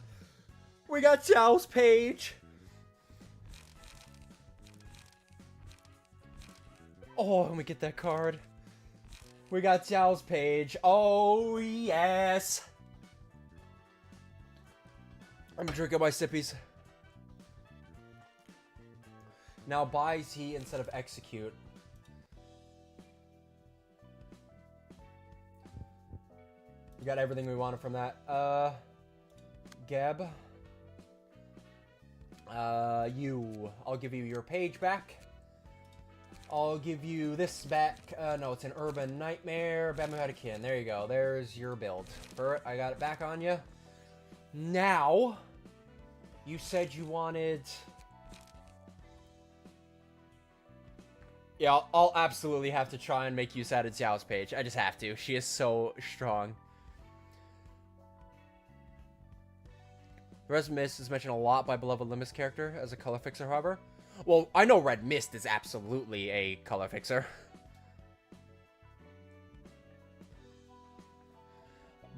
We got Xiao's page. Oh, and we get that card. We got Xiao's page. Oh, yes. I'm gonna drink up my sippies. Now buy T instead of execute. We got everything we wanted from that. Geb. I'll give you your page back. I'll give you this back. No, it's an Urban Nightmare. Bamahadakin. There you go. There's your build. Bert, I got it back on you. Now, you said you wanted... Yeah, I'll absolutely have to try and make use out of Xiao's page. I just have to. She is so strong. Red Mist is mentioned a lot by beloved Limbus character as a color fixer, however. Well, I know Red Mist is absolutely a color fixer.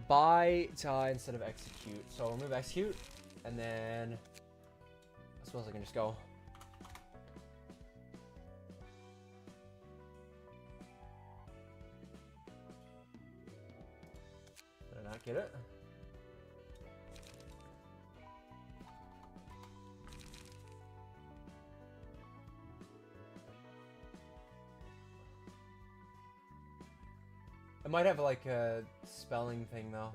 Buy, tie instead of execute. So remove execute, and then I suppose I can just go. Did I not get it? It might have like a spelling thing though.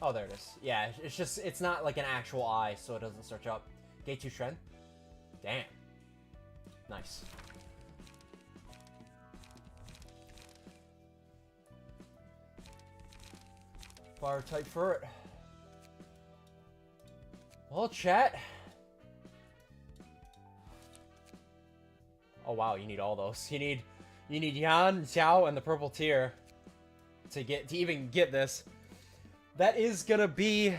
Oh, there it is. Yeah, it's just, it's not like an actual I, so it doesn't search up. Gate 2 strength? Damn. Nice. Fire type for it. Well, chat. Oh wow, you need all those. You need Yan, Xiao, and the purple tier to even get this. That is gonna be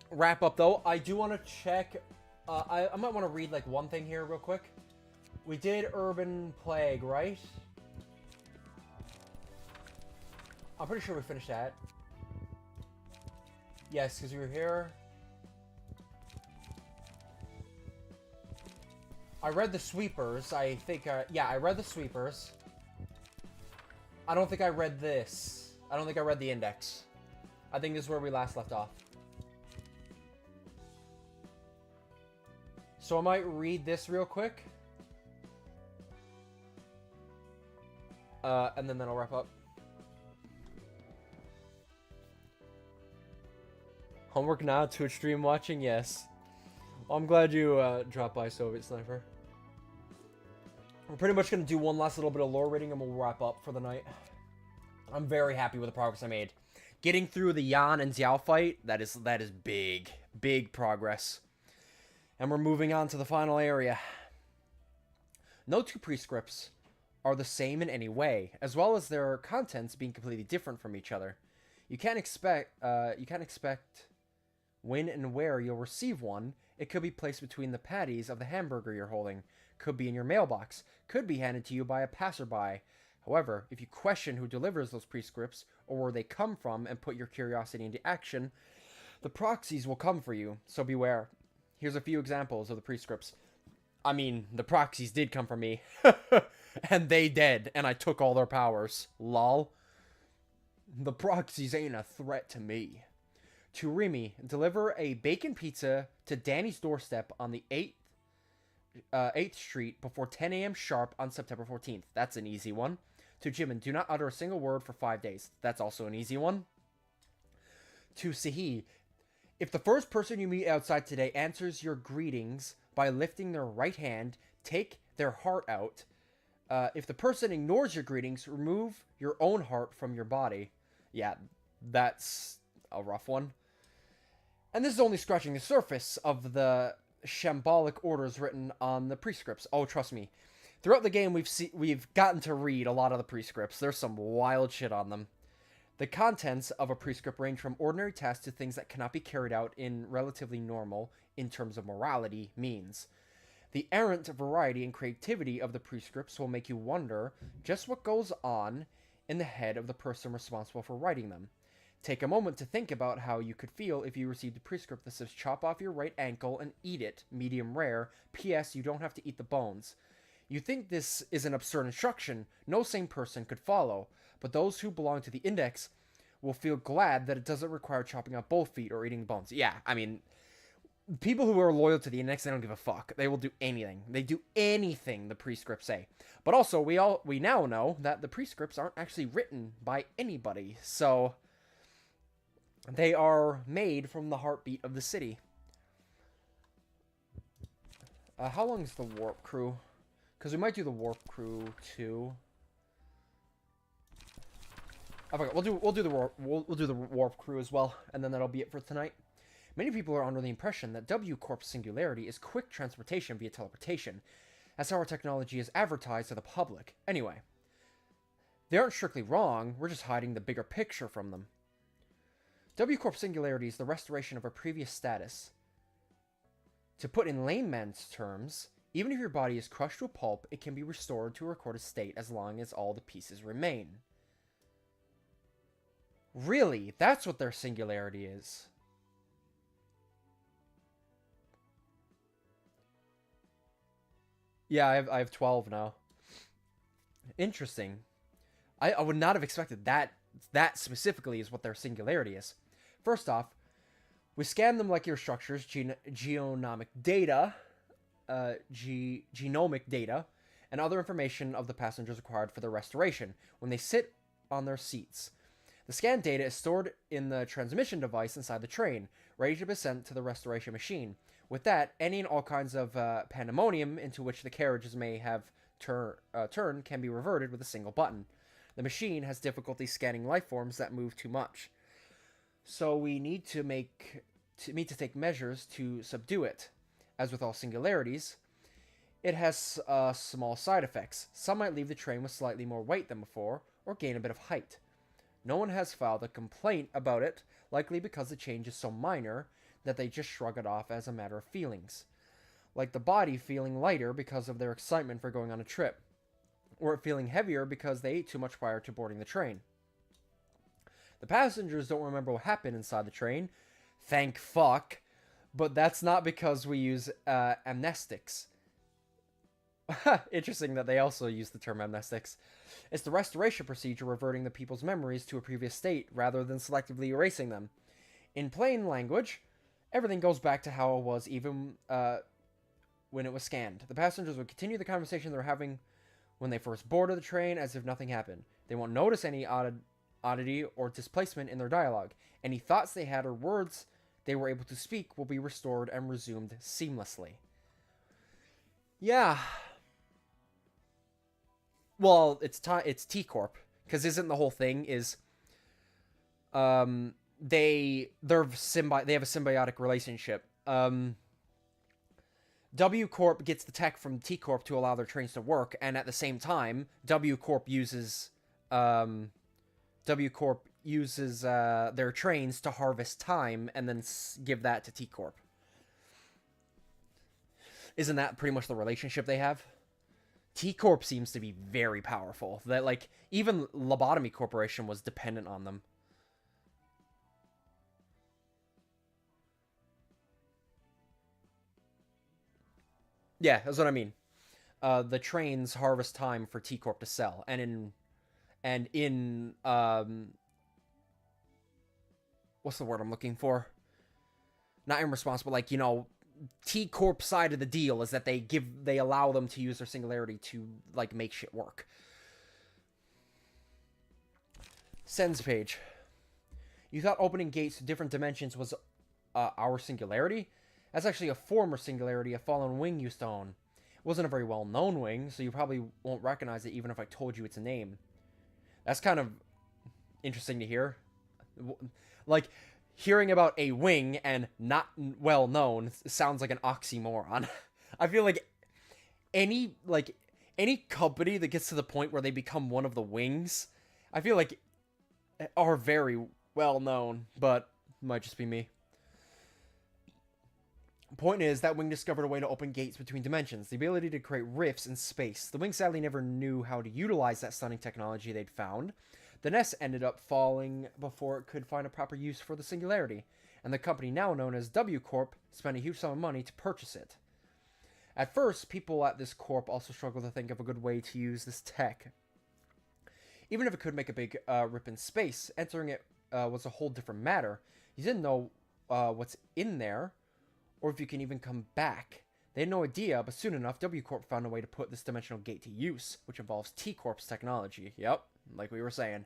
wrap up though. I do want to check. I might want to read like one thing here real quick. We did Urban Plague, right? I'm pretty sure we finished that. Yes, because we were here. I read the Sweepers. I think, yeah, I read the Sweepers. I don't think I read this. I don't think I read the Index. I think this is where we last left off. So I might read this real quick. And then that'll wrap up. Homework now, Twitch stream watching, yes. Well, I'm glad you dropped by, Soviet Sniper. We're pretty much going to do one last little bit of lore reading and we'll wrap up for the night. I'm very happy with the progress I made. Getting through the Yan and Xiao fight, that is big. Big progress. And we're moving on to the final area. No two prescripts are the same in any way, as well as their contents being completely different from each other. You can't expect when and where you'll receive one. It could be placed between the patties of the hamburger you're holding, could be in your mailbox, could be handed to you by a passerby. However, if you question who delivers those prescripts or where they come from and put your curiosity into action, the proxies will come for you, so beware. Here's a few examples of the prescripts. I mean, the proxies did come for me. And they did, and I took all their powers. Lol. The proxies ain't a threat to me. To Remy, deliver a bacon pizza to Danny's doorstep on the 8th Street before 10 a.m. sharp on September 14th. That's an easy one. To Jimin, do not utter a single word for 5 days. That's also an easy one. To Sihi, if the first person you meet outside today answers your greetings by lifting their right hand, take their heart out. If the person ignores your greetings, remove your own heart from your body. Yeah, that's a rough one. And this is only scratching the surface of the shambolic orders written on the prescripts. Oh, trust me. Throughout the game, we've gotten to read a lot of the prescripts. There's some wild shit on them. The contents of a prescript range from ordinary tasks to things that cannot be carried out in relatively normal, in terms of morality, means. The errant variety and creativity of the prescripts will make you wonder just what goes on in the head of the person responsible for writing them. Take a moment to think about how you could feel if you received a prescript that says chop off your right ankle and eat it, medium rare, P.S. you don't have to eat the bones. You think this is an absurd instruction no sane person could follow, but those who belong to the Index will feel glad that it doesn't require chopping off both feet or eating bones. Yeah, I mean, people who are loyal to the Index, they don't give a fuck. They will do anything. They do anything the prescripts say. But also, we now know that the prescripts aren't actually written by anybody, so they are made from the heartbeat of the city. How long is the Warp Crew? Because we might do the Warp Crew too. Oh, okay, we'll do the Warp Crew as well, and then that'll be it for tonight. Many people are under the impression that W Corp's singularity is quick transportation via teleportation. That's how our technology is advertised to the public. Anyway, they aren't strictly wrong. We're just hiding the bigger picture from them. W Corp singularity is the restoration of our previous status. To put in layman's terms, even if your body is crushed to a pulp, it can be restored to a recorded state as long as all the pieces remain. Really? That's what their singularity is. Yeah, I have 12 now. Interesting. I would not have expected that specifically is what their singularity is. First off, we scan them like your structures, geonomic data, genomic data and other information of the passengers required for their restoration when they sit on their seats. The scanned data is stored in the transmission device inside the train, ready to be sent to the restoration machine. With that, any and all kinds of pandemonium into which the carriages may have turned can be reverted with a single button. The machine has difficulty scanning life forms that move too much, so we need to take measures to subdue it. As with all singularities, it has small side effects. Some might leave the train with slightly more weight than before, or gain a bit of height. No one has filed a complaint about it, likely because the change is so minor that they just shrug it off as a matter of feelings. Like the body feeling lighter because of their excitement for going on a trip, or feeling heavier because they ate too much prior to boarding the train. The passengers don't remember what happened inside the train, thank fuck, but that's not because we use amnestics. Interesting that they also use the term amnestics. It's the restoration procedure reverting the people's memories to a previous state rather than selectively erasing them. In plain language, everything goes back to how it was even when it was scanned. The passengers would continue the conversation they were having when they first boarded the train as if nothing happened. They won't notice any oddity or displacement in their dialogue. Any thoughts they had or words they were able to speak will be restored and resumed seamlessly. Yeah. Well, it's T-Corp, because isn't the whole thing is they have a symbiotic relationship. W Corp gets the tech from T Corp to allow their trains to work, and at the same time, W Corp uses their trains to harvest time and then give that to T Corp. Isn't that pretty much the relationship they have? T Corp seems to be very powerful. That like even Lobotomy Corporation was dependent on them. Yeah, that's what I mean. The trains harvest time for T Corp to sell, and in what's the word I'm looking for? Not irresponsible, like, you know, T Corp side of the deal is that they allow them to use their singularity to like make shit work. Sends page. You thought opening gates to different dimensions was our singularity? That's actually a former singularity a fallen wing used to own. It wasn't a very well-known wing, so you probably won't recognize it even if I told you its name. That's kind of interesting to hear. Like, hearing about a wing and not well-known sounds like an oxymoron. I feel like any company that gets to the point where they become one of the wings, I feel like are very well-known, but it might just be me. Point is, that wing discovered a way to open gates between dimensions, the ability to create rifts in space. The wing sadly never knew how to utilize that stunning technology they'd found. The nest ended up falling before it could find a proper use for the singularity, and the company now known as W Corp spent a huge sum of money to purchase it. At first, people at this corp also struggled to think of a good way to use this tech. Even if it could make a big rip in space, entering it was a whole different matter. You didn't know what's in there, or if you can even come back. They had no idea, but soon enough, W Corp found a way to put this dimensional gate to use, which involves T Corp's technology. Yep, like we were saying.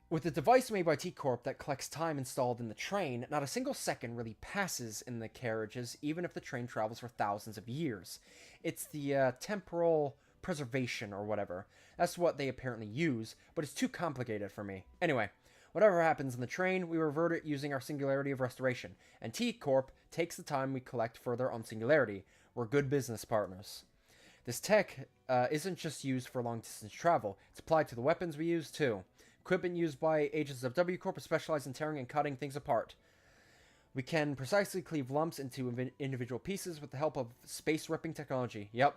With the device made by T Corp that collects time installed in the train, not a single second really passes in the carriages, even if the train travels for thousands of years. It's the temporal preservation or whatever. That's what they apparently use, but it's too complicated for me. Anyway, whatever happens in the train, we revert it using our singularity of restoration, and T Corp takes the time we collect further on singularity. We're good business partners. This tech isn't just used for long-distance travel. It's applied to the weapons we use, too. Equipment used by agents of W Corp is specialized in tearing and cutting things apart. We can precisely cleave lumps into individual pieces with the help of space-ripping technology. Yep.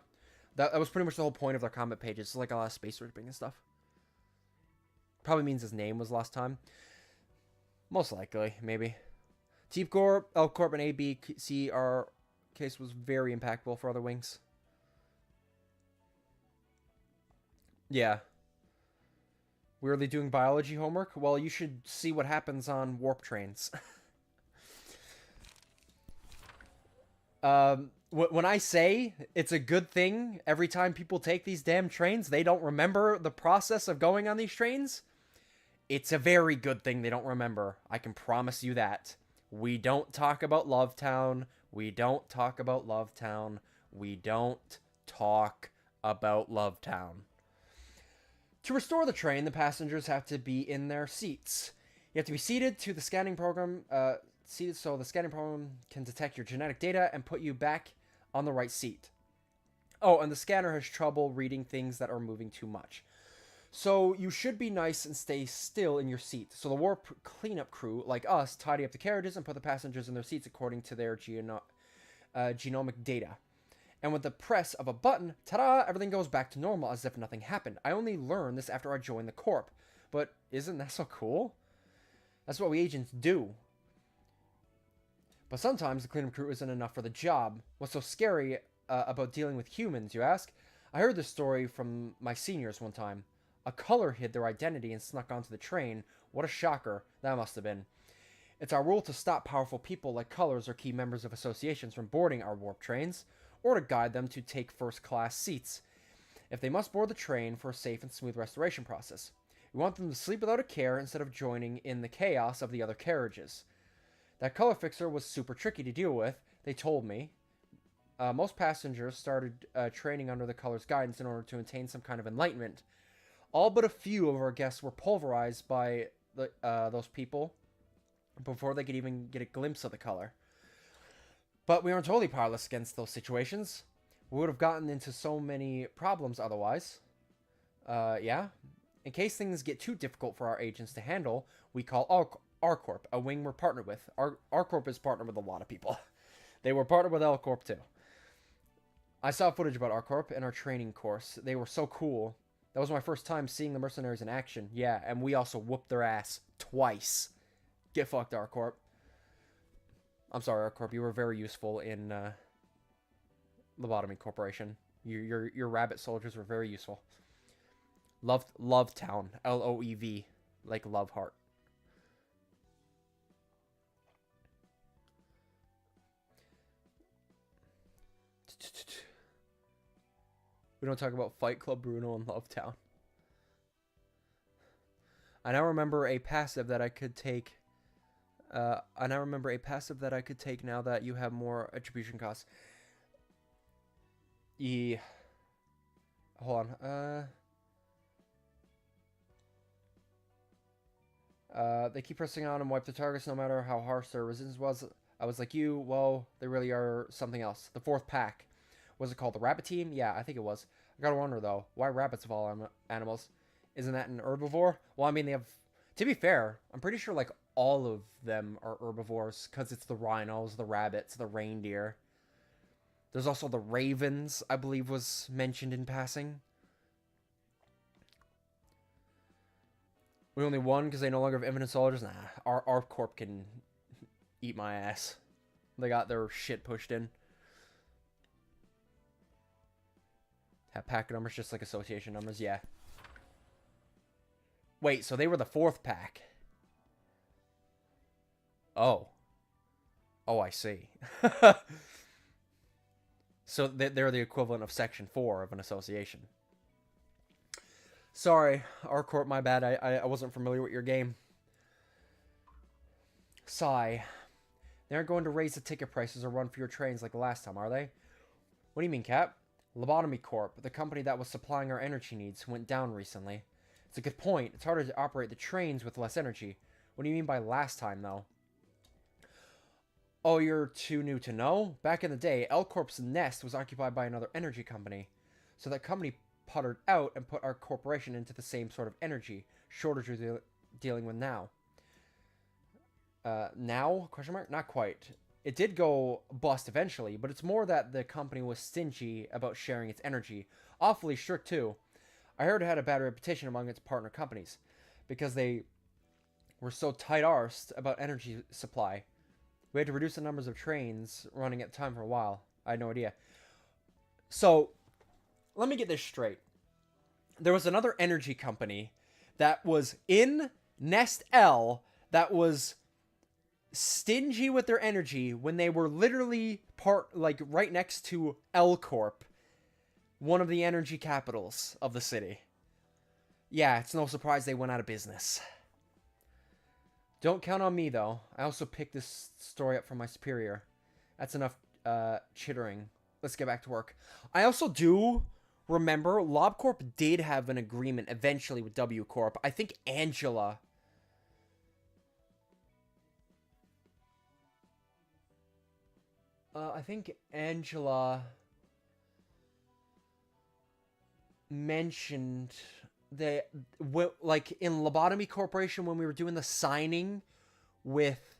That was pretty much the whole point of their comment pages. It's like a lot of space ripping and stuff. Probably means his name was lost time. Most likely, maybe. T Corp, L Corp, and ABC our case was very impactful for other wings. Yeah. Weirdly doing biology homework? Well, you should see what happens on warp trains. when I say it's a good thing every time people take these damn trains, they don't remember the process of going on these trains, it's a very good thing they don't remember. I can promise you that. We don't talk about Lovetown. We don't talk about Lovetown. We don't talk about Lovetown. To restore the train, the passengers have to be in their seats. You have to be seated to the scanning program, seated so the scanning program can detect your genetic data and put you back on the right seat. Oh, and the scanner has trouble reading things that are moving too much. So you should be nice and stay still in your seat. So the warp cleanup crew, like us, tidy up the carriages and put the passengers in their seats according to their genomic data. And with the press of a button, ta-da, everything goes back to normal as if nothing happened. I only learned this after I joined the Corp. But isn't that so cool? That's what we agents do. But sometimes the cleanup crew isn't enough for the job. What's so scary about dealing with humans, you ask? I heard this story from my seniors one time. A color hid their identity and snuck onto the train. What a shocker that must have been. It's our rule to stop powerful people like colors or key members of associations from boarding our warp trains, or to guide them to take first-class seats, if they must board the train for a safe and smooth restoration process. We want them to sleep without a care instead of joining in the chaos of the other carriages. That color fixer was super tricky to deal with, they told me. Most passengers started training under the color's guidance in order to attain some kind of enlightenment. All but a few of our guests were pulverized by those people before they could even get a glimpse of the color. But we aren't totally powerless against those situations. We would have gotten into so many problems otherwise. Yeah. In case things get too difficult for our agents to handle, we call R-Corp, a wing we're partnered with. R-Corp is partnered with a lot of people. They were partnered with L-Corp too. I saw footage about R-Corp in our training course. They were so cool. That was my first time seeing the mercenaries in action. Yeah, and we also whooped their ass twice. Get fucked, R-Corp. I'm sorry, R-Corp. You were very useful in Lobotomy Corporation. Your rabbit soldiers were very useful. Lovetown. L-O-E-V. Like Love Heart. We don't talk about Fight Club Bruno and Lovetown. I now remember a passive that I could take. Now that you have more attribution costs. Hold on. They keep pressing on and wipe the targets no matter how harsh their resistance was. I was like you, well, they really are something else. The fourth pack. Was it called the Rabbit Team? Yeah, I think it was. I gotta wonder, though, why rabbits of all animals? Isn't that an herbivore? Well, I mean, they have... To be fair, I'm pretty sure, like, all of them are herbivores, because it's the rhinos, the rabbits, the reindeer. There's also the ravens, I believe was mentioned in passing. We only won because they no longer have infinite soldiers? Nah, our corp can eat my ass. They got their shit pushed in. Have pack numbers just like association numbers, yeah. Wait, so they were the fourth pack. Oh. Oh, I see. So they're the equivalent of Section 4 of an association. Sorry, R-Corp, my bad. I wasn't familiar with your game. Sigh. They aren't going to raise the ticket prices or run for your trains like the last time, are they? What do you mean, Cap? Lobotomy Corp, the company that was supplying our energy needs, went down recently. It's a good point. It's harder to operate the trains with less energy. What do you mean by last time, though? Oh, you're too new to know? Back in the day, L-Corp's nest was occupied by another energy company. So that company puttered out and put our corporation into the same sort of energy shortage we're dealing with now. Now? Question mark? Not quite. It did go bust eventually, but it's more that the company was stingy about sharing its energy. Awfully strict, too. I heard it had a bad reputation among its partner companies, because they were so tight-arsed about energy supply. We had to reduce the numbers of trains running at the time for a while. I had no idea. So, let me get this straight. There was another energy company that was in Nest L that was stingy with their energy when they were literally like right next to L Corp, one of the energy capitals of the city. Yeah, it's no surprise they went out of business. Don't count on me, though. I also picked this story up from my superior. That's enough chittering. Let's get back to work. I also do remember LobCorp did have an agreement eventually with W Corp. I think Angela... mentioned that, like, in Lobotomy Corporation, when we were doing the signing with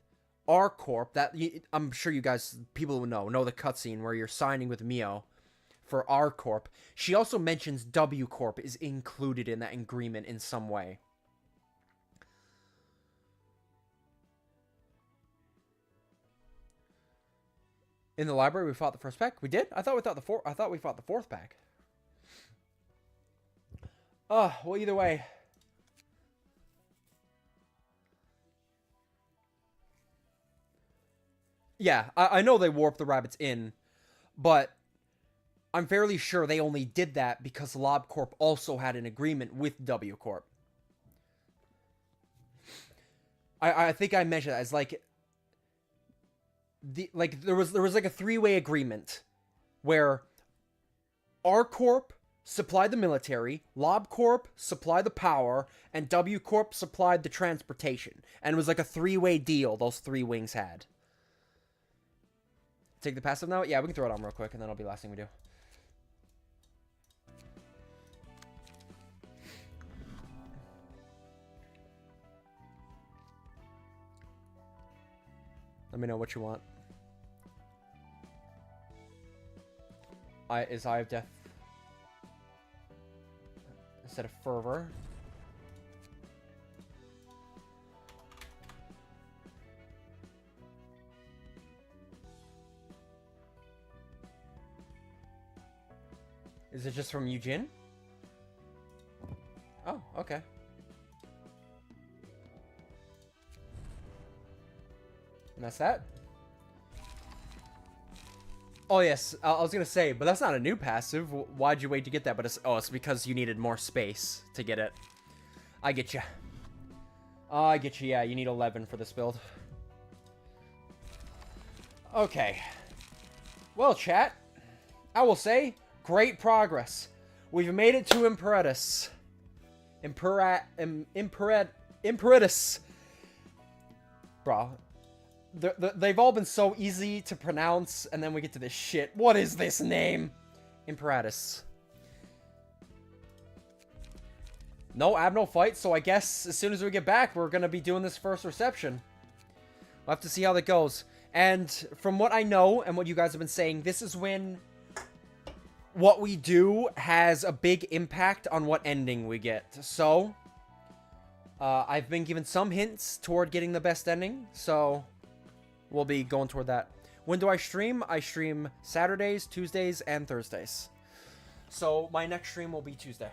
R Corp, that I'm sure you guys, people who know the cutscene where you're signing with Mio for R Corp. She also mentions W Corp is included in that agreement in some way. In the library, we fought the first pack. We did. I thought we fought the fourth pack. Oh, well, either way. Yeah, I know they warped the rabbits in, but I'm fairly sure they only did that because LobCorp also had an agreement with W Corp. I think I mentioned that as like there was like a three-way agreement where R Corp supplied the military, LobCorp supplied the power, and W Corp supplied the transportation. And it was like a three-way deal those three wings had. Take the passive now? Yeah, we can throw it on real quick, and then it'll be the last thing we do. Let me know what you want. Is Eye of Death instead of Fervor. Is it just from Eugene? Oh, okay. And that's that? Oh, yes. I was going to say, but that's not a new passive. Why'd you wait to get that? But it's because you needed more space to get it. I get you. I get you. Yeah, you need 11 for this build. Okay. Well, chat, I will say, great progress. We've made it to Imperatus. Imperatus. Bro. They've all been so easy to pronounce, and then we get to this shit. What is this name? Imperatus. No Abno fight, so I guess as soon as we get back, we're gonna be doing this first reception. We'll have to see how that goes. And from what I know, and what you guys have been saying, this is when what we do has a big impact on what ending we get. So, I've been given some hints toward getting the best ending, so we'll be going toward that. When do I stream? I stream Saturdays, Tuesdays, and Thursdays. So my next stream will be Tuesday.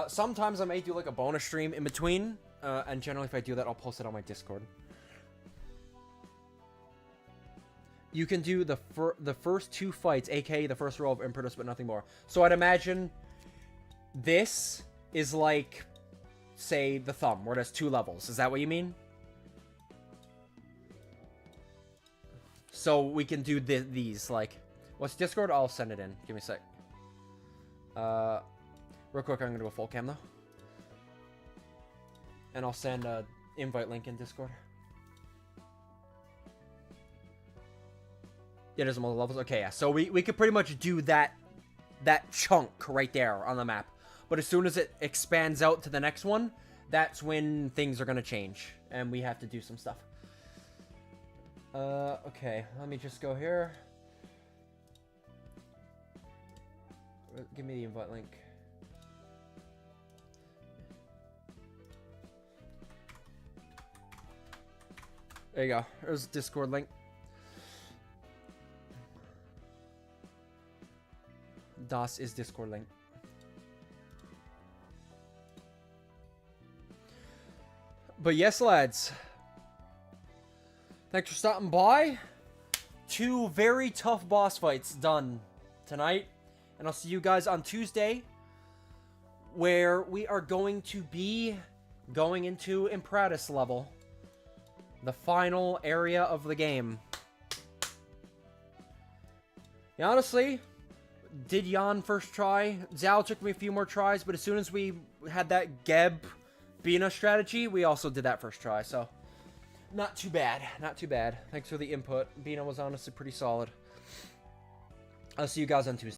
Sometimes I may do like a bonus stream in between, and generally if I do that, I'll post it on my Discord. You can do the first two fights, aka the first row of Imperatus, but nothing more. So I'd imagine this is like, say, the thumb, where it has 2 levels. Is that what you mean? So we can do these, like... What's Discord? I'll send it in. Give me a sec. Real quick, I'm gonna do a full cam, though. And I'll send an invite link in Discord. Yeah, there's multiple levels. Okay, yeah. So we could pretty much do that chunk right there on the map. But as soon as it expands out to the next one, that's when things are going to change. And we have to do some stuff. Okay. Let me just go here. Give me the invite link. There you go. There's the Discord link. Das is Discord link. But yes, lads. Thanks for stopping by. 2 very tough boss fights done tonight. And I'll see you guys on Tuesday, where we are going to be going into Imperatus level. The final area of the game. Yeah, honestly, did Yan first try. Zhao took me a few more tries, but as soon as we had that Bina strategy, we also did that first try, so not too bad. Not too bad. Thanks for the input. Bina was honestly pretty solid. I'll see you guys on Tuesday.